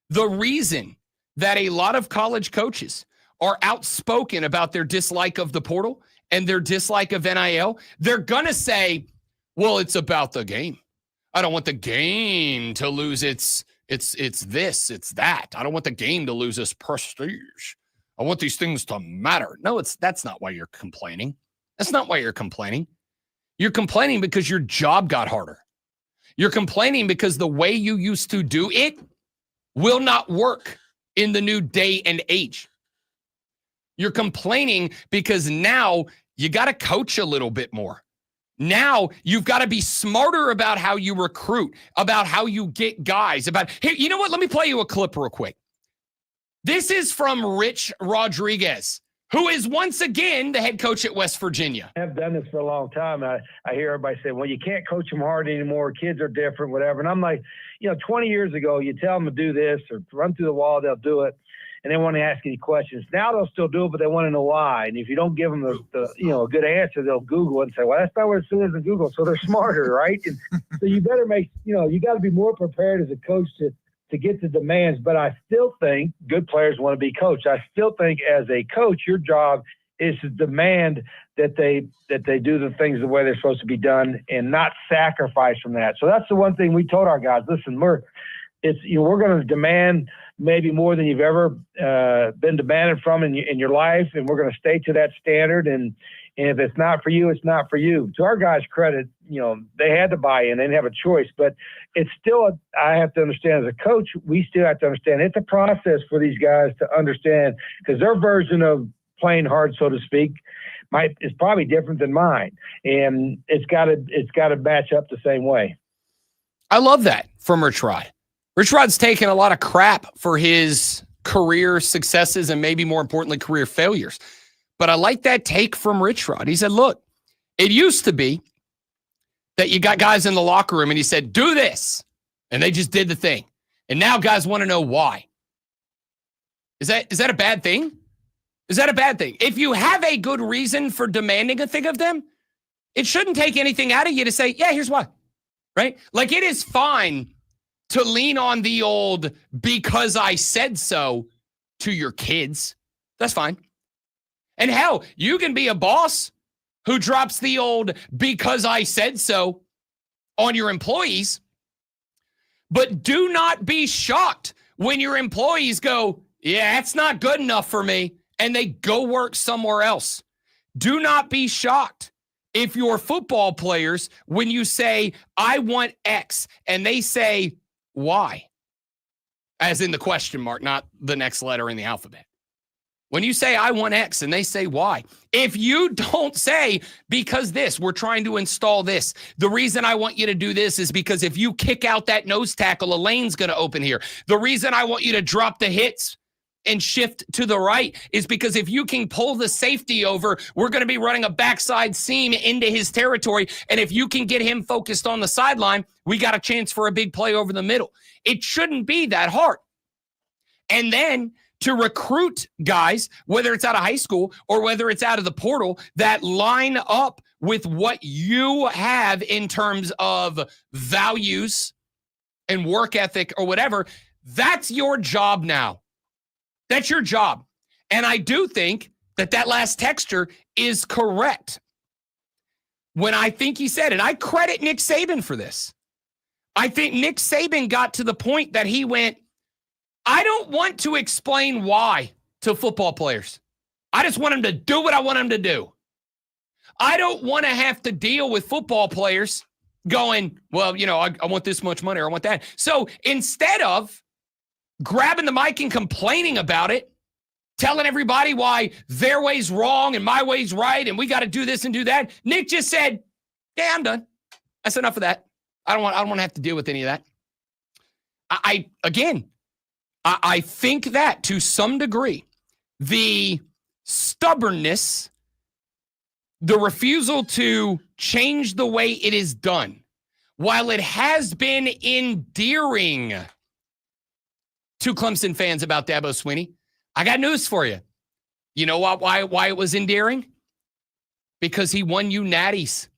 the reason that a lot of college coaches are outspoken about their dislike of the portal and their dislike of NIL, they're going to say, well, it's about the game. I don't want the game to lose it's this, it's that. I don't want the game to lose its prestige. I want these things to matter. No, that's not why you're complaining. That's not why you're complaining. You're complaining because your job got harder. You're complaining because the way you used to do it will not work in the new day and age. You're complaining because now you got to coach a little bit more. Now you've got to be smarter about how you recruit, about how you get guys, here, you know what? Let me play you a clip real quick. This is from Rich Rodriguez, who is once again the head coach at West Virginia. I've done this for a long time. I hear everybody say, well, you can't coach them hard anymore. Kids are different, whatever. And I'm like, 20 years ago, you tell them to do this or run through the wall, they'll do it. and they want to ask any questions. Now they'll still do it, but they want to know why. And if you don't give them a good answer, they'll Google it and say, well, that's not what it says in Google. So they're smarter, right? And so you better you got to be more prepared as a coach to get the demands. But I still think good players want to be coached. I still think as a coach, your job is to demand that they do the things the way they're supposed to be done and not sacrifice from that. So that's the one thing we told our guys. Listen, we're going to demand maybe more than you've ever been demanded from in your life, and we're going to stay to that standard. And if it's not for you, it's not for you. To our guys' credit, they had to buy in. They didn't have a choice. But it's still, I have to understand as a coach, we still have to understand it's a process for these guys to understand, because their version of playing hard, so to speak, is probably different than mine, and it's got to match up the same way. I love that from Rich Rod. Rich Rod's taken a lot of crap for his career successes and maybe more importantly career failures, but I like that take from Rich Rod. He said, "Look, it used to be that you got guys in the locker room and he said, do this, and they just did the thing, and now guys want to know why. Is that a bad thing?" Is that a bad thing? If you have a good reason for demanding a thing of them, it shouldn't take anything out of you to say, yeah, here's why, right? Like, it is fine to lean on the old because I said so to your kids. That's fine. And hell, you can be a boss who drops the old because I said so on your employees, but do not be shocked when your employees go, yeah, that's not good enough for me, and they go work somewhere else. Do not be shocked if your football players, when you say, I want X, and they say, why? As in the question mark, not the next letter in the alphabet. When you say, I want X, and they say, why? If you don't say, because we're trying to install this. The reason I want you to do this is because if you kick out that nose tackle, a lane's going to open here. The reason I want you to drop the hits and shift to the right is because if you can pull the safety over, we're going to be running a backside seam into his territory. And if you can get him focused on the sideline, we got a chance for a big play over the middle. It shouldn't be that hard. And then to recruit guys, whether it's out of high school or whether it's out of the portal, that line up with what you have in terms of values and work ethic or whatever, that's your job now. That's your job. And I do think that last texter is correct. When I think he said, and I credit Nick Saban for this, I think Nick Saban got to the point that he went, I don't want to explain why to football players. I just want them to do what I want them to do. I don't want to have to deal with football players going, well, I want this much money or I want that. So instead of grabbing the mic and complaining about it, telling everybody why their way's wrong and my way's right and we got to do this and do that, Nick just said, yeah, I'm done. That's enough of that. I don't want to have to deal with any of that. I think that to some degree, the stubbornness, the refusal to change the way it is done, while it has been endearing to Clemson fans about Dabo Swinney, I got news for you. You know why it was endearing? Because he won you natties.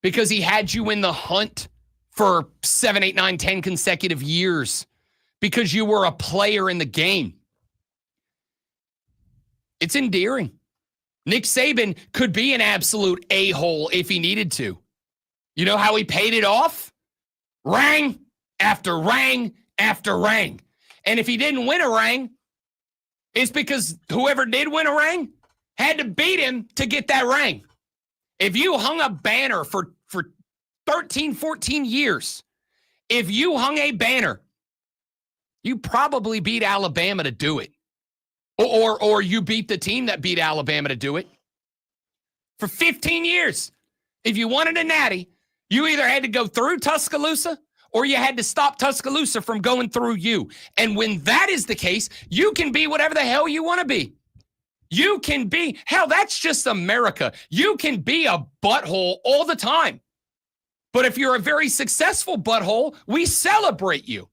Because he had you in the hunt for 7, 8, 9, 10 consecutive years. Because you were a player in the game. It's endearing. Nick Saban could be an absolute a-hole if he needed to. You know how he paid it off? Rang after rang after rang. And if he didn't win a ring, it's because whoever did win a ring had to beat him to get that ring. If you hung a banner for 13, 14 years, if you hung a banner, you probably beat Alabama to do it. Or you beat the team that beat Alabama to do it. For 15 years, if you wanted a natty, you either had to go through Tuscaloosa or you had to stop Tuscaloosa from going through you. And when that is the case, you can be whatever the hell you want to be. You can be, hell, that's just America. You can be a butthole all the time. But if you're a very successful butthole, we celebrate you.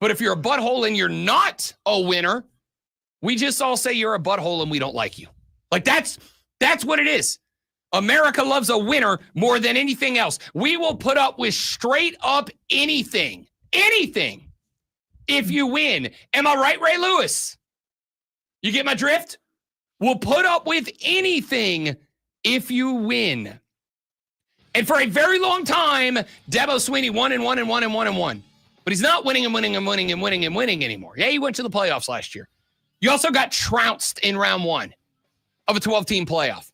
But if you're a butthole and you're not a winner, we just all say you're a butthole and we don't like you. Like that's what it is. America loves a winner more than anything else. We will put up with straight up anything, if you win. Am I right, Ray Lewis? You get my drift? We'll put up with anything if you win. And for a very long time, Dabo Swinney won and won and won and won and won. But he's not winning and winning and winning and winning and winning anymore. Yeah, he went to the playoffs last year. You also got trounced in round 1 of a 12-team playoff.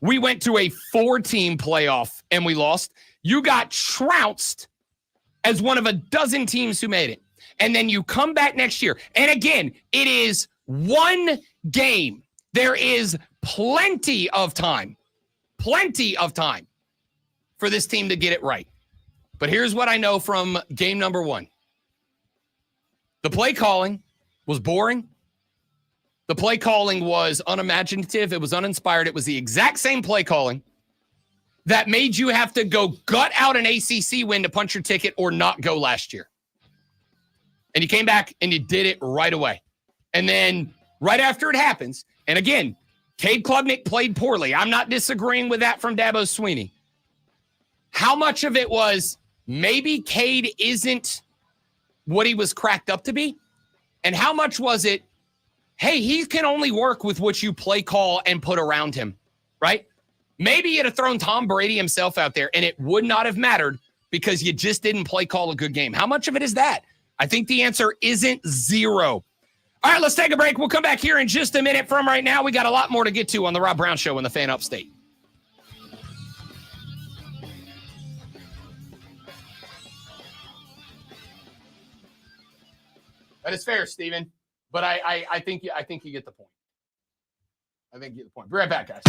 We went to a 4-team playoff and we lost. You got trounced as one of a dozen teams who made it. And then you come back next year. And again, it is one game. There is plenty of time for this team to get it right. But here's what I know from game number 1. The play calling was boring. The play calling was unimaginative. It was uninspired. It was the exact same play calling that made you have to go gut out an ACC win to punch your ticket or not go last year. And you came back and you did it right away. And then right after it happens, and again, Cade Klubnik played poorly. I'm not disagreeing with that from Dabo Swinney. How much of it was maybe Cade isn't what he was cracked up to be? And how much was it, hey, he can only work with what you play call and put around him, right? Maybe you'd have thrown Tom Brady himself out there and it would not have mattered because you just didn't play call a good game. How much of it is that? I think the answer isn't 0. All right, let's take a break. We'll come back here in just a minute. From right now, we got a lot more to get to on the Rob Brown Show in the Fan Upstate. That is fair, Steven. But I think you get the point. I think you get the point. Be right back, guys.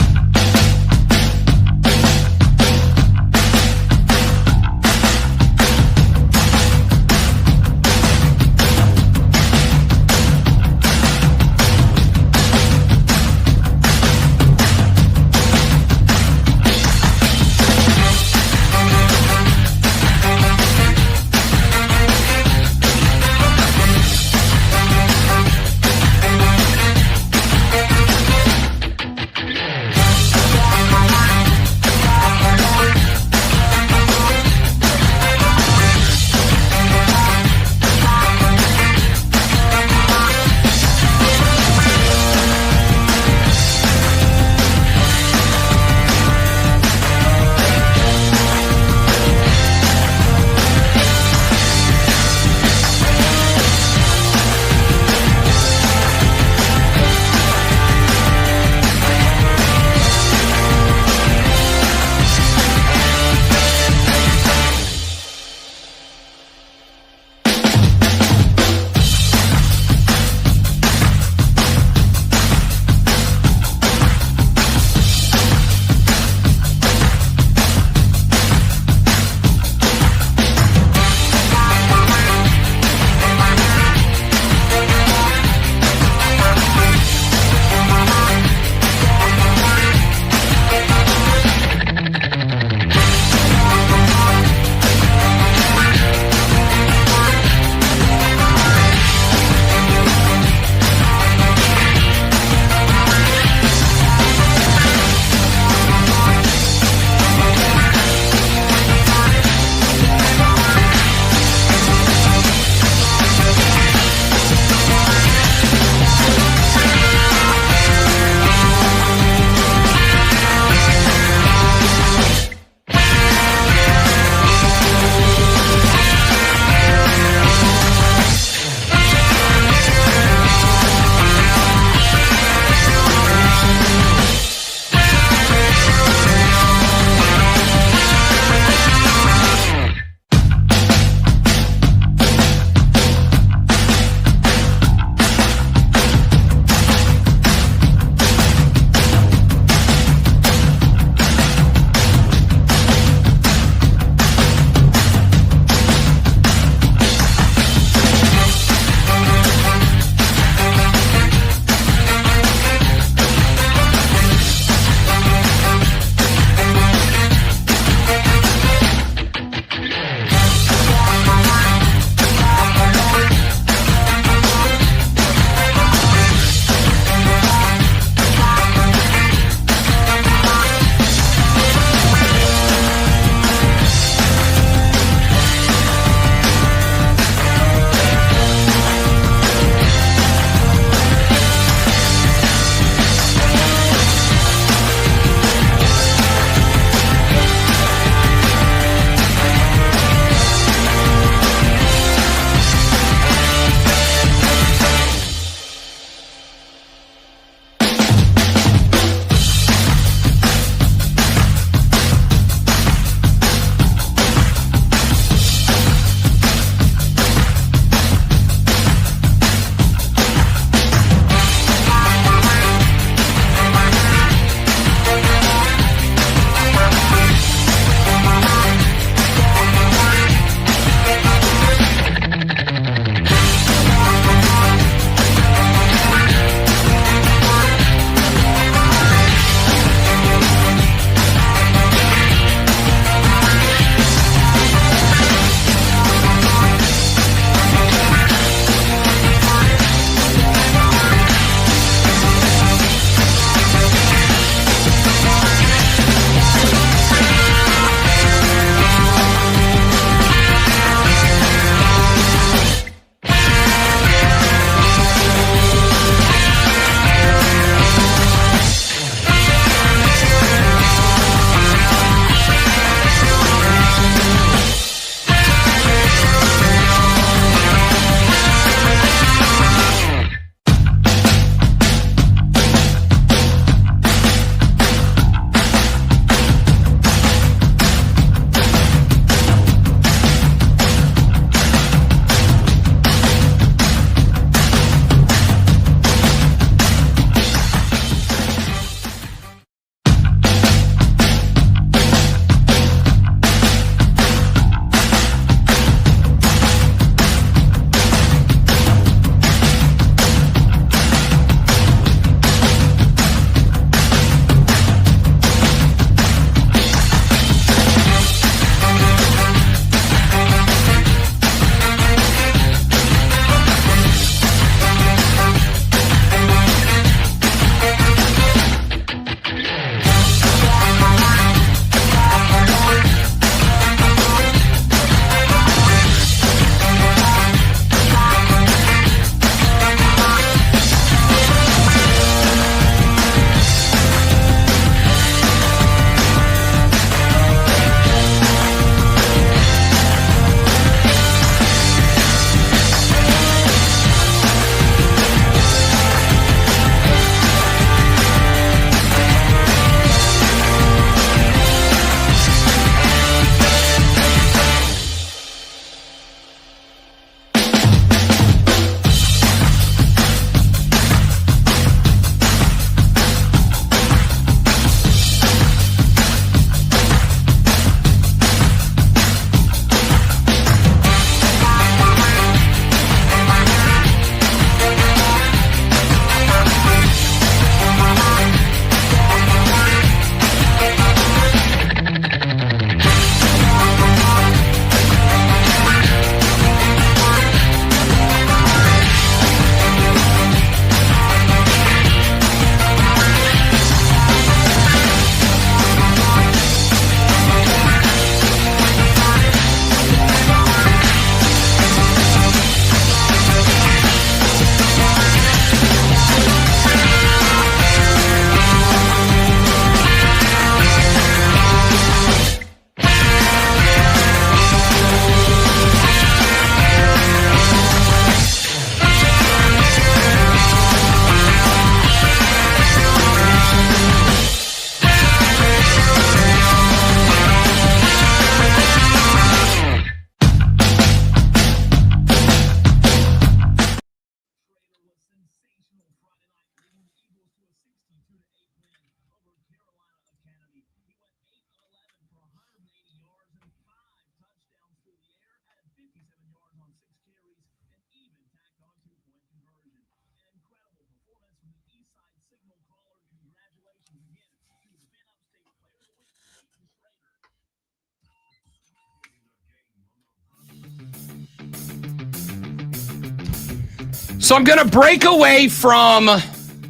So I'm going to break away from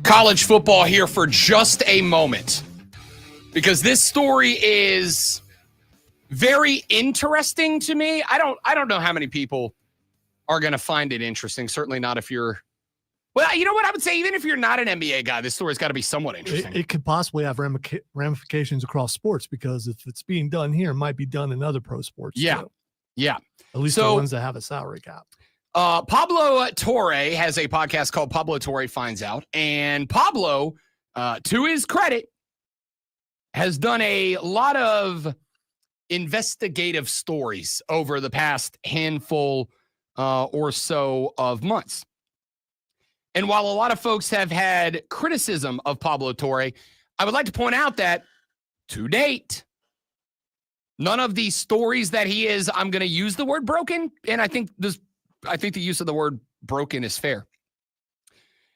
college football here for just a moment because this story is very interesting to me. I don't know how many people are going to find it interesting. Certainly not if you're, well, you know what I would say, even if you're not an NBA guy, this story's got to be somewhat interesting. It could possibly have ramifications across sports because if it's being done here, it might be done in other pro sports. Yeah. Too. Yeah. At least the ones that have a salary cap. Pablo Torre has a podcast called Pablo Torre Finds Out. And Pablo, to his credit, has done a lot of investigative stories over the past handful or so of months. And while a lot of folks have had criticism of Pablo Torre, I would like to point out that to date, none of these stories that he is, I'm going to use the word broken, and I think the use of the word broken is fair.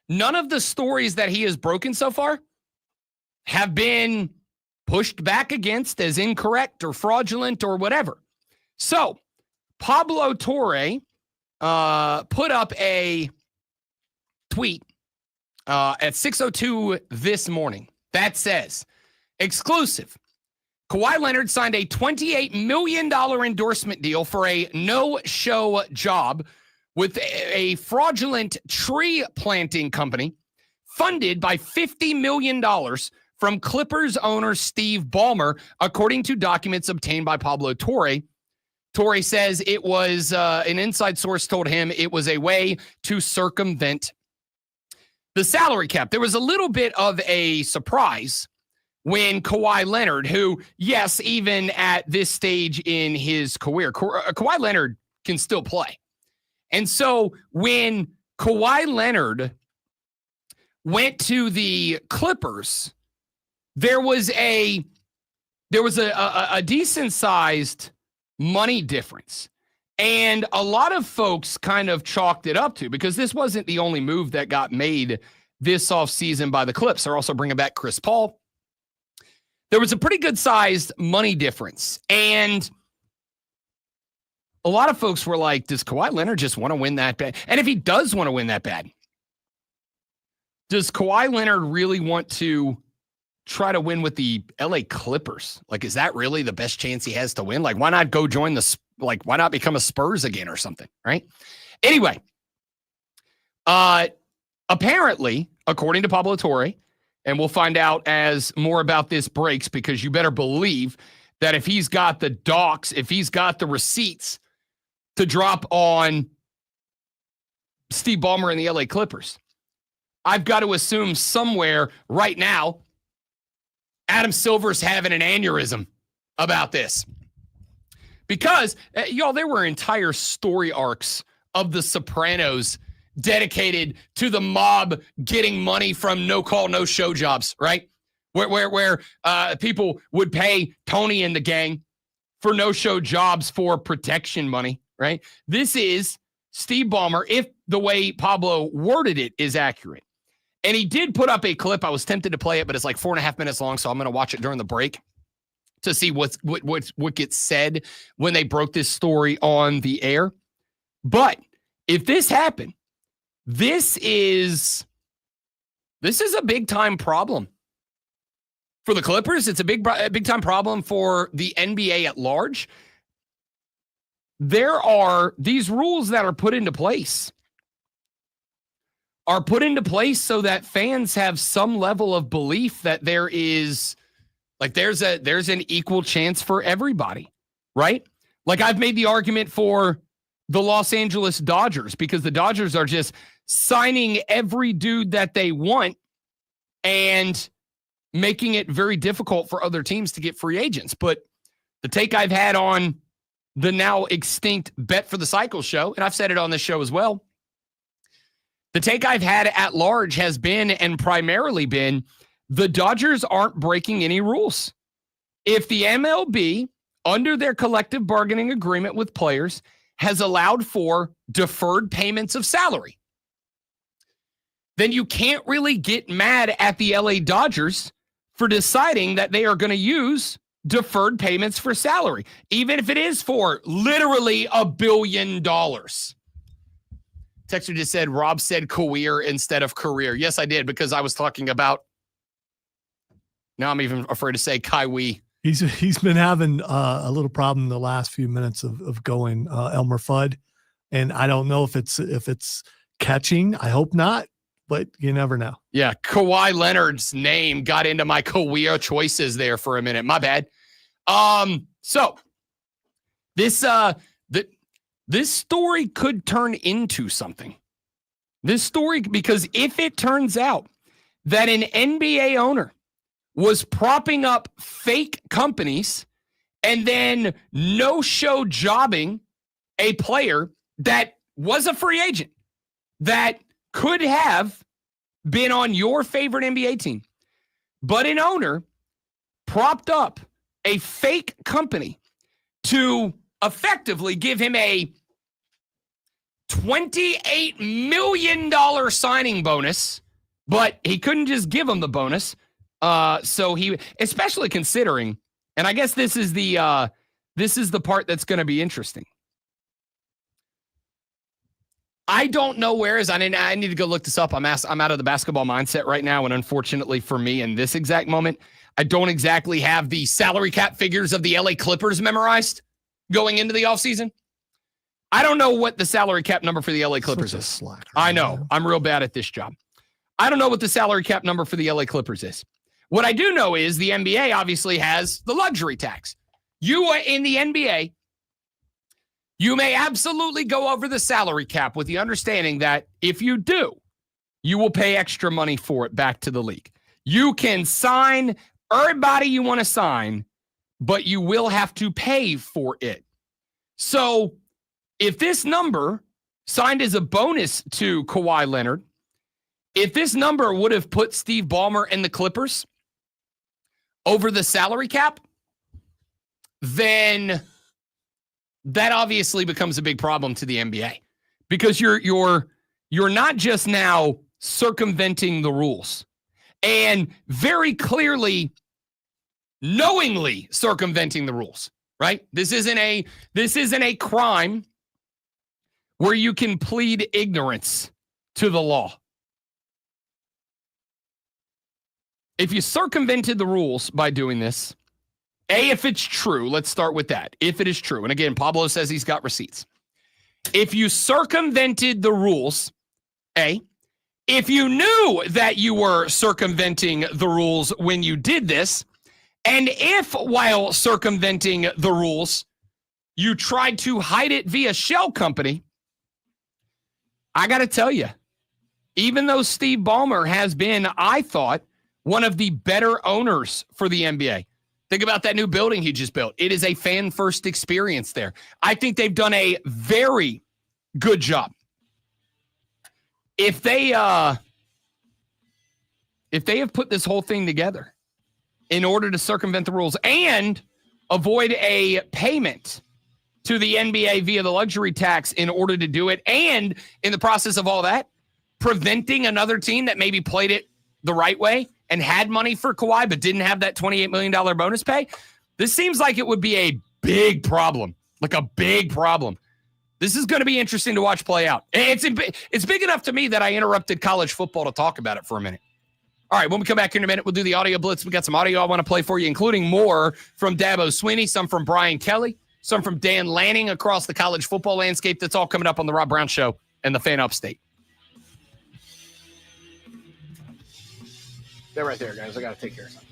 None of the stories that he has broken so far have been pushed back against as incorrect or fraudulent or whatever. So Pablo Torre put up a tweet at 6:02 this morning that says, exclusive, Kawhi Leonard signed a $28 million endorsement deal for a no-show job with a fraudulent tree planting company funded by $50 million from Clippers owner Steve Ballmer, according to documents obtained by Pablo Torre. Torre says it was an inside source told him it was a way to circumvent the salary cap. There was a little bit of a surprise when Kawhi Leonard, who, yes, even at this stage in his career, Kawhi Leonard can still play. And so when Kawhi Leonard went to the Clippers, there was a decent sized money difference. And a lot of folks kind of chalked it up to, because this wasn't the only move that got made this offseason by the Clips. They're also bringing back Chris Paul. There was a pretty good sized money difference. And a lot of folks were like, does Kawhi Leonard just want to win that bad? And if he does want to win that bad, does Kawhi Leonard really want to try to win with the LA Clippers? Like, is that really the best chance he has to win? Like, why not go join why not become a Spurs again or something, right? Anyway, apparently, according to Pablo Torre, and we'll find out as more about this breaks, because you better believe that if he's got the docs, if he's got the receipts to drop on Steve Ballmer and the LA Clippers, I've got to assume somewhere right now, Adam Silver's having an aneurysm about this. Because, y'all, there were entire story arcs of The Sopranos dedicated to the mob getting money from no-call, no-show jobs, right? Where people would pay Tony and the gang for no-show jobs for protection money, right? This is Steve Ballmer, if the way Pablo worded it is accurate. And he did put up a clip. I was tempted to play it, but it's like 4.5 minutes long, so I'm going to watch it during the break to see what gets said when they broke this story on the air. But if this happened, this is a big time problem for the Clippers. It's a big time problem for the NBA at large. There are these rules that are put into place so that fans have some level of belief that there is, like, there's an equal chance for everybody, right? Like, I've made the argument for the Los Angeles Dodgers, because the Dodgers are just signing every dude that they want and making it very difficult for other teams to get free agents. But the take I've had on the now extinct Bet for the Cycle show, and I've said it on this show as well, the take I've had at large has been, and primarily been, the Dodgers aren't breaking any rules. If the MLB, under their collective bargaining agreement with players, has allowed for deferred payments of salary, then you can't really get mad at the LA Dodgers for deciding that they are going to use deferred payments for salary, even if it is for literally $1 billion. To Texter just said, Rob said career instead of career. Yes, I did, because I was talking about, now I'm even afraid to say Kaiwi. He's been having a little problem the last few minutes of going Elmer Fudd, and I don't know if it's catching. I hope not, but you never know. Yeah, Kawhi Leonard's name got into my career choices there for a minute. My bad. So this this story could turn into something. This story, because if it turns out that an NBA owner was propping up fake companies and then no-show jobbing a player that was a free agent that could have been on your favorite NBA team, but an owner propped up a fake company to effectively give him a $28 million signing bonus, but he couldn't just give him the bonus. So he, especially considering, and I guess this is the part that's going to be interesting. I don't know where is, I need to go look this up. I'm out of the basketball mindset right now. And unfortunately for me in this exact moment, I don't exactly have the salary cap figures of the LA Clippers memorized going into the offseason. I don't know what the salary cap number for the LA Clippers is. Slacker, I know. Man. I'm real bad at this job. I don't know what the salary cap number for the LA Clippers is. What I do know is the NBA obviously has the luxury tax. You are in the NBA. You may absolutely go over the salary cap with the understanding that if you do, you will pay extra money for it back to the league. You can sign everybody you want to sign, but you will have to pay for it. So if this number signed as a bonus to Kawhi Leonard, if this number would have put Steve Ballmer and the Clippers over the salary cap, then that obviously becomes a big problem to the NBA, because you're not just now circumventing the rules and very clearly knowingly circumventing the rules, right? This isn't a crime where you can plead ignorance to the law. If you circumvented the rules by doing this, if it's true, let's start with that. If it is true, and again, Pablo says he's got receipts. If you circumvented the rules, if you knew that you were circumventing the rules when you did this, and if while circumventing the rules, you tried to hide it via shell company, I got to tell you, even though Steve Ballmer has been, I thought, one of the better owners for the NBA. Think about that new building he just built. It is a fan-first experience there. I think they've done a very good job. If they have put this whole thing together in order to circumvent the rules and avoid a payment to the NBA via the luxury tax in order to do it, and in the process of all that, preventing another team that maybe played it the right way and had money for Kawhi but didn't have that $28 million bonus pay, this seems like it would be a big problem, like a big problem. This is going to be interesting to watch play out. It's big enough to me that I interrupted college football to talk about it for a minute. All right, when we come back here in a minute, we'll do the audio blitz. We got some audio I want to play for you, including more from Dabo Sweeney, some from Brian Kelly, some from Dan Lanning across the college football landscape. That's all coming up on the Rob Brown Show and the Fan Upstate. They're right there, guys. I got to take care of something.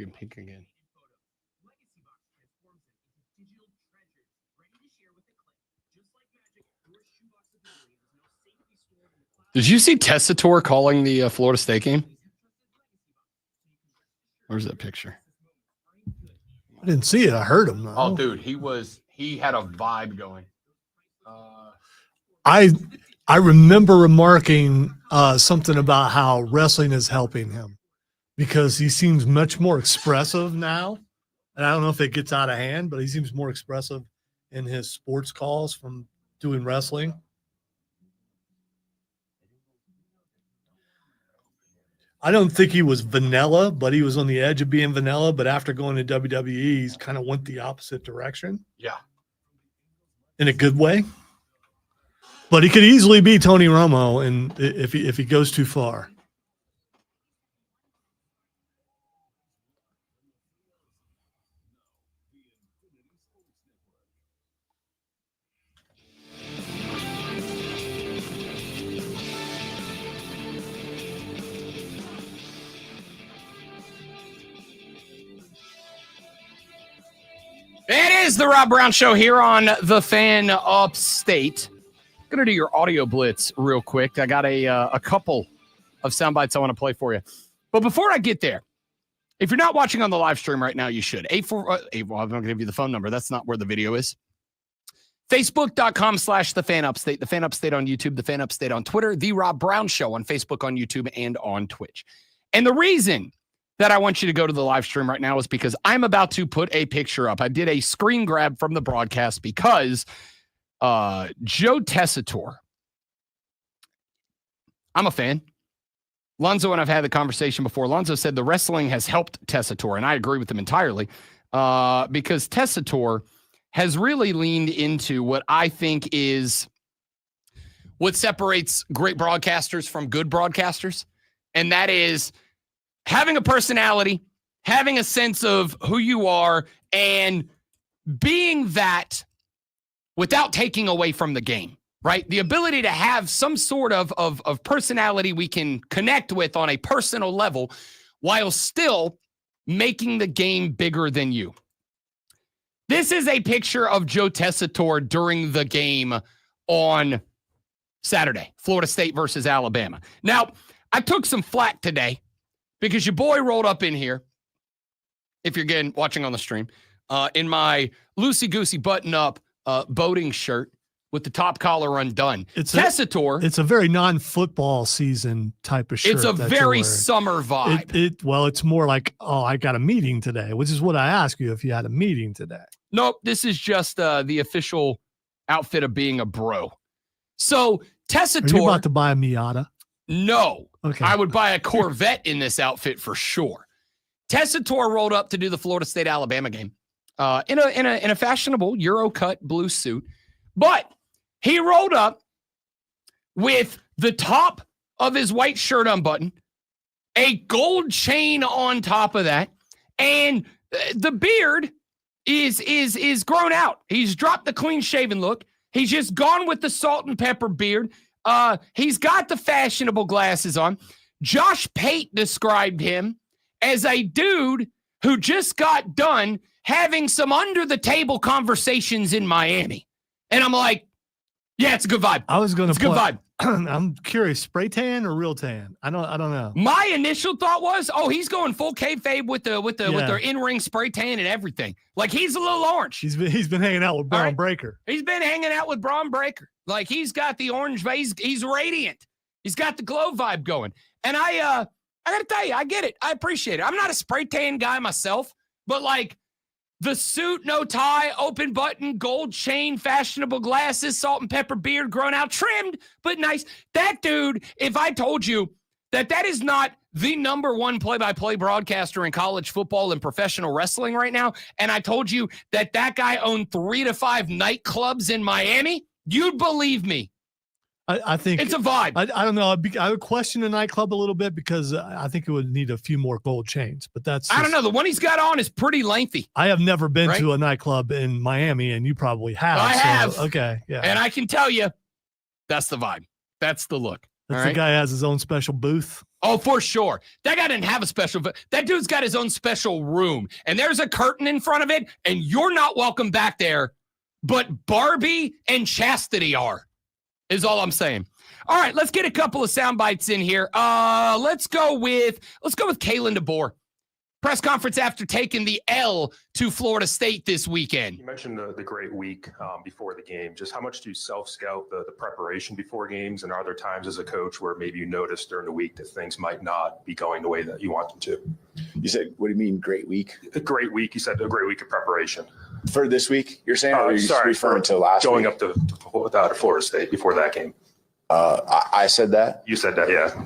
sneak peek again. Did you see Tessitore calling the Florida State game? Where's that picture? I didn't see it. I heard him. Though. Oh, dude, he had a vibe going. I remember remarking something about how wrestling is helping him because he seems much more expressive now. And I don't know if it gets out of hand, but he seems more expressive in his sports calls from doing wrestling. I don't think he was vanilla, but he was on the edge of being vanilla. But after going to WWE, he's kind of went the opposite direction. Yeah. In a good way. But he could easily be Tony Romo and if he goes too far. It is the Rob Brown Show here on the Fan Upstate. Going to do your audio blitz real quick. I got a couple of sound bites I want to play for you. But before I get there, if you're not watching on the live stream right now, you should. I'm not going to give you the phone number. That's not where the video is. Facebook.com/The Fan Upstate. The Fan Upstate on YouTube. The Fan Upstate on Twitter. The Rob Brown Show on Facebook, on YouTube, and on Twitch. And the reason that I want you to go to the live stream right now is because I'm about to put a picture up. I did a screen grab from the broadcast because Joe Tessitore, I'm a fan. Lonzo and I've had the conversation before. Lonzo said the wrestling has helped Tessitore, and I agree with him entirely because Tessitore has really leaned into what I think is what separates great broadcasters from good broadcasters, and that is having a personality, having a sense of who you are, and being that without taking away from the game, right? The ability to have some sort of personality we can connect with on a personal level while still making the game bigger than you. This is a picture of Joe Tessitore during the game on Saturday, Florida State versus Alabama. Now, I took some flack today because your boy rolled up in here, if you're again watching on the stream, in my loosey-goosey button-up boating shirt with the top collar undone. Tessitore. It's a very non-football season type of shirt. It's a very summer vibe. Well, it's more like, oh, I got a meeting today, which is what I asked you if you had a meeting today. Nope, this is just the official outfit of being a bro. So Tessitore. Are you about to buy a Miata? No. Okay. I would buy a Corvette in this outfit for sure. Tessitore rolled up to do the Florida State Alabama game in a fashionable Euro cut blue suit, but he rolled up with the top of his white shirt unbuttoned, a gold chain on top of that, and the beard is grown out. He's dropped the clean shaven look. He's just gone with the salt and pepper beard. He's got the fashionable glasses on. Josh Pate described him as a dude who just got done having some under-the-table conversations in Miami. And I'm like, yeah, it's a good vibe. I was going to It's a good vibe. I'm curious, spray tan or real tan? I don't know. My initial thought was, oh, he's going full kayfabe with the in-ring spray tan and everything. Like he's a little orange. He's been hanging out with Braun Breaker. He's been hanging out with Braun Breaker. Like he's got the orange face. He's radiant. He's got the glow vibe going. And I got to tell you, I get it. I appreciate it. I'm not a spray tan guy myself, but like the suit, no tie, open button, gold chain, fashionable glasses, salt and pepper beard, grown out, trimmed, but nice. That dude, if I told you that is not the number one play-by-play broadcaster in college football and professional wrestling right now, and I told you that guy owned 3 to 5 nightclubs in Miami, you'd believe me. I think it's a vibe. I don't know. I would question the nightclub a little bit because I think it would need a few more gold chains. But that's I don't know. The one he's got on is pretty lengthy. I have never been to a nightclub in Miami, and you probably have. I have. Okay, yeah. And I can tell you, that's the vibe. That's the look. That's the guy has his own special booth. Oh, for sure. That guy didn't have a special. That dude's got his own special room, and there's a curtain in front of it, and you're not welcome back there. But Barbie and Chastity are, is all I'm saying. All right, let's get a couple of sound bites in here. Let's go with Kalen DeBoer. Press conference after taking the L to Florida State this weekend. You mentioned the great week before the game. Just how much do you self-scout the preparation before games? And are there times as a coach where maybe you notice during the week that things might not be going the way that you want them to? You said, what do you mean great week? A great week. You said a great week of preparation. For this week, you're saying? Or are you sorry, referring to last going week? up to Florida State before that game. I said that? You said that, yeah.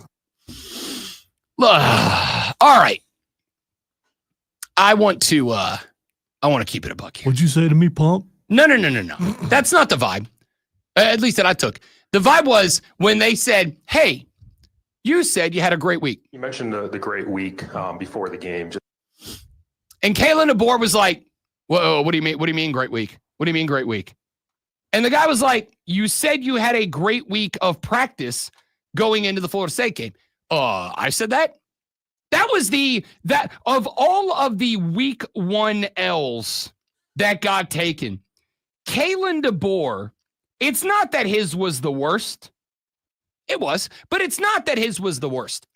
All right. I want to keep it a buck here. What'd you say to me, Pump? No. That's not the vibe. At least that I took. The vibe was when they said, hey, you said you had a great week. You mentioned the great week before the game. And Kalen DeBoer was like, whoa, what do you mean? What do you mean great week? What do you mean great week? And the guy was like, you said you had a great week of practice going into the Florida State game. I said that? That was that of all of the week 1 L's that got taken, Kalen DeBoer, it's not that his was the worst. It was, but it's not that his was the worst.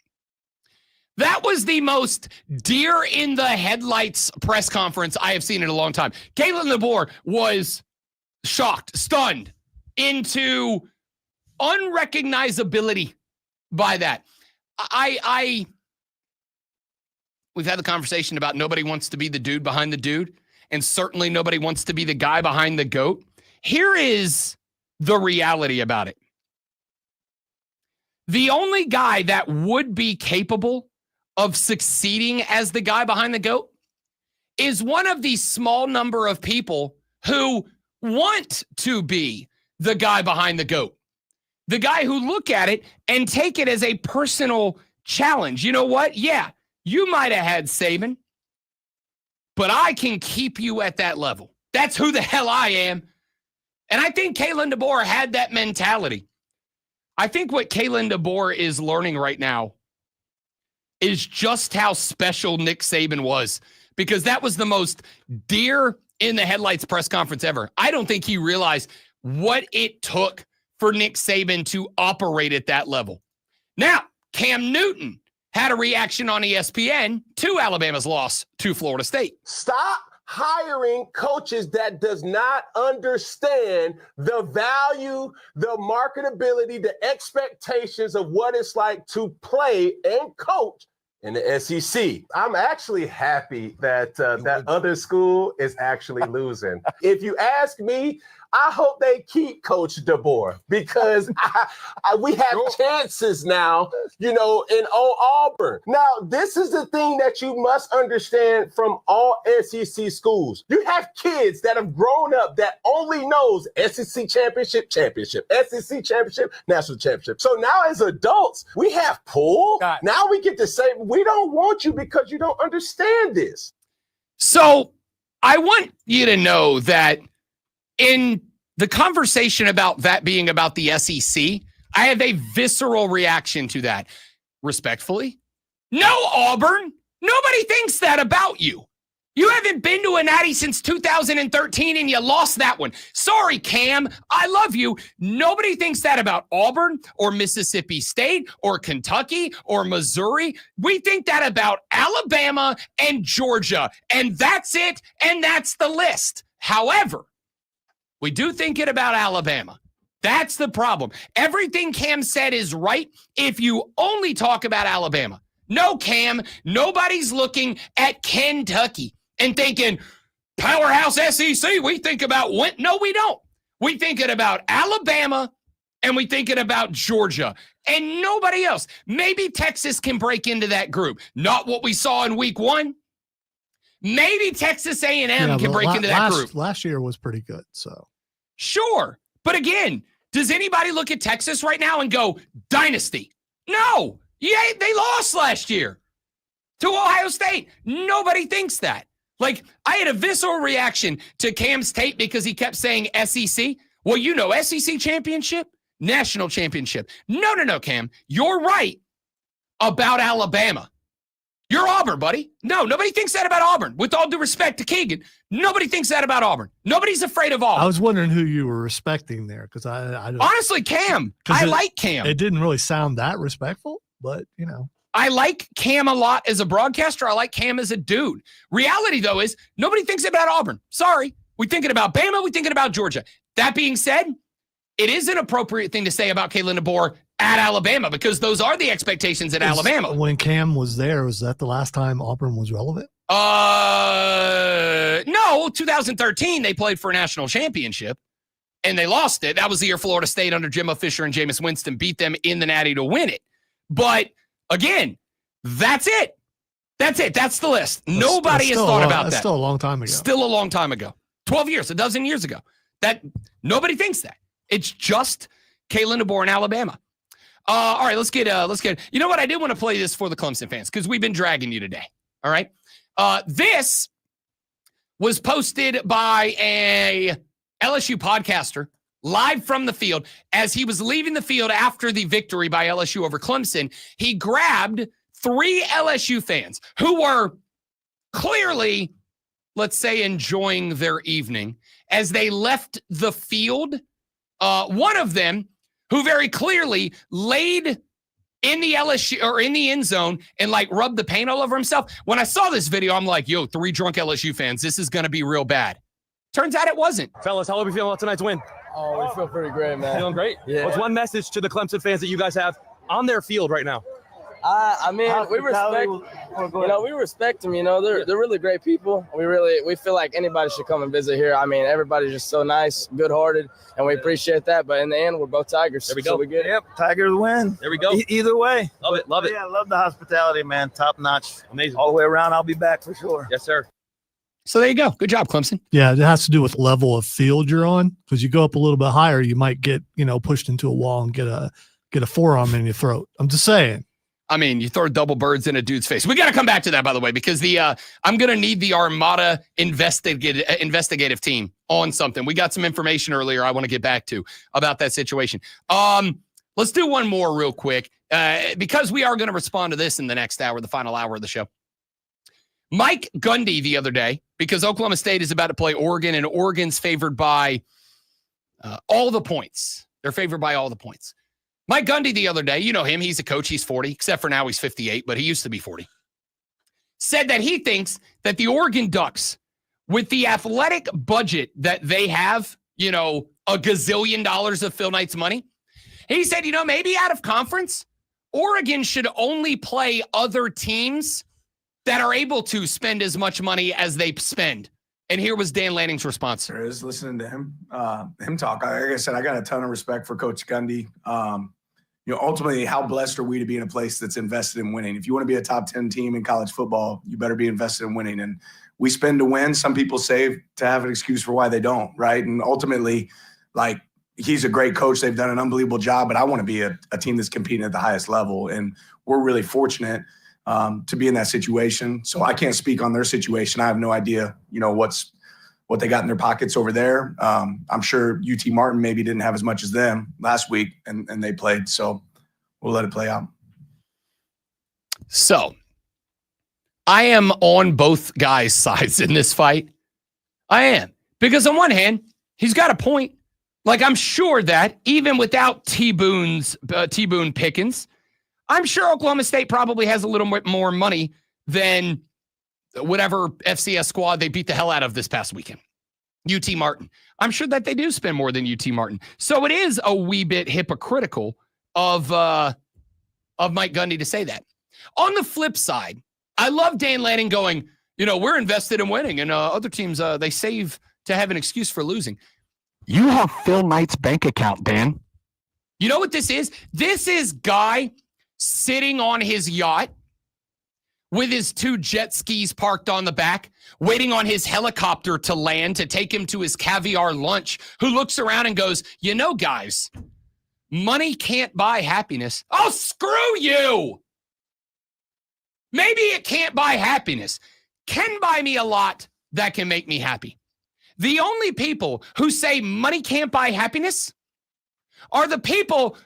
That was the most deer in the headlights press conference I have seen in a long time. Kalen DeBoer was shocked, stunned into unrecognizability by that. We've had the conversation about nobody wants to be the dude behind the dude, and certainly nobody wants to be the guy behind the GOAT. Here is the reality about it. The only guy that would be capable of succeeding as the guy behind the GOAT is one of the small number of people who want to be the guy behind the GOAT. The guy who look at it and take it as a personal challenge. You know what? Yeah. You might have had Saban, but I can keep you at that level. That's who the hell I am. And I think Kalen DeBoer had that mentality. I think what Kalen DeBoer is learning right now is just how special Nick Saban was, because that was the most deer in the headlights press conference ever. I don't think he realized what it took for Nick Saban to operate at that level. Now, Cam Newton had a reaction on ESPN to Alabama's loss to Florida State. Stop hiring coaches that does not understand the value, the marketability, the expectations of what it's like to play and coach in the SEC. I'm actually happy that that other school is actually losing. If you ask me, I hope they keep Coach DeBoer, because we have chances now, in Auburn. Now, this is the thing that you must understand from all SEC schools. You have kids that have grown up that only knows SEC championship, SEC championship, national championship. So now as adults, we have pull. Now we get to say, we don't want you because you don't understand this. So I want you to know that in the conversation about that being about the SEC, I have a visceral reaction to that. Respectfully, no, Auburn. Nobody thinks that about you. You haven't been to a natty since 2013 and you lost that one. Sorry, Cam. I love you. Nobody thinks that about Auburn or Mississippi State or Kentucky or Missouri. We think that about Alabama and Georgia. And that's it. And that's the list. However, we do think it about Alabama. That's the problem. Everything Cam said is right if you only talk about Alabama. No, Cam, nobody's looking at Kentucky and thinking, powerhouse SEC, we think about when. No, we don't. We thinking about Alabama and we thinking about Georgia and nobody else. Maybe Texas can break into that group. Not what we saw in week 1. Maybe Texas A&M can break into that group. Last year was pretty good, so. Sure. But again, does anybody look at Texas right now and go, dynasty? No. Yeah, they lost last year to Ohio State. Nobody thinks that. Like, I had a visceral reaction to Cam's tape because he kept saying SEC. Well, SEC championship, national championship. No, Cam. You're right. about Alabama. You're Auburn, buddy. No, nobody thinks that about Auburn. With all due respect to Keegan, nobody thinks that about Auburn. Nobody's afraid of Auburn. I was wondering who you were respecting there because I don't, honestly, Cam. I like Cam. It didn't really sound that respectful, but I like Cam a lot as a broadcaster. I like Cam as a dude. Reality, though, is nobody thinks about Auburn. Sorry. We're thinking about Bama. We're thinking about Georgia. That being said, it is an appropriate thing to say about Kalen DeBoer at Alabama because those are the expectations at Alabama. When Cam was there, was that the last time Auburn was relevant? No, 2013, they played for a national championship, and they lost it. That was the year Florida State under Jimbo Fisher and Jameis Winston beat them in the Natty to win it. But, again, that's it. That's it. That's the list. Nobody has thought about that. That's still a long time ago. Still a long time ago. 12 years, a dozen years ago. That nobody thinks that. It's just Kalen DeBoer in Alabama. All right, let's get. You know what? I did want to play this for the Clemson fans because we've been dragging you today. All right. This was posted by a LSU podcaster live from the field as he was leaving the field after the victory by LSU over Clemson. He grabbed 3 LSU fans who were clearly, let's say, enjoying their evening as they left the field. One of them who very clearly laid in the LSU or in the end zone and like rubbed the paint all over himself. When I saw this video, I'm like, yo, 3 drunk LSU fans, this is going to be real bad. Turns out it wasn't. Fellas, how are we feeling about tonight's win? Oh, we feel pretty great, man. Feeling great? Yeah. What's one message to the Clemson fans that you guys have on their field right now? I mean, we respect them. You know, they're really great people. We feel like anybody should come and visit here. I mean, everybody's just so nice, good-hearted, and we appreciate that. But in the end, we're both Tigers. There we go. So we get Yep, Tigers win. There we go. Either way. Love it. Yeah, I love the hospitality, man. Top notch. Amazing. All the way around. I'll be back for sure. Yes, sir. So there you go. Good job, Clemson. Yeah, it has to do with level of field you're on because you go up a little bit higher, you might get pushed into a wall and get a forearm in your throat. I'm just saying. I mean, you throw double birds in a dude's face. We got to come back to that, by the way, because I'm going to need the Armada investigative team on something. We got some information earlier I want to get back to about that situation. Let's do one more real quick because we are going to respond to this in the next hour, the final hour of the show. Mike Gundy the other day, because Oklahoma State is about to play Oregon, and Oregon's favored by all the points. They're favored by all the points. Mike Gundy the other day, you know him, he's a coach, he's 40, except for now he's 58, but he used to be 40, said that he thinks that the Oregon Ducks, with the athletic budget that they have, $1 gazillion of Phil Knight's money, he said, maybe out of conference, Oregon should only play other teams that are able to spend as much money as they spend. And here was Dan Lanning's response. There is listening to him talk. Like I said, I got a ton of respect for Coach Gundy. Ultimately, how blessed are we to be in a place that's invested in winning? If you want to be a top 10 team in college football, you better be invested in winning. And we spend to win. Some people save to have an excuse for why they don't, right? And ultimately, he's a great coach. They've done an unbelievable job, but I want to be a team that's competing at the highest level. And we're really fortunate to be in that situation. So I can't speak on their situation. I have no idea, what they got in their pockets over there. I'm sure UT Martin maybe didn't have as much as them last week and they played. So we'll let it play out. So I am on both guys' sides in this fight. I am. Because on one hand, he's got a point. I'm sure that even without T-Boone Pickens, I'm sure Oklahoma State probably has a little bit more money than whatever FCS squad they beat the hell out of this past weekend. UT Martin. I'm sure that they do spend more than UT Martin. So it is a wee bit hypocritical of Mike Gundy to say that. On the flip side, I love Dan Lanning going, we're invested in winning, and other teams, they save to have an excuse for losing. You have Phil Knight's bank account, Dan. You know what this is? This is Guy sitting on his yacht with his 2 jet skis parked on the back, waiting on his helicopter to land to take him to his caviar lunch, who looks around and goes, guys, money can't buy happiness. Oh, screw you. Maybe it can't buy happiness. Can buy me a lot that can make me happy. The only people who say money can't buy happiness are the people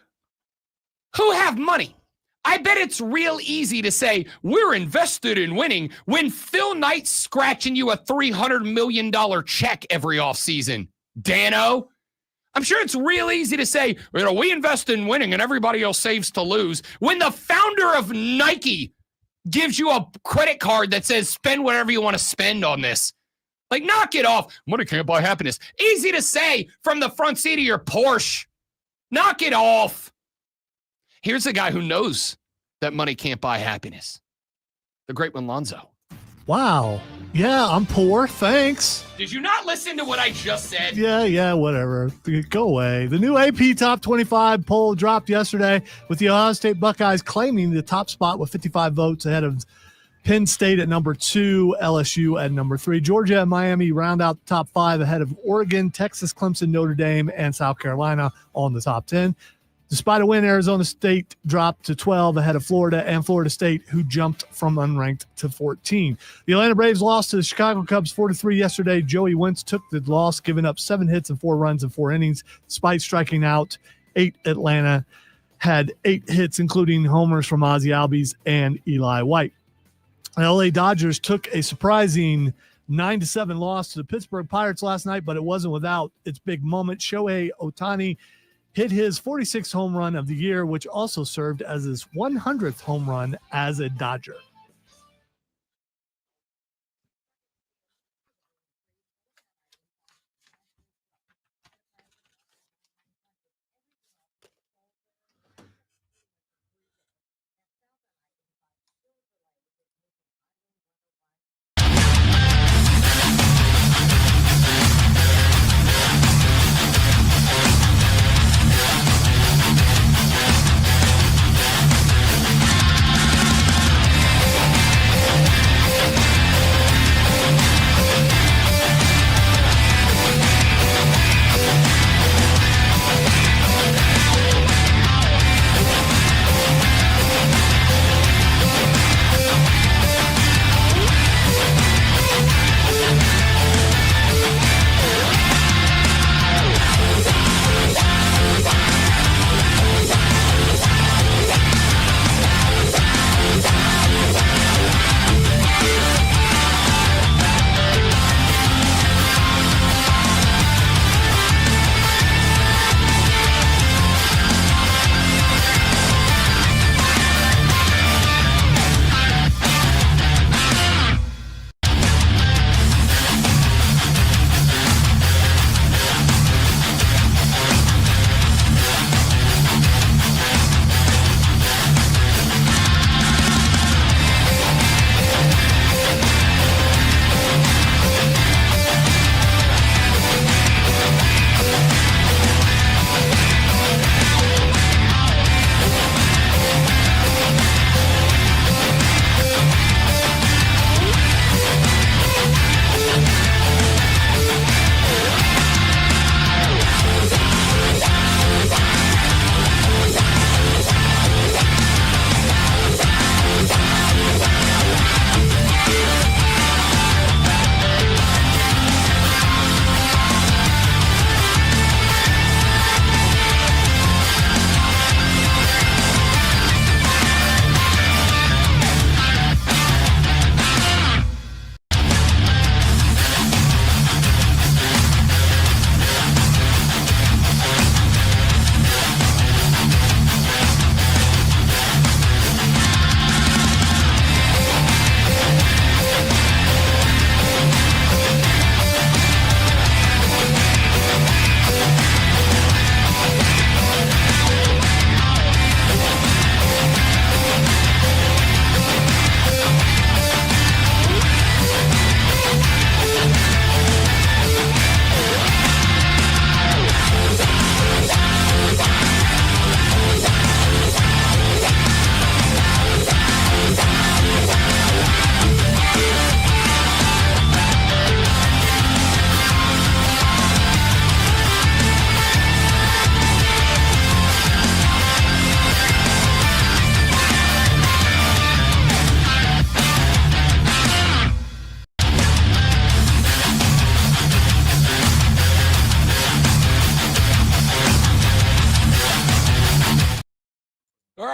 who have money. I bet it's real easy to say we're invested in winning when Phil Knight's scratching you a $300 million check every offseason. Dano, I'm sure it's real easy to say, we invest in winning and everybody else saves to lose when the founder of Nike gives you a credit card that says spend whatever you want to spend on this. Like, knock it off. Money can't buy happiness. Easy to say from the front seat of your Porsche. Knock it off. Here's a guy who knows that money can't buy happiness. The great one, Lonzo. Wow. Yeah, I'm poor. Thanks. Did you not listen to what I just said? Yeah, whatever. Go away. The new AP Top 25 poll dropped yesterday with the Ohio State Buckeyes claiming the top spot with 55 votes ahead of Penn State at number 2, LSU at number 3. Georgia and Miami round out the top 5 ahead of Oregon, Texas, Clemson, Notre Dame, and South Carolina all in the top 10. Despite a win, Arizona State dropped to 12 ahead of Florida and Florida State, who jumped from unranked to 14. The Atlanta Braves lost to the Chicago Cubs 4-3 yesterday. Joey Wentz took the loss, giving up 7 hits and 4 runs in 4 innings, despite striking out 8. Atlanta had 8 hits, including homers from Ozzie Albies and Eli White. The LA Dodgers took a surprising 9-7 loss to the Pittsburgh Pirates last night, but it wasn't without its big moment. Shohei Ohtani hit his 46th home run of the year, which also served as his 100th home run as a Dodger.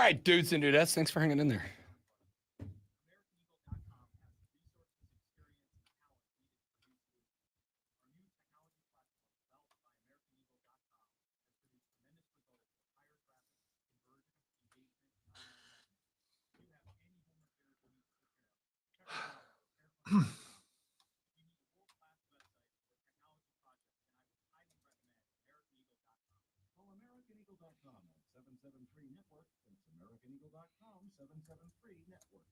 right, dudes and dudettes, thanks for hanging in there. AmericanEagle.com at 773 Network. That's AmericanEagle.com 773 Network.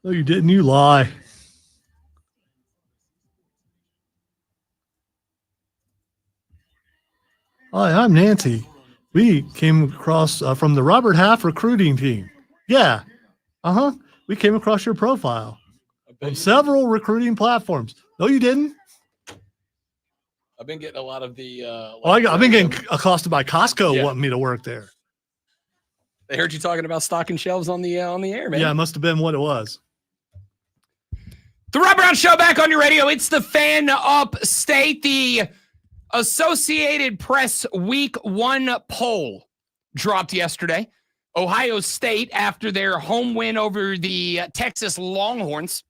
No, you didn't. You lie. Hi, I'm Nancy. We came across from the Robert Half recruiting team. Yeah. We came across your profile on several recruiting platforms. No, you didn't. I've been getting a lot of the. I've been getting accosted by Costco wanting me to work there. They heard you talking about stocking shelves on the air, man. Yeah, it must have been what it was. The Rob Brown Show back on your radio. It's the Fan Upstate. The Associated Press Week 1 poll dropped yesterday. Ohio State, after their home win over the Texas Longhorns,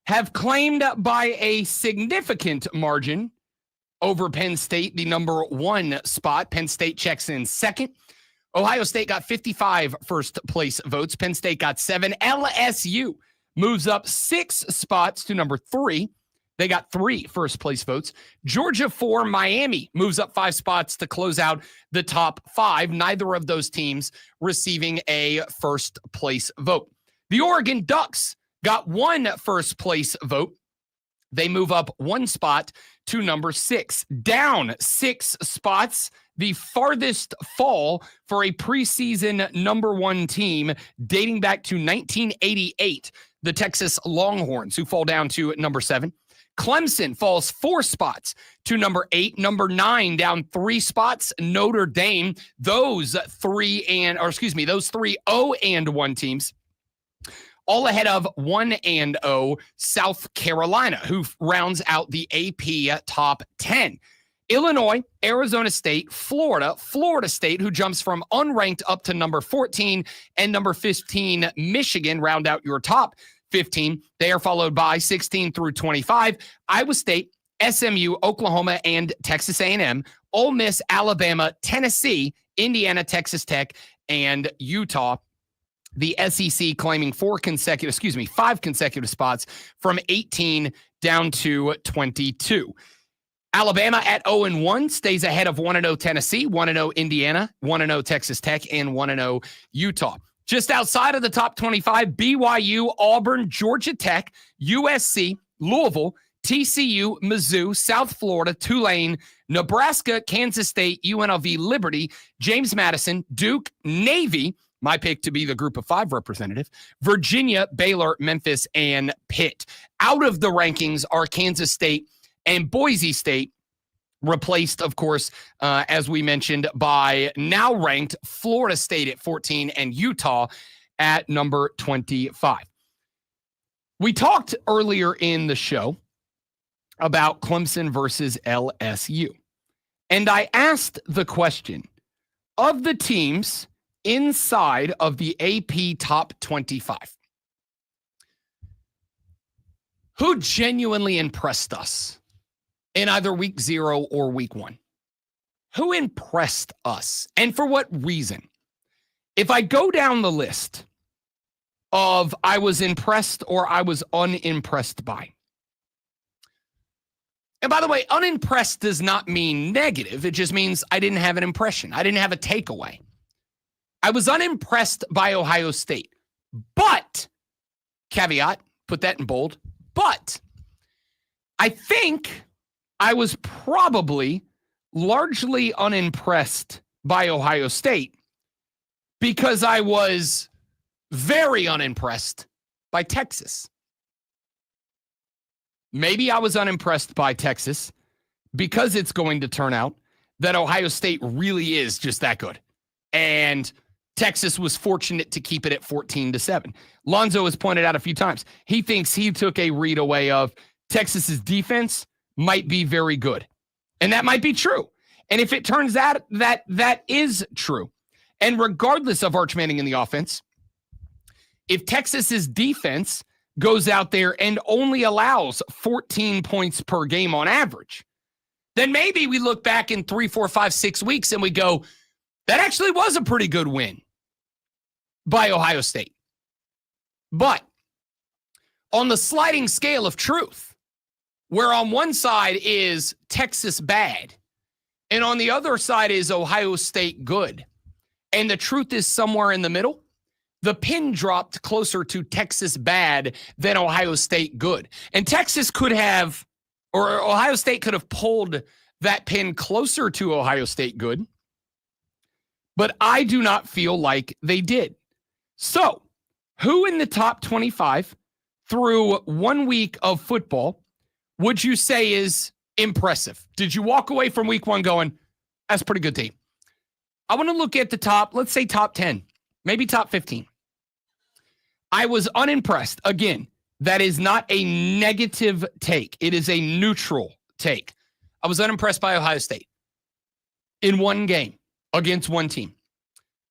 have claimed by a significant margin over Penn State the number 1 spot. Penn State checks in second. Ohio State got 55 first place votes. Penn State got 7. LSU moves up 6 spots to number 3. They got 3 first place votes. Georgia 4, Miami moves up 5 spots to close out the top 5. Neither of those teams receiving a first place vote. The Oregon Ducks got 1 first place vote. They move up 1 spot to number 6. Down 6 spots, the farthest fall for a preseason number 1 team dating back to 1988, the Texas Longhorns, who fall down to number 7. Clemson falls 4 spots to number 8. Number 9 down 3 spots. Notre Dame, those 3 0-1 teams, all ahead of 1-0 South Carolina, who rounds out the AP top 10. Illinois, Arizona State, Florida State, who jumps from unranked up to number 14, and number 15, Michigan, round out your top 15. They are followed by 16 through 25, Iowa State, SMU, Oklahoma, and Texas A&M, Ole Miss, Alabama, Tennessee, Indiana, Texas Tech, and Utah. The SEC claiming 5 consecutive spots from 18 down to 22. Alabama at 0-1 stays ahead of 1-0 Tennessee, 1-0 Indiana, 1-0 Texas Tech, and 1-0 Utah. Just outside of the top 25, BYU, Auburn, Georgia Tech, USC, Louisville, TCU, Mizzou, South Florida, Tulane, Nebraska, Kansas State, UNLV, Liberty, James Madison, Duke, Navy, my pick to be the group of 5 representative, Virginia, Baylor, Memphis, and Pitt. Out of the rankings are Kansas State and Boise State, replaced, of course, as we mentioned, by now ranked Florida State at 14 and Utah at number 25. We talked earlier in the show about Clemson versus LSU. And I asked the question, of the teams inside of the AP top 25, who genuinely impressed us in either week 0 or week 1? Who impressed us and for what reason? If I go down the list of I was impressed or I was unimpressed by. And by the way, unimpressed does not mean negative. It just means I didn't have an impression. I didn't have a takeaway. I was unimpressed by Ohio State, but, caveat, put that in bold, but I think I was probably largely unimpressed by Ohio State because I was very unimpressed by Texas. Maybe I was unimpressed by Texas because it's going to turn out that Ohio State really is just that good. And Texas was fortunate to keep it at 14-7. Lonzo has pointed out a few times. He thinks he took a read away of Texas's defense might be very good. And that might be true. And if it turns out that is true, and regardless of Arch Manning in the offense, if Texas's defense goes out there and only allows 14 points per game on average, then maybe we look back in 3, 4, 5, 6 weeks and we go, that actually was a pretty good win by Ohio State. But on the sliding scale of truth, where on one side is Texas bad, and on the other side is Ohio State good, and the truth is somewhere in the middle, the pin dropped closer to Texas bad than Ohio State good. And Texas could have, or Ohio State could have pulled that pin closer to Ohio State good, but I do not feel like they did. So, who in the top 25 through 1 week of football would you say is impressive? Did you walk away from week 1 going, that's a pretty good team? I want to look at the top, let's say top 10, maybe top 15. I was unimpressed. Again, that is not a negative take. It is a neutral take. I was unimpressed by Ohio State in one game against one team.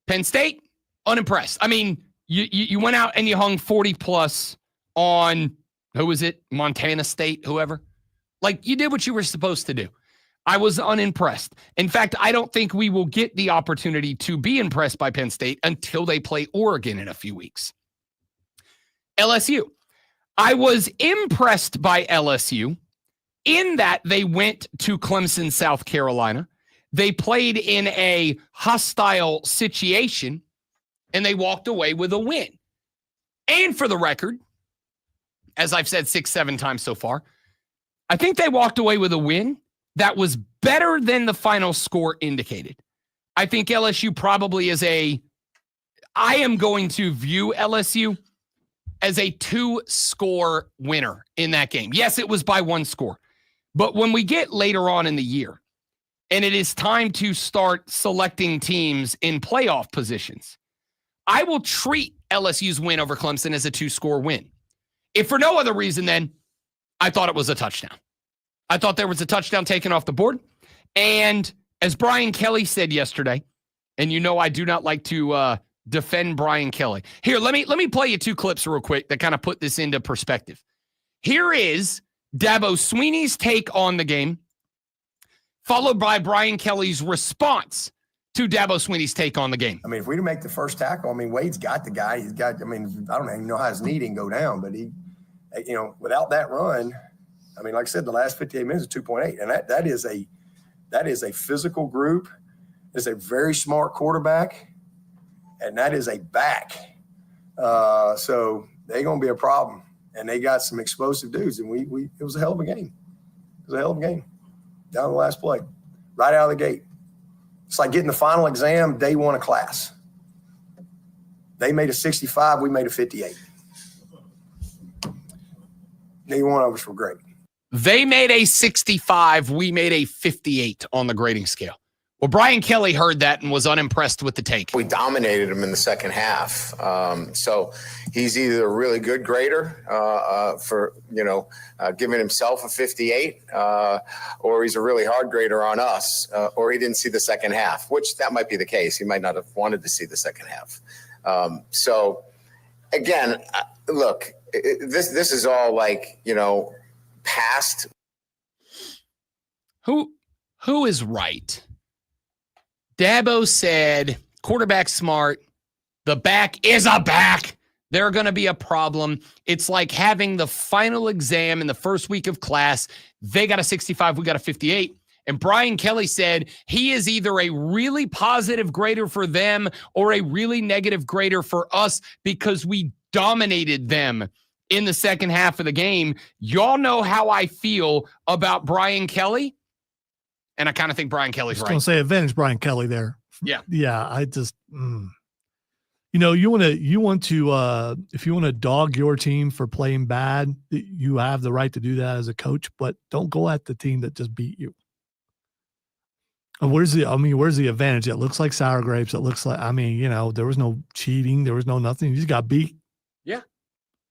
Penn State, unimpressed. I mean, you went out and you hung 40 plus on, who was it? Montana State, whoever. Like, you did what you were supposed to do. I was unimpressed. In fact, I don't think we will get the opportunity to be impressed by Penn State until they play Oregon in a few weeks. LSU. I was impressed by LSU in that they went to Clemson, South Carolina. They played in a hostile situation, and they walked away with a win. And for the record, as I've said 6, 7 times so far, I think they walked away with a win that was better than the final score indicated. I think LSU probably is I am going to view LSU as a 2-score winner in that game. Yes, it was by 1 score. But when we get later on in the year, and it is time to start selecting teams in playoff positions, I will treat LSU's win over Clemson as a 2-score win. If for no other reason, then I thought it was a touchdown. I thought there was a touchdown taken off the board. And as Brian Kelly said yesterday, and you know I do not like to defend Brian Kelly. Here, let me play you 2 clips real quick that kind of put this into perspective. Here is Dabo Sweeney's take on the game, followed by Brian Kelly's response to Dabo Sweeney's take on the game. I mean, if we make the first tackle, I mean, Wade's got the guy. He's got, I mean, I don't even know how his knee didn't go down, but he, you know, without that run, I mean, like I said, the last 58 minutes is 2.8. And that is a physical group. It's a very smart quarterback. And that is a back. So they're going to be a problem. And they got some explosive dudes. And it was a hell of a game. It was a hell of a game. Down the last play. Right out of the gate. It's like getting the final exam day 1 of class. They made a 65. We made a 58. Neither one of us were great. They made a 65. We made a 58 on the grading scale. Well, Brian Kelly heard that and was unimpressed with the take. We dominated him in the second half. So he's either a really good grader for, giving himself a 58, or he's a really hard grader on us, or he didn't see the second half, which that might be the case. He might not have wanted to see the second half. So, again, look, this is all like, past. Who is right? Dabo said, quarterback smart. The back is a back. They're going to be a problem. It's like having the final exam in the first week of class. They got a 65. We got a 58. And Brian Kelly said he is either a really positive grader for them or a really negative grader for us because we dominated them in the second half of the game. Y'all know how I feel about Brian Kelly. And I kind of think Brian Kelly's right. I was going to say advantage Brian Kelly there. Yeah. Yeah. I just, you want to, if you want to dog your team for playing bad, you have the right to do that as a coach, but don't go at the team that just beat you. Where's the advantage? It looks like sour grapes. It looks like, there was no cheating. There was no nothing. You just got beat. Yeah.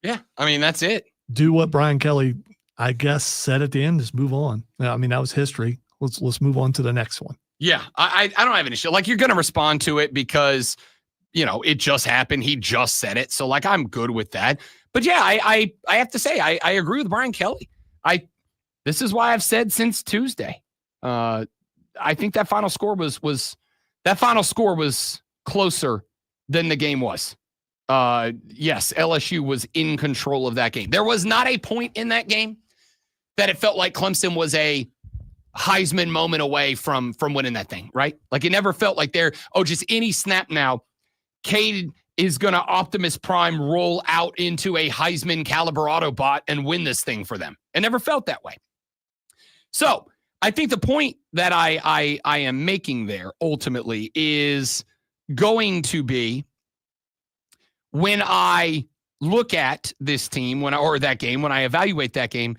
Yeah. I mean, that's it. Do what Brian Kelly, I guess, said at the end. Just move on. I mean, that was history. Let's move on to the next one. Yeah. I don't have an issue. Like, you're going to respond to it because, it just happened. He just said it. So, like, I'm good with that. But yeah, I have to say, I agree with Brian Kelly. This is why I've said since Tuesday. I think that final score was closer than the game was. Yes, LSU was in control of that game. There was not a point in that game that it felt like Clemson was a Heisman moment away from winning that thing, right? Like, it never felt like just any snap now, Cade is going to Optimus Prime roll out into a Heisman caliber Autobot and win this thing for them. It never felt that way. So I think the point that I am making there ultimately is going to be, when I look at this team, when I evaluate that game,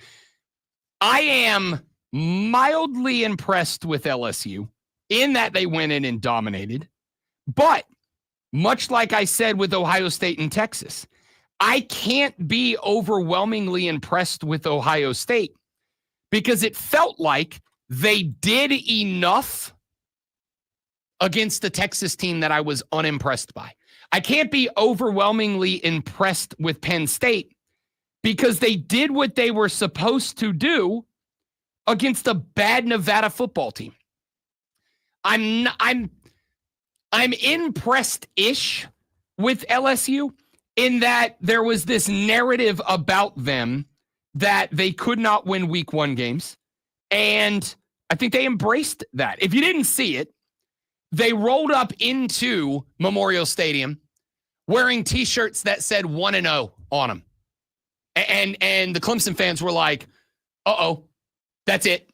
I am mildly impressed with LSU in that they went in and dominated. But much like I said with Ohio State and Texas, I can't be overwhelmingly impressed with Ohio State because it felt like they did enough against the Texas team that I was unimpressed by. I can't be overwhelmingly impressed with Penn State because they did what they were supposed to do against a bad Nevada football team. I'm impressed-ish with LSU in that there was this narrative about them that they could not win week 1 games. And I think they embraced that. If you didn't see it, they rolled up into Memorial Stadium wearing T-shirts that said 1-0 on them. And the Clemson fans were like, uh-oh, that's it.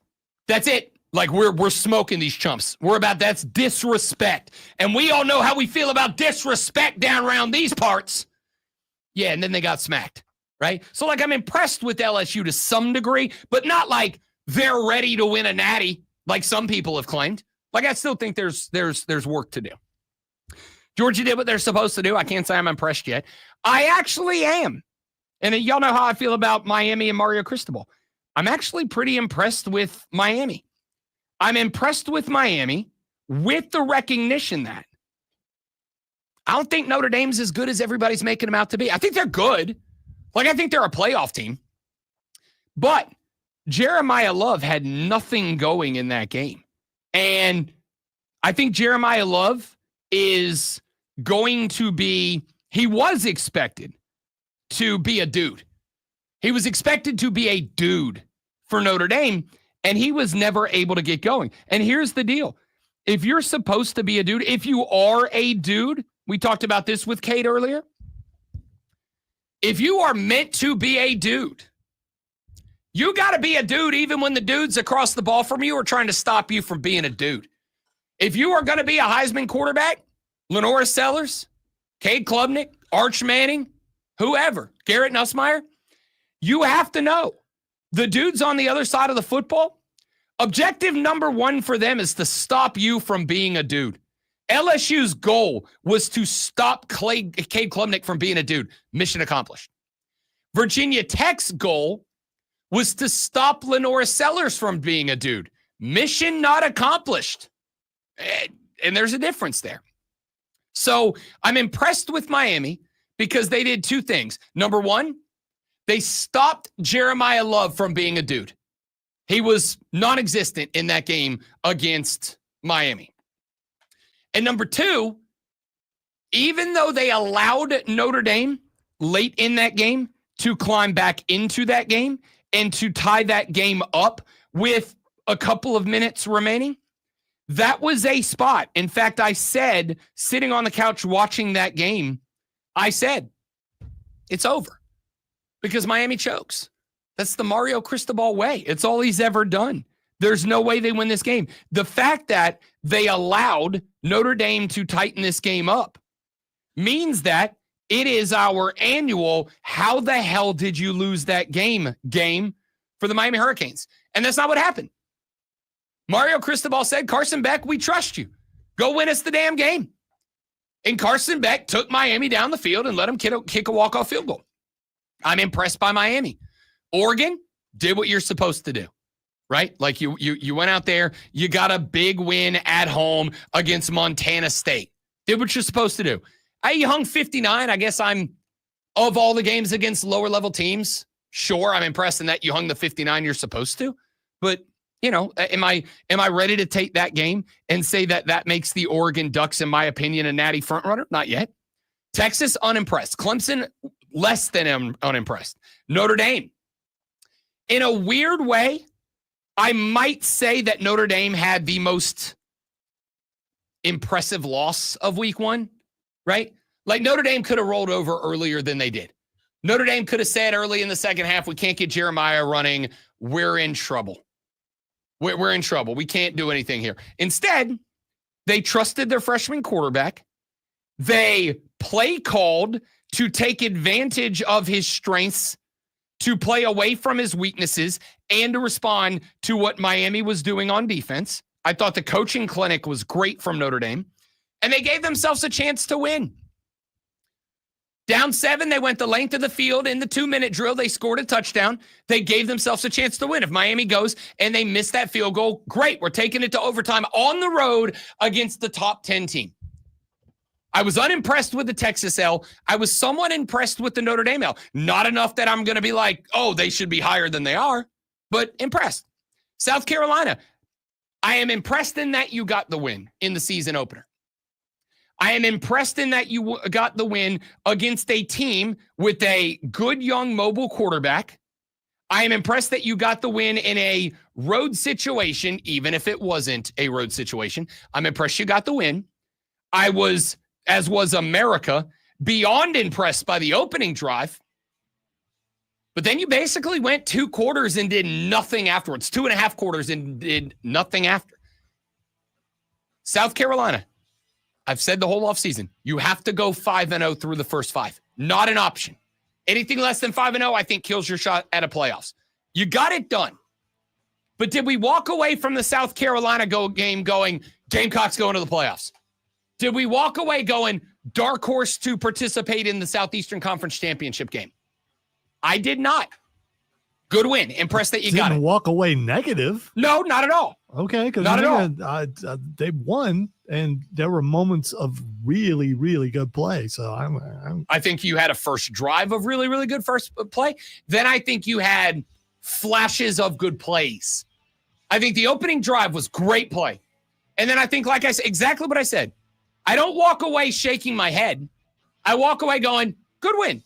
That's it. Like, we're smoking these chumps. That's disrespect. And we all know how we feel about disrespect down around these parts. Yeah, and then they got smacked, right? So, like, I'm impressed with LSU to some degree, but not like they're ready to win a natty like some people have claimed. Like, I still think there's work to do. Georgia did what they're supposed to do. I can't say I'm impressed yet. I actually am. And y'all know how I feel about Miami and Mario Cristobal. I'm actually pretty impressed with Miami. I'm impressed with Miami with the recognition that I don't think Notre Dame's as good as everybody's making them out to be. I think they're good. Like, I think they're a playoff team. But Jeremiah Love had nothing going in that game. And I think Jeremiah Love is going to be, he was expected to be a dude. He was expected to be a dude for Notre Dame, and he was never able to get going. And here's the deal. If you're supposed to be a dude, if you are a dude, we talked about this with Kate earlier. If you are meant to be a dude, you got to be a dude even when the dudes across the ball from you are trying to stop you from being a dude. If you are going to be a Heisman quarterback, Lenora Sellers, Cade Klubnik, Arch Manning, whoever, Garrett Nussmeier, you have to know the dudes on the other side of the football, objective number 1 for them is to stop you from being a dude. LSU's goal was to stop Cade Klubnik from being a dude. Mission accomplished. Virginia Tech's goal was to stop Lenora Sellers from being a dude. Mission not accomplished. And there's a difference there. So I'm impressed with Miami because they did 2 things. Number 1, they stopped Jeremiah Love from being a dude. He was non-existent in that game against Miami. And number 2, even though they allowed Notre Dame late in that game to climb back into that game and to tie that game up with a couple of minutes remaining, that was a spot. In fact, I said, sitting on the couch watching that game, I said, it's over because Miami chokes. That's the Mario Cristobal way. It's all he's ever done. There's no way they win this game. The fact that they allowed Notre Dame to tighten this game up means that it is our annual, how the hell did you lose that game for the Miami Hurricanes? And that's not what happened. Mario Cristobal said, Carson Beck, we trust you. Go win us the damn game. And Carson Beck took Miami down the field and let him kick a walk-off field goal. I'm impressed by Miami. Oregon did what you're supposed to do, right? Like you went out there, you got a big win at home against Montana State. Did what you're supposed to do. You hung 59. I guess of all the games against lower-level teams, sure, I'm impressed in that you hung the 59 you're supposed to. But, am I ready to take that game and say that makes the Oregon Ducks, in my opinion, a natty frontrunner? Not yet. Texas, unimpressed. Clemson, less than unimpressed. Notre Dame. In a weird way, I might say that Notre Dame had the most impressive loss of week 1, right? Like Notre Dame could have rolled over earlier than they did. Notre Dame could have said early in the second half, we can't get Jeremiah running. We're in trouble. We're in trouble. We can't do anything here. Instead, they trusted their freshman quarterback. They play called to take advantage of his strengths, to play away from his weaknesses, and to respond to what Miami was doing on defense. I thought the coaching clinic was great from Notre Dame, and they gave themselves a chance to win. Down 7, they went the length of the field. In the 2-minute drill, they scored a touchdown. They gave themselves a chance to win. If Miami goes and they miss that field goal, great. We're taking it to overtime on the road against the top 10 team. I was unimpressed with the Texas L. I was somewhat impressed with the Notre Dame L. Not enough that I'm going to be like, oh, they should be higher than they are, but impressed. South Carolina, I am impressed in that you got the win in the season opener. I am impressed in that you got the win against a team with a good young mobile quarterback. I am impressed that you got the win in a road situation, even if it wasn't a road situation. I'm impressed you got the win. I was, as was America, beyond impressed by the opening drive. But then you basically went 2 quarters and did nothing afterwards. 2.5 quarters and did nothing after. South Carolina. I've said the whole offseason, you have to go 5-0 through the first 5. Not an option. Anything less than 5-0, I think, kills your shot at a playoffs. You got it done. But did we walk away from the South Carolina game going, Gamecocks going to the playoffs? Did we walk away going, dark horse to participate in the Southeastern Conference Championship game? I did not. Good win. Impressed that you got it. Didn't walk away negative. No, not at all. Okay, because not at all. They won, and there were moments of really, really good play. So I think you had a first drive of really, really good first play. Then I think you had flashes of good plays. I think the opening drive was great play. And then I think, like I said, exactly what I said. I don't walk away shaking my head. I walk away going, good win.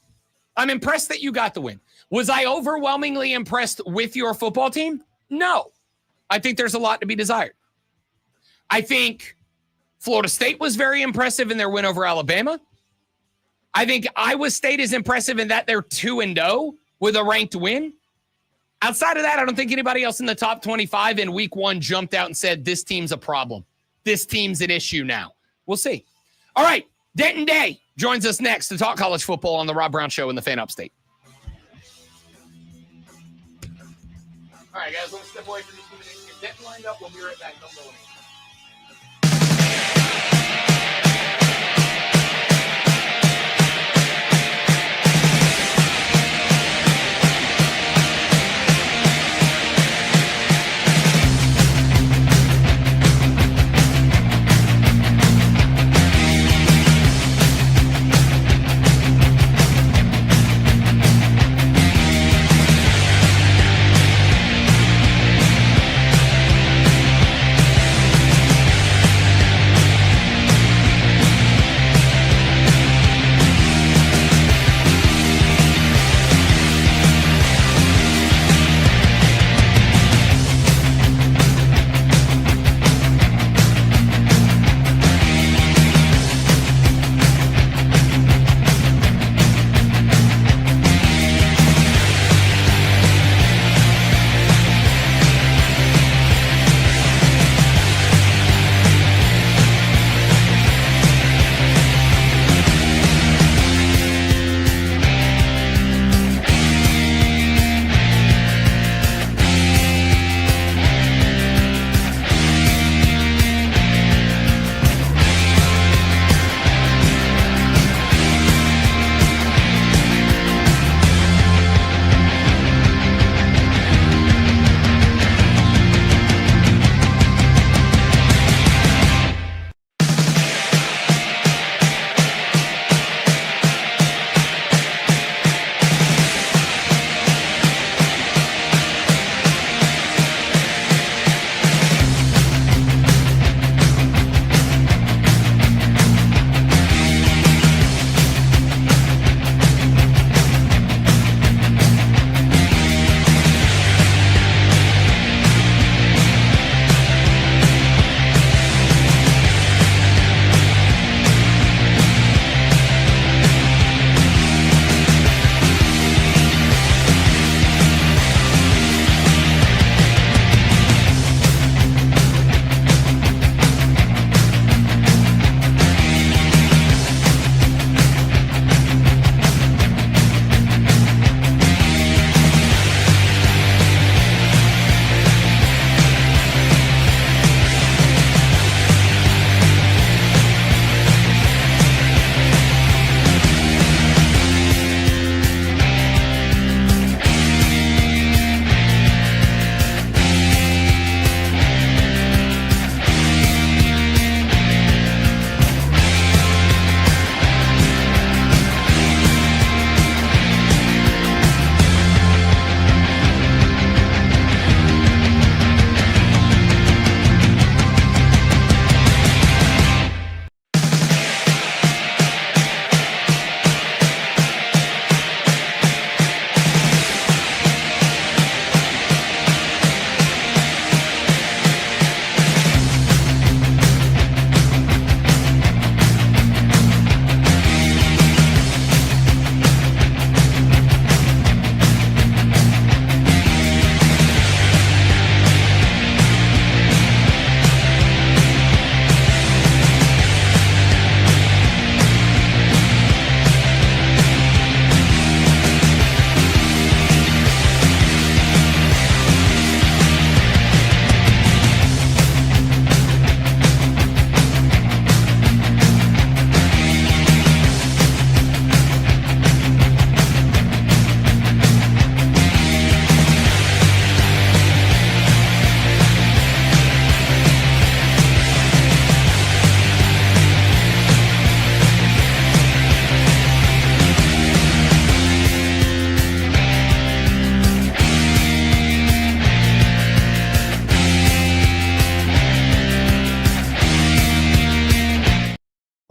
I'm impressed that you got the win. Was I overwhelmingly impressed with your football team? No. I think there's a lot to be desired. I think Florida State was very impressive in their win over Alabama. I think Iowa State is impressive in that they're 2-0 with a ranked win. Outside of that, I don't think anybody else in the top 25 in week 1 jumped out and said, this team's a problem. This team's an issue now. We'll see. All right, Denton Day joins us next to talk college football on the Rob Brown Show in the Fan Upstate. All right, guys, let's step away from this minute. Get Denton lined up. We'll be right back. Don't go anywhere.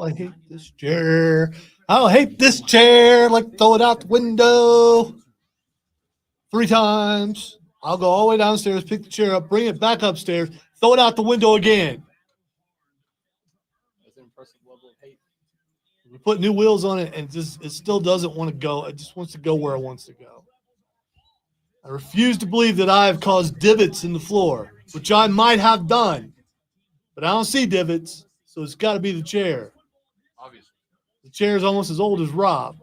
I hate this chair. I hate this chair. Like, throw it out the window 3 times. I'll go all the way downstairs, pick the chair up, bring it back upstairs, throw it out the window again. That's an impressive level of hate. We put new wheels on it, and it still doesn't want to go. It just wants to go where it wants to go. I refuse to believe that I have caused divots in the floor, which I might have done, but I don't see divots, so it's got to be the chair. Obviously. The chair is almost as old as Rob.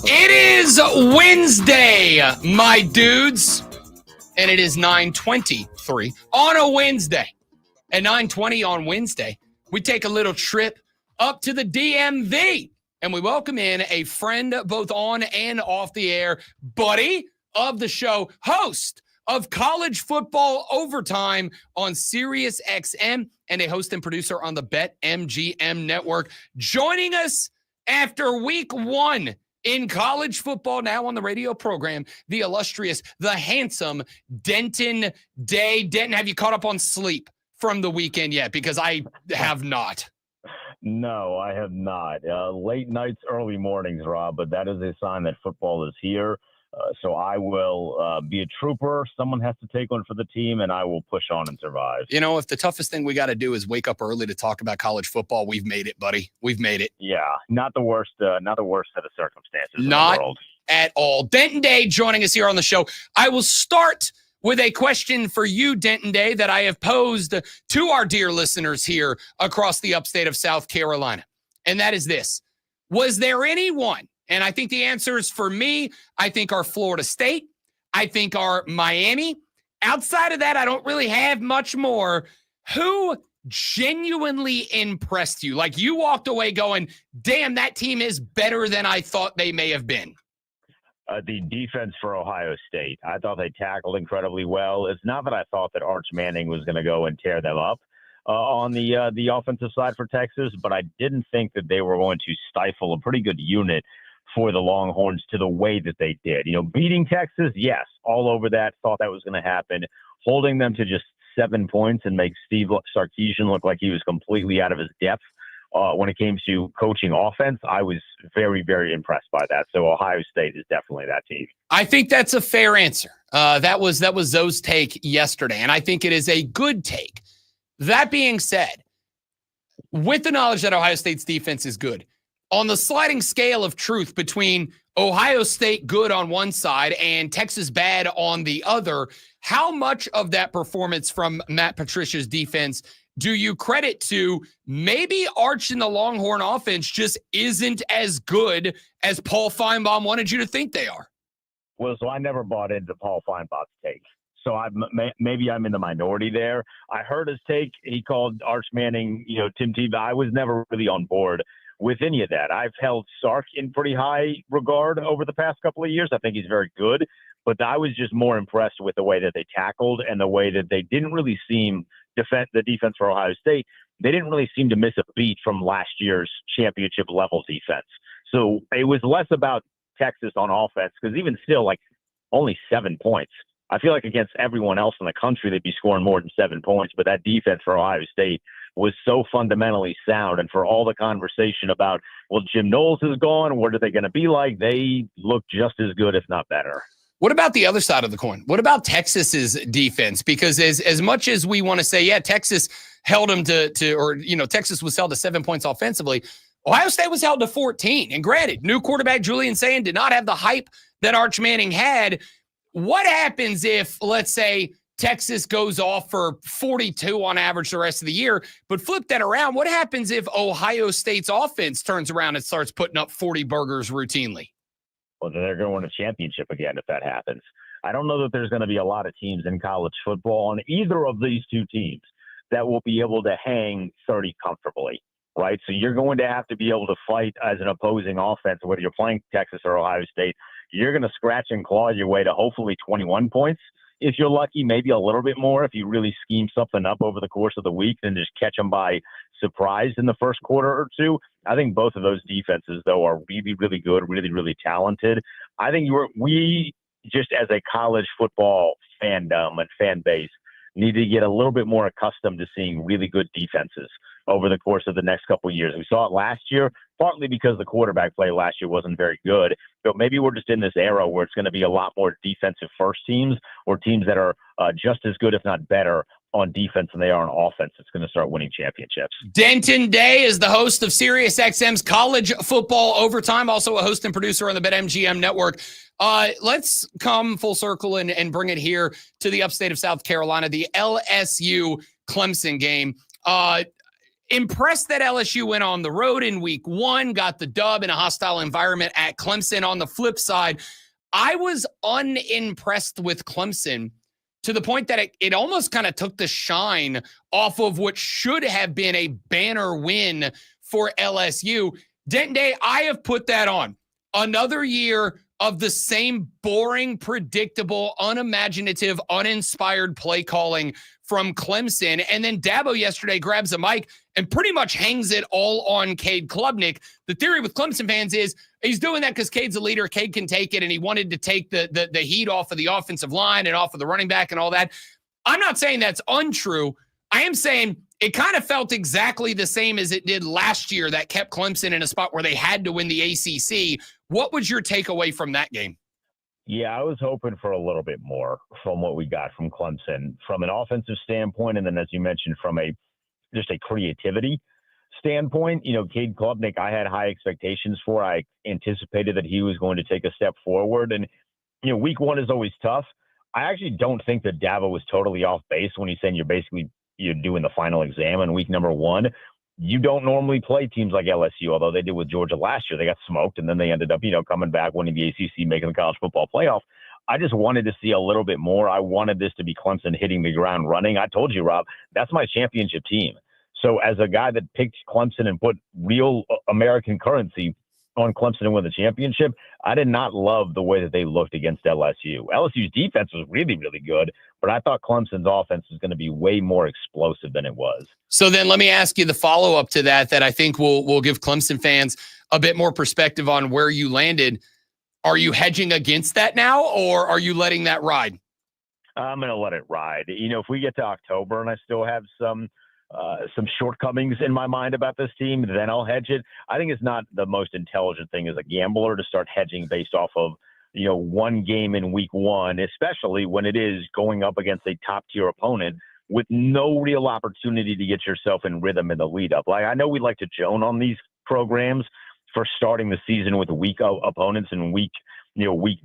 It is Wednesday, my dudes, and it is 9:23 on a Wednesday. At 9:20 on Wednesday, we take a little trip up to the DMV, and we welcome in a friend both on and off the air, buddy of the show, host of College Football Overtime on Sirius XM, and a host and producer on the BetMGM network, joining us after week 1 in college football, now on the radio program, the illustrious, the handsome Denton Day. Denton, have you caught up on sleep from the weekend yet? Because I have not. No, I have not. Late nights, early mornings, Rob, but that is a sign that football is here. So I will be a trooper. Someone has to take one for the team, and I will push on and survive. You know, if the toughest thing we got to do is wake up early to talk about college football, we've made it, buddy. We've made it. Yeah, not the worst set of circumstances in the Not world. at all. Denton Day joining us here on the show. I will start with a question for you, Denton Day, that I have posed to our dear listeners here across the upstate of South Carolina. And that is this. Was there anyone, and I think the answers for me, I think are Florida State, I think are Miami. Outside of that, I don't really have much more. Who genuinely impressed you? Like you walked away going, damn, that team is better than I thought they may have been. The defense for Ohio State. I thought they tackled incredibly well. It's not that I thought that Arch Manning was going to go and tear them up on the offensive side for Texas, but I didn't think that they were going to stifle a pretty good unit for the Longhorns to the way that they did. You know, beating Texas, yes, all over that, thought that was going to happen. Holding them to just 7 points and make Steve Sarkisian look like he was completely out of his depth when it came to coaching offense, I was very, very impressed by that. So Ohio State is definitely that team. I think that's a fair answer. That was Zoe's take yesterday, and I think it is a good take. That being said, with the knowledge that Ohio State's defense is good, on the sliding scale of truth between Ohio State good on one side and Texas bad on the other, how much of that performance from Matt Patricia's defense do you credit to maybe Arch and the Longhorn offense just isn't as good as Paul Feinbaum wanted you to think they are? Well, so I never bought into Paul Feinbaum's take. So maybe I'm in the minority there. I heard his take. He called Arch Manning, Tim Tebow. I was never really on board with any of that. I've held Sark in pretty high regard over the past couple of years. I think he's very good, but I was just more impressed with the way that they tackled and the way that they didn't really seem the defense for Ohio State. They didn't really seem to miss a beat from last year's championship level defense. So it was less about Texas on offense, because even still, like, only 7 points. I feel like against everyone else in the country, they'd be scoring more than 7 points, but that defense for Ohio State was so fundamentally sound. And for all the conversation about, well, Jim Knowles is gone, what are they going to be like? They look just as good, if not better. What about the other side of the coin? What about Texas's defense? Because as much as we want to say, yeah, Texas held them Texas was held to 7 points offensively, Ohio State was held to 14. And granted, new quarterback Julian Sayin did not have the hype that Arch Manning had. What happens if, let's say, Texas goes off for 42 on average the rest of the year, but flip that around? What happens if Ohio State's offense turns around and starts putting up 40 burgers routinely? Well, then they're going to win a championship again if that happens. I don't know that there's going to be a lot of teams in college football on either of these two teams that will be able to hang 30 comfortably, right? So you're going to have to be able to fight as an opposing offense, whether you're playing Texas or Ohio State. You're going to scratch and claw your way to hopefully 21 points. If you're lucky, maybe a little bit more if you really scheme something up over the course of the week, then just catch them by surprised in the first quarter or two. I think both of those defenses, though, are really, really good, really, really talented. I think we just as a college football fandom and fan base need to get a little bit more accustomed to seeing really good defenses over the course of the next couple of years. We saw it last year, partly because the quarterback play last year wasn't very good. But maybe we're just in this era where it's going to be a lot more defensive first teams or teams that are just as good, if not better, on defense than they are on offense. It's going to start winning championships. Denton Day is the host of SiriusXM's College Football Overtime, also a host and producer on the BetMGM network. Let's come full circle and bring it here to the upstate of South Carolina, the LSU Clemson game. Impressed that LSU went on the road in week 1, got the dub in a hostile environment at Clemson. On the flip side, I was unimpressed with Clemson to the point that it almost kind of took the shine off of what should have been a banner win for LSU. Denton Day, I have put that on. Another year of the same boring, predictable, unimaginative, uninspired play calling from Clemson. And then Dabo yesterday grabs a mic and pretty much hangs it all on Cade Klubnik. The theory with Clemson fans is he's doing that because Cade's a leader. Cade can take it, and he wanted to take the heat off of the offensive line and off of the running back and all that. I'm not saying that's untrue. I am saying it kind of felt exactly the same as it did last year that kept Clemson in a spot where they had to win the ACC. What was your takeaway from that game? Yeah, I was hoping for a little bit more from what we got from Clemson from an offensive standpoint. And then, as you mentioned, from just a creativity standpoint, Cade Klubnik, I had high expectations for. I anticipated that he was going to take a step forward. And, week 1 is always tough. I actually don't think that Dabo was totally off base when he's saying you're doing the final exam in week number 1. You don't normally play teams like LSU, although they did with Georgia last year. They got smoked, and then they ended up, coming back, winning the ACC, making the college football playoff. I just wanted to see a little bit more. I wanted this to be Clemson hitting the ground running. I told you, Rob, that's my championship team. So as a guy that picked Clemson and put real American currency on Clemson to win the championship, I did not love the way that they looked against LSU. LSU's defense was really, really good, but I thought Clemson's offense was going to be way more explosive than it was. So then let me ask you the follow-up to that I think will give Clemson fans a bit more perspective on where you landed. Are you hedging against that now, or are you letting that ride? I'm going to let it ride. If we get to October and I still have some shortcomings in my mind about this team, then I'll hedge it. I think it's not the most intelligent thing as a gambler to start hedging based off of, one game in week 1, especially when it is going up against a top tier opponent with no real opportunity to get yourself in rhythm in the lead up. Like, I know we like to joan on these programs for starting the season with weak opponents and weak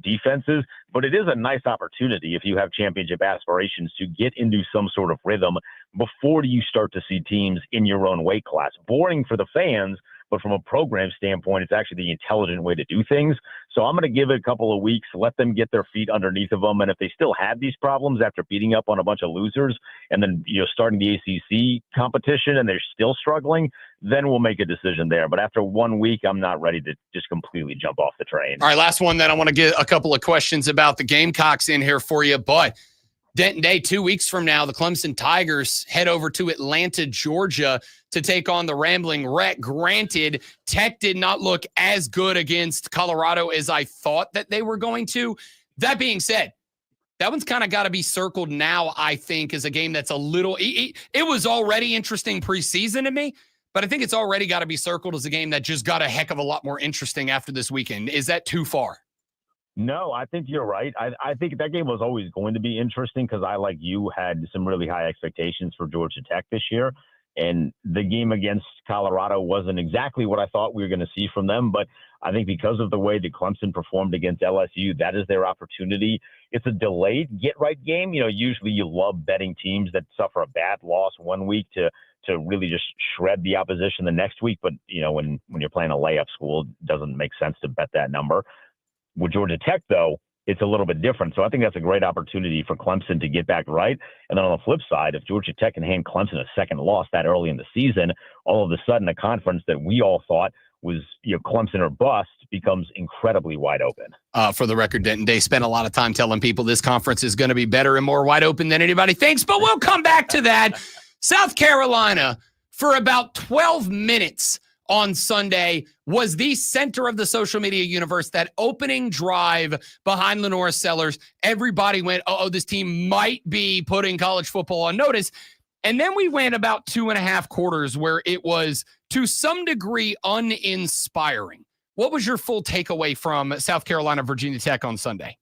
defenses, but it is a nice opportunity if you have championship aspirations to get into some sort of rhythm before you start to see teams in your own weight class. Boring for the fans, but from a program standpoint, it's actually the intelligent way to do things. So I'm going to give it a couple of weeks, let them get their feet underneath of them. And if they still have these problems after beating up on a bunch of losers and then, starting the ACC competition and they're still struggling, then we'll make a decision there. But after 1 week, I'm not ready to just completely jump off the train. All right, last one. Then I want to get a couple of questions about the Gamecocks in here for you. But Denton Day, 2 weeks from now, the Clemson Tigers head over to Atlanta, Georgia to take on the Rambling Wreck. Granted, Tech did not look as good against Colorado as I thought that they were going to. That being said, that one's kind of got to be circled now, I think, as a game that's a little – it was already interesting preseason to me, but I think it's already got to be circled as a game that just got a heck of a lot more interesting after this weekend. Is that too far? No, I think you're right. I think that game was always going to be interesting because I, like you, had some really high expectations for Georgia Tech this year. And the game against Colorado wasn't exactly what I thought we were going to see from them. But I think because of the way that Clemson performed against LSU, that is their opportunity. It's a delayed get-right game. Usually you love betting teams that suffer a bad loss 1 week to really just shred the opposition the next week. But, when you're playing a layup school, it doesn't make sense to bet that number. With Georgia Tech, though, it's a little bit different. So I think that's a great opportunity for Clemson to get back right. And then on the flip side, if Georgia Tech can hand Clemson a second loss that early in the season, all of a sudden a conference that we all thought was Clemson or bust becomes incredibly wide open. For the record, Denton Day spent a lot of time telling people this conference is going to be better and more wide open than anybody thinks, but we'll come back to that. South Carolina for about 12 minutes on Sunday was the center of the social media universe. That opening drive behind Lenora Sellers, everybody went, oh, this team might be putting college football on notice. And then we went about 2.5 quarters where it was, to some degree, uninspiring. What was your full takeaway from South Carolina, Virginia Tech on Sunday?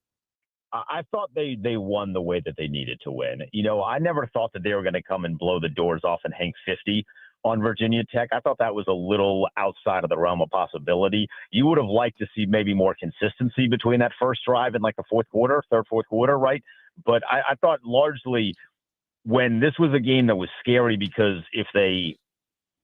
I thought they won the way that they needed to win. You know, I never thought that they were going to come and blow the doors off and hang 50 on Virginia Tech. I thought that was a little outside of the realm of possibility. You would have liked to see maybe more consistency between that first drive and like the fourth quarter, right? But I thought largely when this was a game that was scary, because if they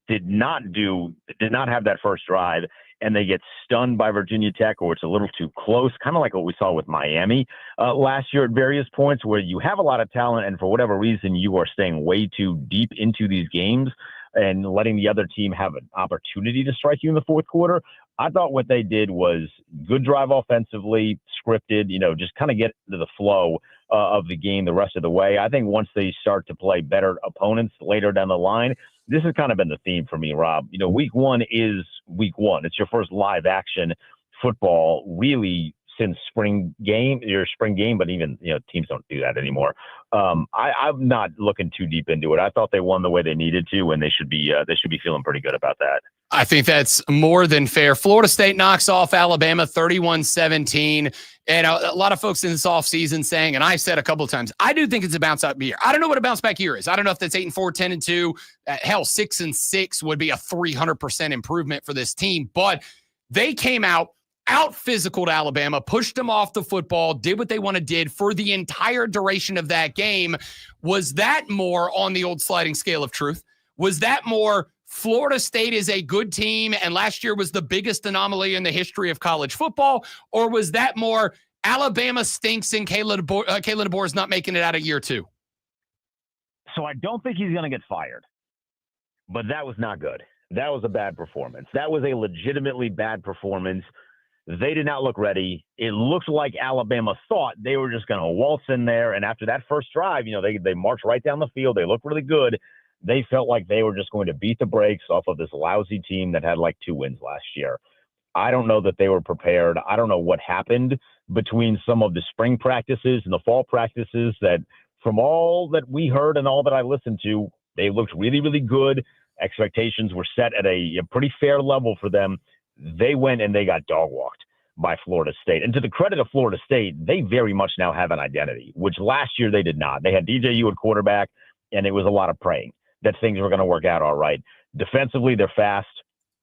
did not have that first drive and they get stunned by Virginia Tech, or it's a little too close, kind of like what we saw with Miami last year at various points, where you have a lot of talent and for whatever reason you are staying way too deep into these games and letting the other team have an opportunity to strike you in the fourth quarter. I thought what they did was good drive offensively, scripted, you know, just kind of get into the flow of the game the rest of the way. I think once they start to play better opponents later down the line, this has kind of been the theme for me, Rob. You know, week one is week one. It's your first live action football really since spring game, but even, you know, teams don't do that anymore. I'm not looking too deep into it. I thought they won the way they needed to, and they should be feeling pretty good about that. I think that's more than fair. Florida State knocks off Alabama 31-17. And a lot of folks in this offseason saying, and I said a couple of times, I do think it's a bounce back year. I don't know what a bounce back year is. I don't know if that's 8-4, 10-2. Hell, 6-6 would be a 300% improvement for this team. But they came out physicaled Alabama, pushed them off the football, did what they did for the entire duration of that game. Was that more on the old sliding scale of truth? Was that more Florida State is a good team and last year was the biggest anomaly in the history of college football? Or was that more Alabama stinks and Kalen DeBoer is not making it out of year two? So I don't think he's going to get fired, but that was not good. That was a bad performance. That was a legitimately bad performance. They did not look ready. It looked like Alabama thought they were just going to waltz in there. And after that first drive, you know, they marched right down the field. They looked really good. They felt like they were just going to beat the brakes off of this lousy team that had like 2 wins last year. I don't know that they were prepared. I don't know what happened between some of the spring practices and the fall practices that, from all that we heard and all that I listened to, they looked really, really good. Expectations were set at a pretty fair level for them. They went and they got dog walked by Florida State. And to the credit of Florida State, they very much now have an identity, which last year they did not. They had DJU at quarterback, and it was a lot of praying that things were going to work out all right. Defensively, they're fast.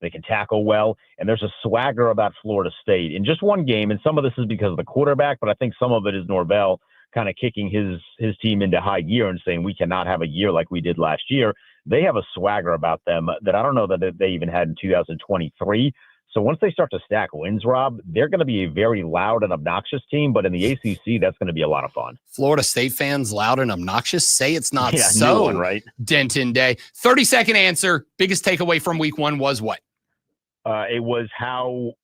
They can tackle well. And there's a swagger about Florida State. In just one game, and some of this is because of the quarterback, but I think some of it is Norvell kind of kicking his team into high gear and saying we cannot have a year like we did last year. They have a swagger about them that I don't know that they even had in 2023. So once they start to stack wins, Rob, they're going to be a very loud and obnoxious team. But in the ACC, that's going to be a lot of fun. Florida State fans, loud and obnoxious? Say it's not new one, right? Denton Day. 30-second answer. Biggest takeaway from week one was what? It was how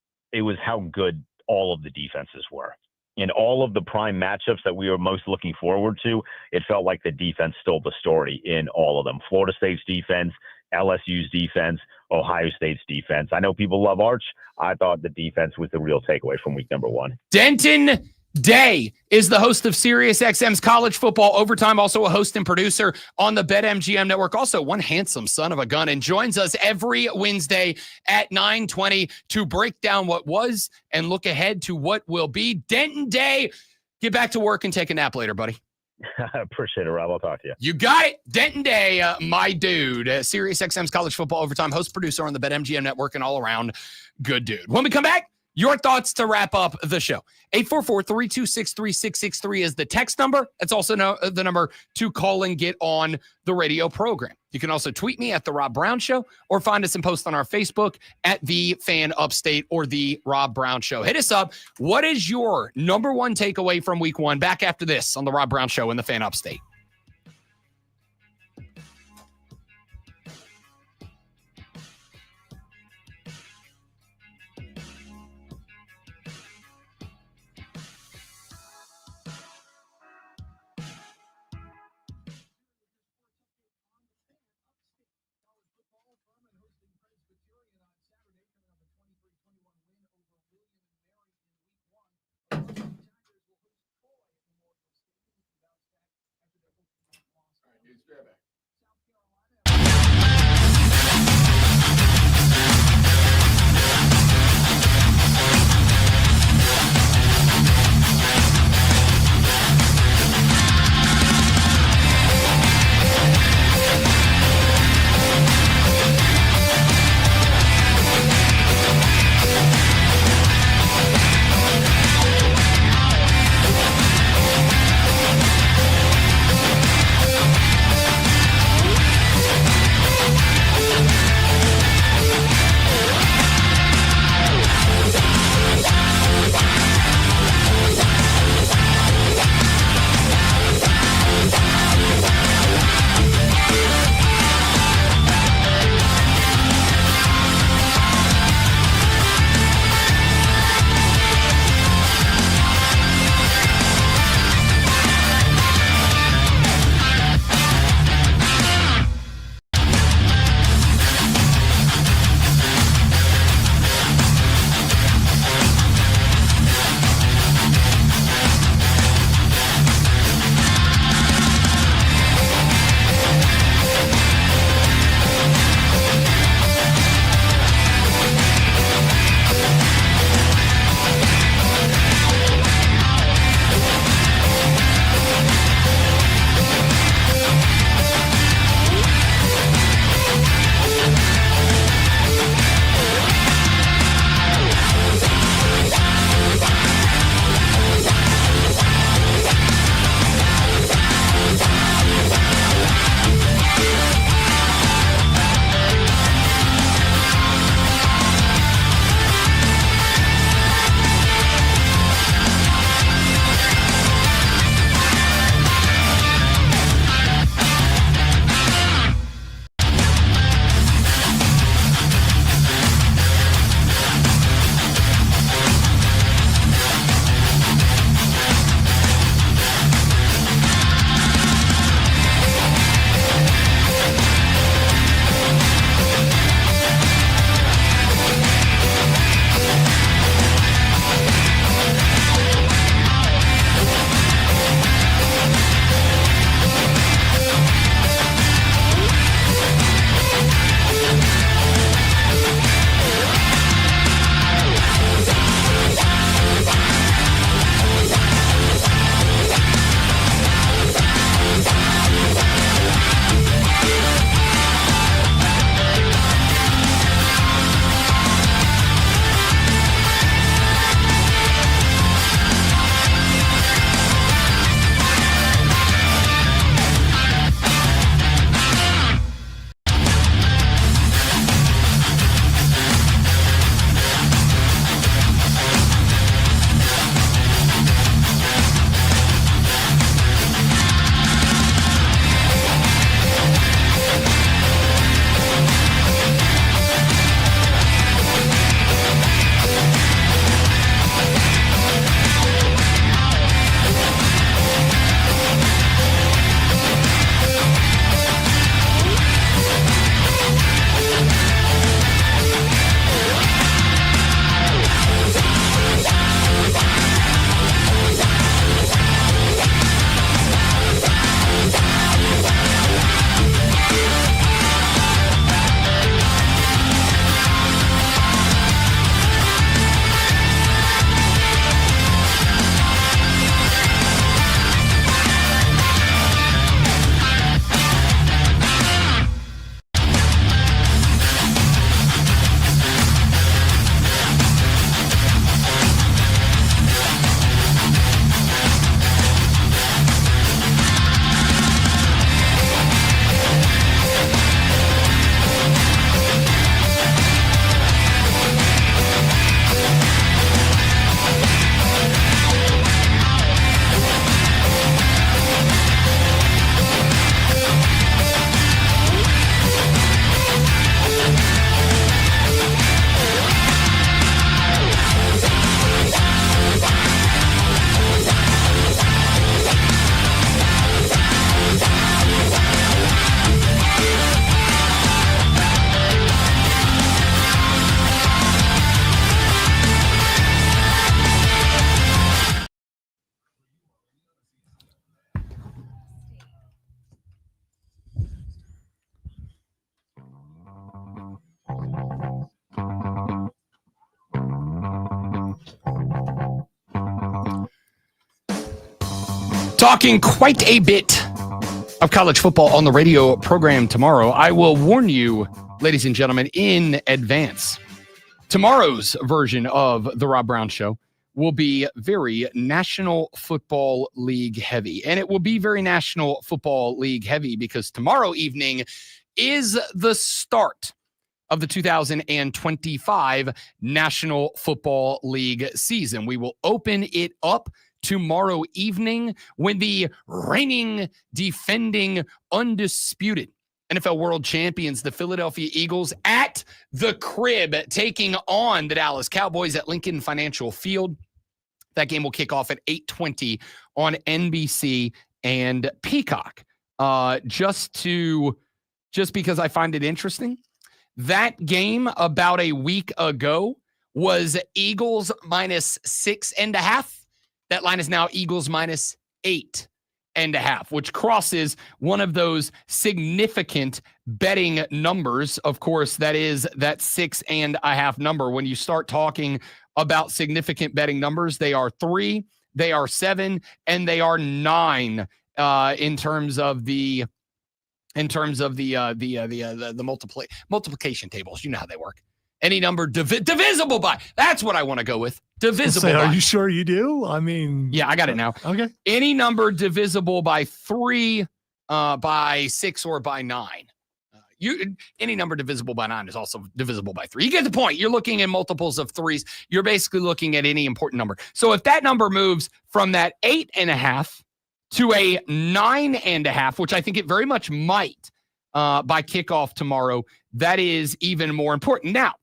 good all of the defenses were. In all of the prime matchups that we were most looking forward to, it felt like the defense stole the story in all of them. Florida State's defense, LSU's defense, Ohio State's defense. I know people love Arch. I thought the defense was the real takeaway from week number one. Denton Day is the host of SiriusXM's College Football Overtime, also a host and producer on the BetMGM network, also one handsome son of a gun, and joins us every Wednesday at 9:20 to break down what was and look ahead to what will be. Denton Day, get back to work and take a nap later, buddy. I appreciate it, Rob. I'll talk to you. You got it. Denton Day, my dude. SiriusXM's College Football Overtime, host, producer on the BetMGM network, and all around good dude. When we come back, your thoughts to wrap up the show. 844-326-3663 is the text number. That's also the number to call and get on the radio program. You can also tweet me at The Rob Brown Show or find us and post on our Facebook at The Fan Upstate or The Rob Brown Show. Hit us up. What is your number one takeaway from week one? Back after this on The Rob Brown Show and The Fan Upstate. Talking quite a bit of college football on the radio program tomorrow. I will warn you, ladies and gentlemen, in advance. Tomorrow's version of the Rob Brown Show will be very National Football League heavy. And it will be very National Football League heavy because tomorrow evening is the start of the 2025 National Football League season. We will open it up tomorrow evening when the reigning, defending, undisputed NFL world champions, the Philadelphia Eagles, at the crib, taking on the Dallas Cowboys at Lincoln Financial Field. That game will kick off at 8:20 on NBC and Peacock. Just because I find it interesting, that game about a week ago was Eagles minus 6.5. That line is now Eagles minus 8.5, which crosses one of those significant betting numbers. Of course, that is that 6.5 number. When you start talking about significant betting numbers, they are 3, they are 7, and they are 9 in terms of the multiplication tables. You know how they work. Any number divisible by. That's what I want to go with. Divisible by. Are you sure you do? I mean. Yeah, I got it now. Okay. Any number divisible by 3, by 6, or by 9. Any number divisible by 9 is also divisible by 3. You get the point. You're looking at multiples of 3s. You're basically looking at any important number. So if that number moves from that 8.5 to a 9.5, which I think it very much might by kickoff tomorrow, that is even more important. Now,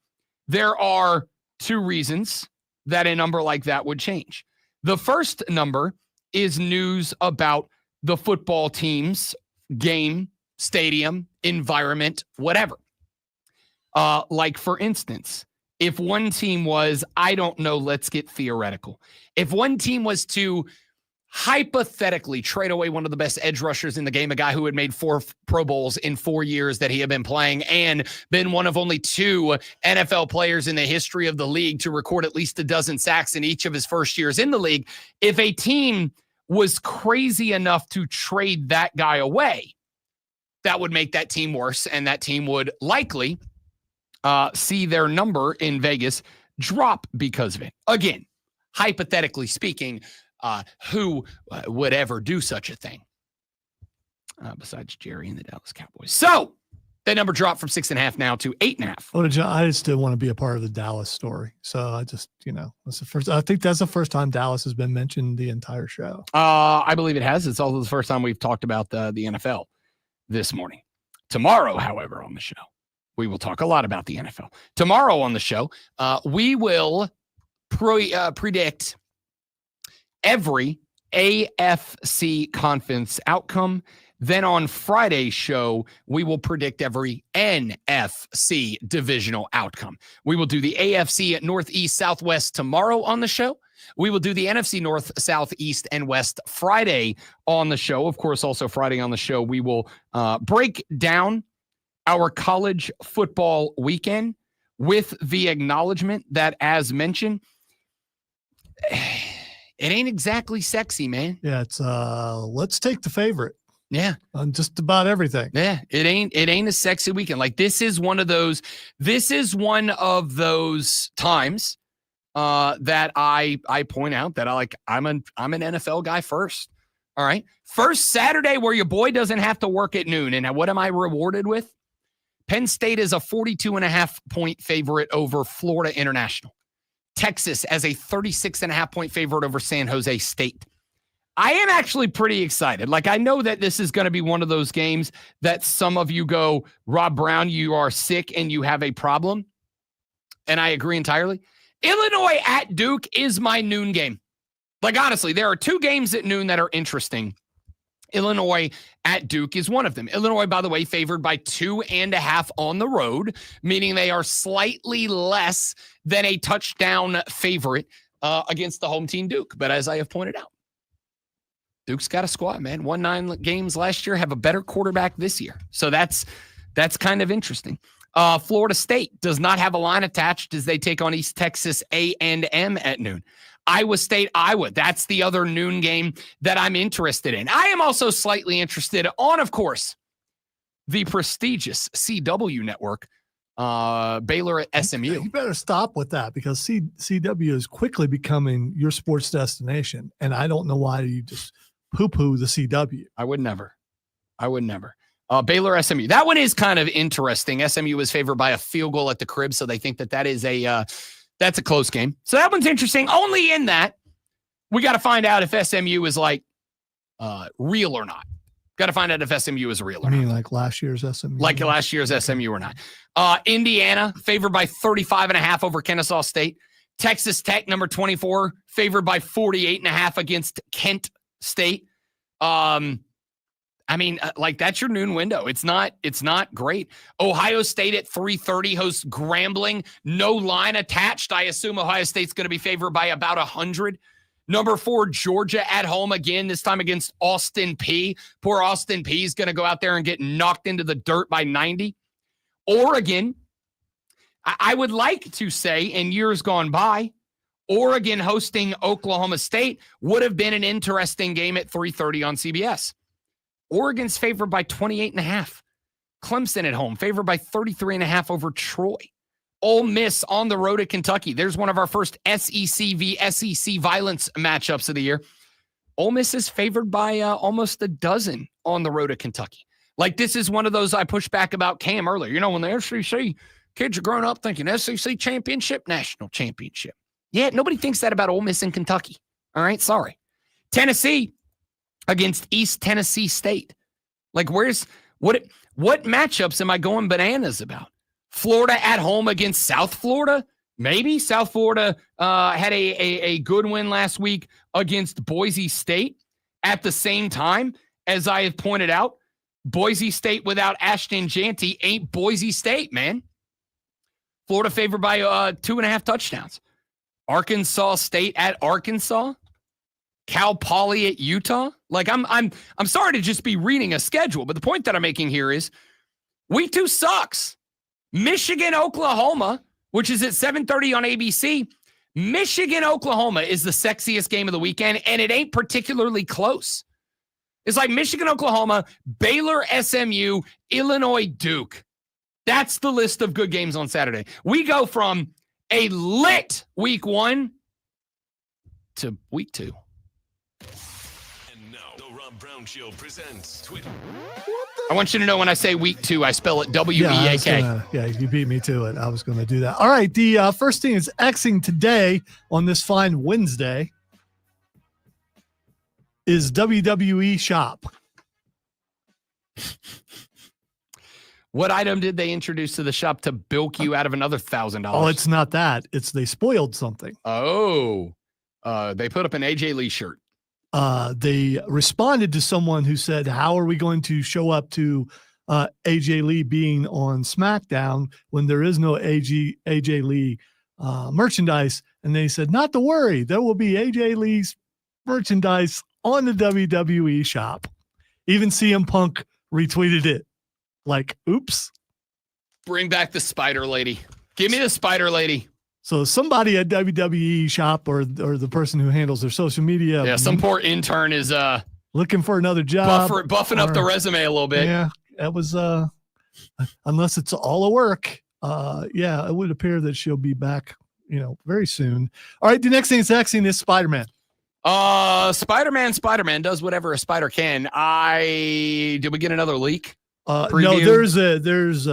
there are 2 reasons that a number like that would change. The first number is news about the football team's game, stadium, environment, whatever. Like, for instance, if one team was, I don't know, let's get theoretical. If one team was to hypothetically trade away one of the best edge rushers in the game, a guy who had made 4 Pro Bowls in 4 years that he had been playing and been one of only 2 NFL players in the history of the league to record at least a dozen sacks in each of his first years in the league. If a team was crazy enough to trade that guy away, that would make that team worse, and that team would likely see their number in Vegas drop because of it. Again, hypothetically speaking, who would ever do such a thing besides Jerry and the Dallas Cowboys? So that number dropped from 6.5 now to 8.5. Well, I just didn't want to be a part of the Dallas story. So I just, that's the first. I think that's the first time Dallas has been mentioned the entire show. I believe it has. It's also the first time we've talked about the NFL this morning. Tomorrow, however, on the show, we will talk a lot about the NFL. Tomorrow on the show, we will predict every AFC conference outcome. Then on Friday's show, we will predict every NFC divisional outcome. We will do the AFC Northeast, Southwest tomorrow on the show. We will do the NFC North, South, East, and West Friday on the show. Of course, also Friday on the show, we will break down our college football weekend with the acknowledgement that, as mentioned, it ain't exactly sexy, man. Yeah, it's let's take the favorite. Yeah. On just about everything. Yeah, it ain't a sexy weekend. Like, this is one of those times that I point out that I'm an NFL guy first. All right. First Saturday where your boy doesn't have to work at noon. And what am I rewarded with? Penn State is a 42.5 point favorite over Florida International. Texas as a 36.5 point favorite over San Jose State. I am actually pretty excited. Like, I know that this is going to be one of those games that some of you go, Rob Brown, you are sick and you have a problem. And I agree entirely. Illinois at Duke is my noon game. Like, honestly, there are 2 games at noon that are interesting. Illinois at Duke is one of them. Illinois, by the way, favored by 2.5 on the road, meaning they are slightly less than a touchdown favorite against the home team Duke. But as I have pointed out, Duke's got a squad, man. Won 9 games last year, have a better quarterback this year. So that's kind of interesting. Florida State does not have a line attached as they take on East Texas A&M at noon. Iowa State, Iowa. That's the other noon game that I'm interested in. I am also slightly interested on, of course, the prestigious CW network, Baylor at SMU. You better stop with that because CW is quickly becoming your sports destination. And I don't know why you just poo-poo the CW. I would never. Baylor SMU. That one is kind of interesting. SMU was favored by a field goal at the crib, so they think that is that's a close game. So that one's interesting. Only in that we got to find out if SMU is like real or not. Got to find out if SMU is real or not. Like last year's SMU? Like last year's SMU or not. Indiana, favored by 35.5 over Kennesaw State. Texas Tech, number 24, favored by 48.5 against Kent State. That's your noon window. It's not great. Ohio State at 3:30 hosts Grambling. No line attached. I assume Ohio State's going to be favored by about 100. Number 4, Georgia at home again, this time against Austin Peay. Poor Austin Peay is going to go out there and get knocked into the dirt by 90. Oregon, I would like to say in years gone by, Oregon hosting Oklahoma State would have been an interesting game at 3:30 on CBS. Oregon's favored by 28.5. Clemson at home, favored by 33.5 over Troy. Ole Miss on the road at Kentucky. There's one of our first SEC v. SEC violence matchups of the year. Ole Miss is favored by almost a dozen on the road at Kentucky. Like, this is one of those I pushed back about Cam earlier. You know, when the SEC kids are growing up thinking SEC championship, national championship. Yeah, nobody thinks that about Ole Miss and Kentucky. All right, sorry. Tennessee against East Tennessee State. Like, what matchups am I going bananas about? Florida at home against South Florida? Maybe. South Florida had a good win last week against Boise State. At the same time, as I have pointed out, Boise State without Ashton Jeanty ain't Boise State, man. Florida favored by 2.5 touchdowns. Arkansas State at Arkansas. Cal Poly at Utah. Like, I'm sorry to just be reading a schedule, but the point that I'm making here is week 2 sucks. Michigan, Oklahoma, which is at 7:30 on ABC. Michigan, Oklahoma is the sexiest game of the weekend, and it ain't particularly close. It's like Michigan, Oklahoma, Baylor, SMU, Illinois, Duke. That's the list of good games on Saturday. We go from a lit week 1 to week 2. And now, the Rob Brown Show presents Twitter. I want you to know when I say week 2, I spell it W-E-A-K. Yeah, you beat me to it. I was going to do that. All right, the first thing is Xing today on this fine Wednesday is WWE Shop. What item did they introduce to the shop to bilk you out of another $1,000? Oh, it's not that. It's they spoiled something. Oh, they put up an AJ Lee shirt. They responded to someone who said, how are we going to show up to AJ Lee being on SmackDown when there is no AJ Lee merchandise? And they said, not to worry. There will be AJ Lee's merchandise on the WWE Shop. Even CM Punk retweeted it. Like, oops. Bring back the Spider Lady. Give me the Spider Lady. So somebody at WWE Shop or the person who handles their social media. Yeah, some poor intern is looking for another job. Buffing up the resume a little bit. Yeah, that was unless it's all a work. Yeah, it would appear that she'll be back, very soon. All right, the next thing is Spider-Man. Spider-Man does whatever a spider can. Did we get another leak? No, there's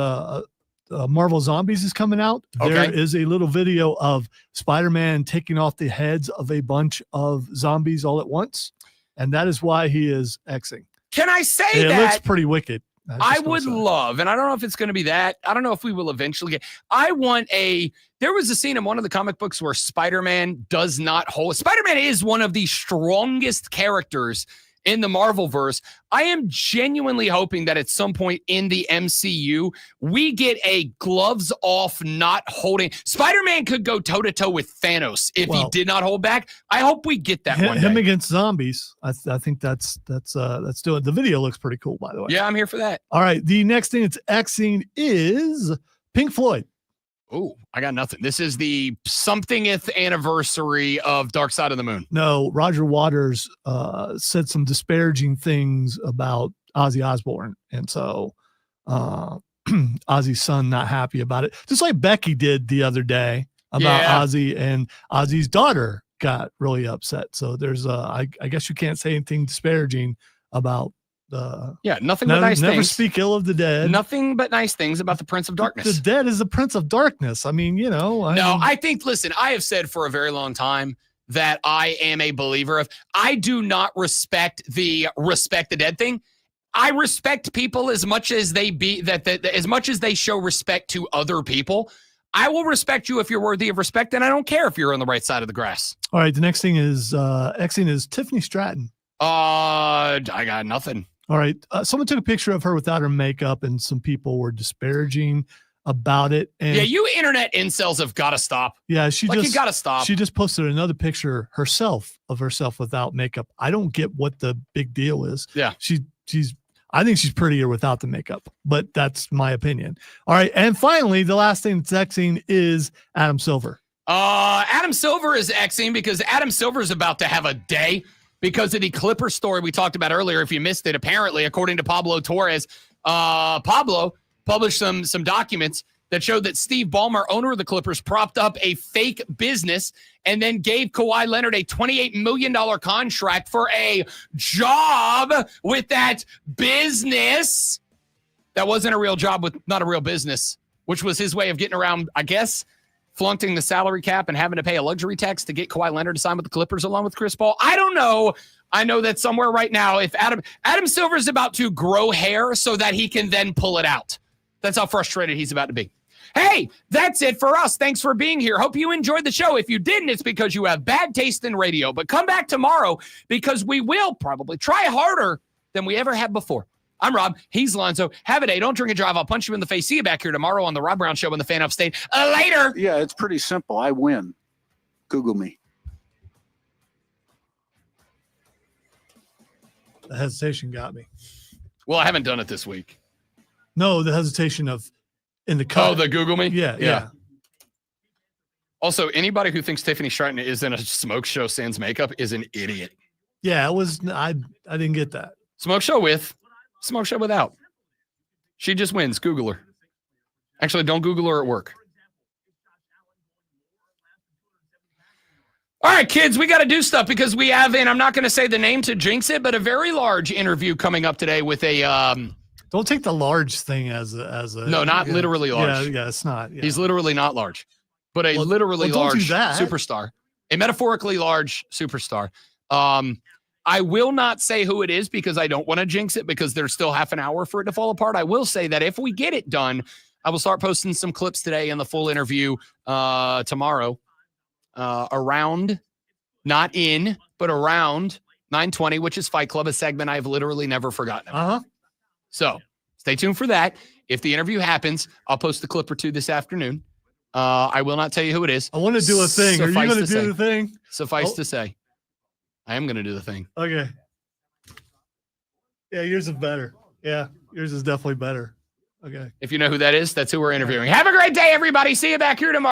Marvel Zombies is coming out. Okay. There is a little video of Spider-Man taking off the heads of a bunch of zombies all at once. And that is why he is Xing. Can I say it that? It looks pretty wicked. I would love, and I don't know if it's going to be that. I don't know if we will eventually get. There was a scene in one of the comic books where Spider-Man does not hold. Spider-Man is one of the strongest characters in the Marvelverse. I am genuinely hoping that at some point in the MCU, we get a gloves off, not holding. Spider-Man could go toe-to-toe with Thanos if he did not hold back. I hope we get that one day. Him against zombies. I think that's doing. The video looks pretty cool, by the way. Yeah, I'm here for that. All right. The next thing it's Xing is Pink Floyd. Oh, I got nothing. This is the somethingth anniversary of Dark Side of the Moon. No, Roger Waters said some disparaging things about Ozzy Osbourne. And so Ozzy's son not happy about it. Just like Becky did the other day about Ozzy, and Ozzy's daughter got really upset. So there's I guess you can't say anything disparaging about nothing but nice never things. Speak ill of the dead. Nothing but nice things about the Prince of Darkness. The dead is the Prince of Darkness. I mean, I think, listen, I have said for a very long time that I am a believer of, I do not respect the dead thing. I respect people as much as they as much as they show respect to other people. I will respect you if you're worthy of respect, and I don't care if you're on the right side of the grass. All right, the next thing is Xing is Tiffany Stratton. I got nothing. All right. Someone took a picture of her without her makeup, and some people were disparaging about it. And you internet incels have got to stop. Yeah, you got to stop. She just posted another picture of herself without makeup. I don't get what the big deal is. Yeah. I think she's prettier without the makeup, but that's my opinion. All right. And finally, the last thing that's Xing is Adam Silver. Adam Silver is Xing because Adam Silver is about to have a day. Because of the Clipper story we talked about earlier, if you missed it, apparently, according to Pablo Torres, Pablo published some documents that showed that Steve Ballmer, owner of the Clippers, propped up a fake business and then gave Kawhi Leonard a $28 million contract for a job with that business. That wasn't a real job with not a real business, which was his way of getting around, I guess, flaunting the salary cap and having to pay a luxury tax to get Kawhi Leonard to sign with the Clippers along with Chris Paul. I don't know. I know that somewhere right now, if Adam Silver is about to grow hair so that he can then pull it out. That's how frustrated he's about to be. Hey, that's it for us. Thanks for being here. Hope you enjoyed the show. If you didn't, it's because you have bad taste in radio. But come back tomorrow because we will probably try harder than we ever have before. I'm Rob. He's Lonzo. Have a day. Don't drink and drive. I'll punch you in the face. See you back here tomorrow on the Rob Brown Show on the Fan Upstate. Later. Yeah, it's pretty simple. I win. Google me. The hesitation got me. Well, I haven't done it this week. No, the hesitation of in the cut. Oh, the Google me? Yeah. Also, anybody who thinks Tiffany Stratton is in a smoke show sans makeup is an idiot. Yeah, it was. I didn't get that. Smoke show with, smoke show without. She just wins. Google her. Actually, don't Google her at work. All right, kids, we got to do stuff because we have, and I'm not going to say the name to jinx it, but a very large interview coming up today with a. Don't take the large thing as a. No, not literally large. Yeah, it's not. Yeah. He's literally not large, but a literally large superstar, a metaphorically large superstar. I will not say who it is because I don't want to jinx it because there's still half an hour for it to fall apart. I will say that if we get it done, I will start posting some clips today and the full interview tomorrow around, not in, but around 9:20, which is Fight Club, a segment I've literally never forgotten about. So stay tuned for that. If the interview happens, I'll post a clip or two this afternoon. I will not tell you who it is. I want to do a thing. Are you going to do the thing? Suffice to say, I am going to do the thing. Okay. Yeah, yours is better. Yeah, yours is definitely better. Okay. If you know who that is, that's who we're interviewing. Have a great day, everybody. See you back here tomorrow.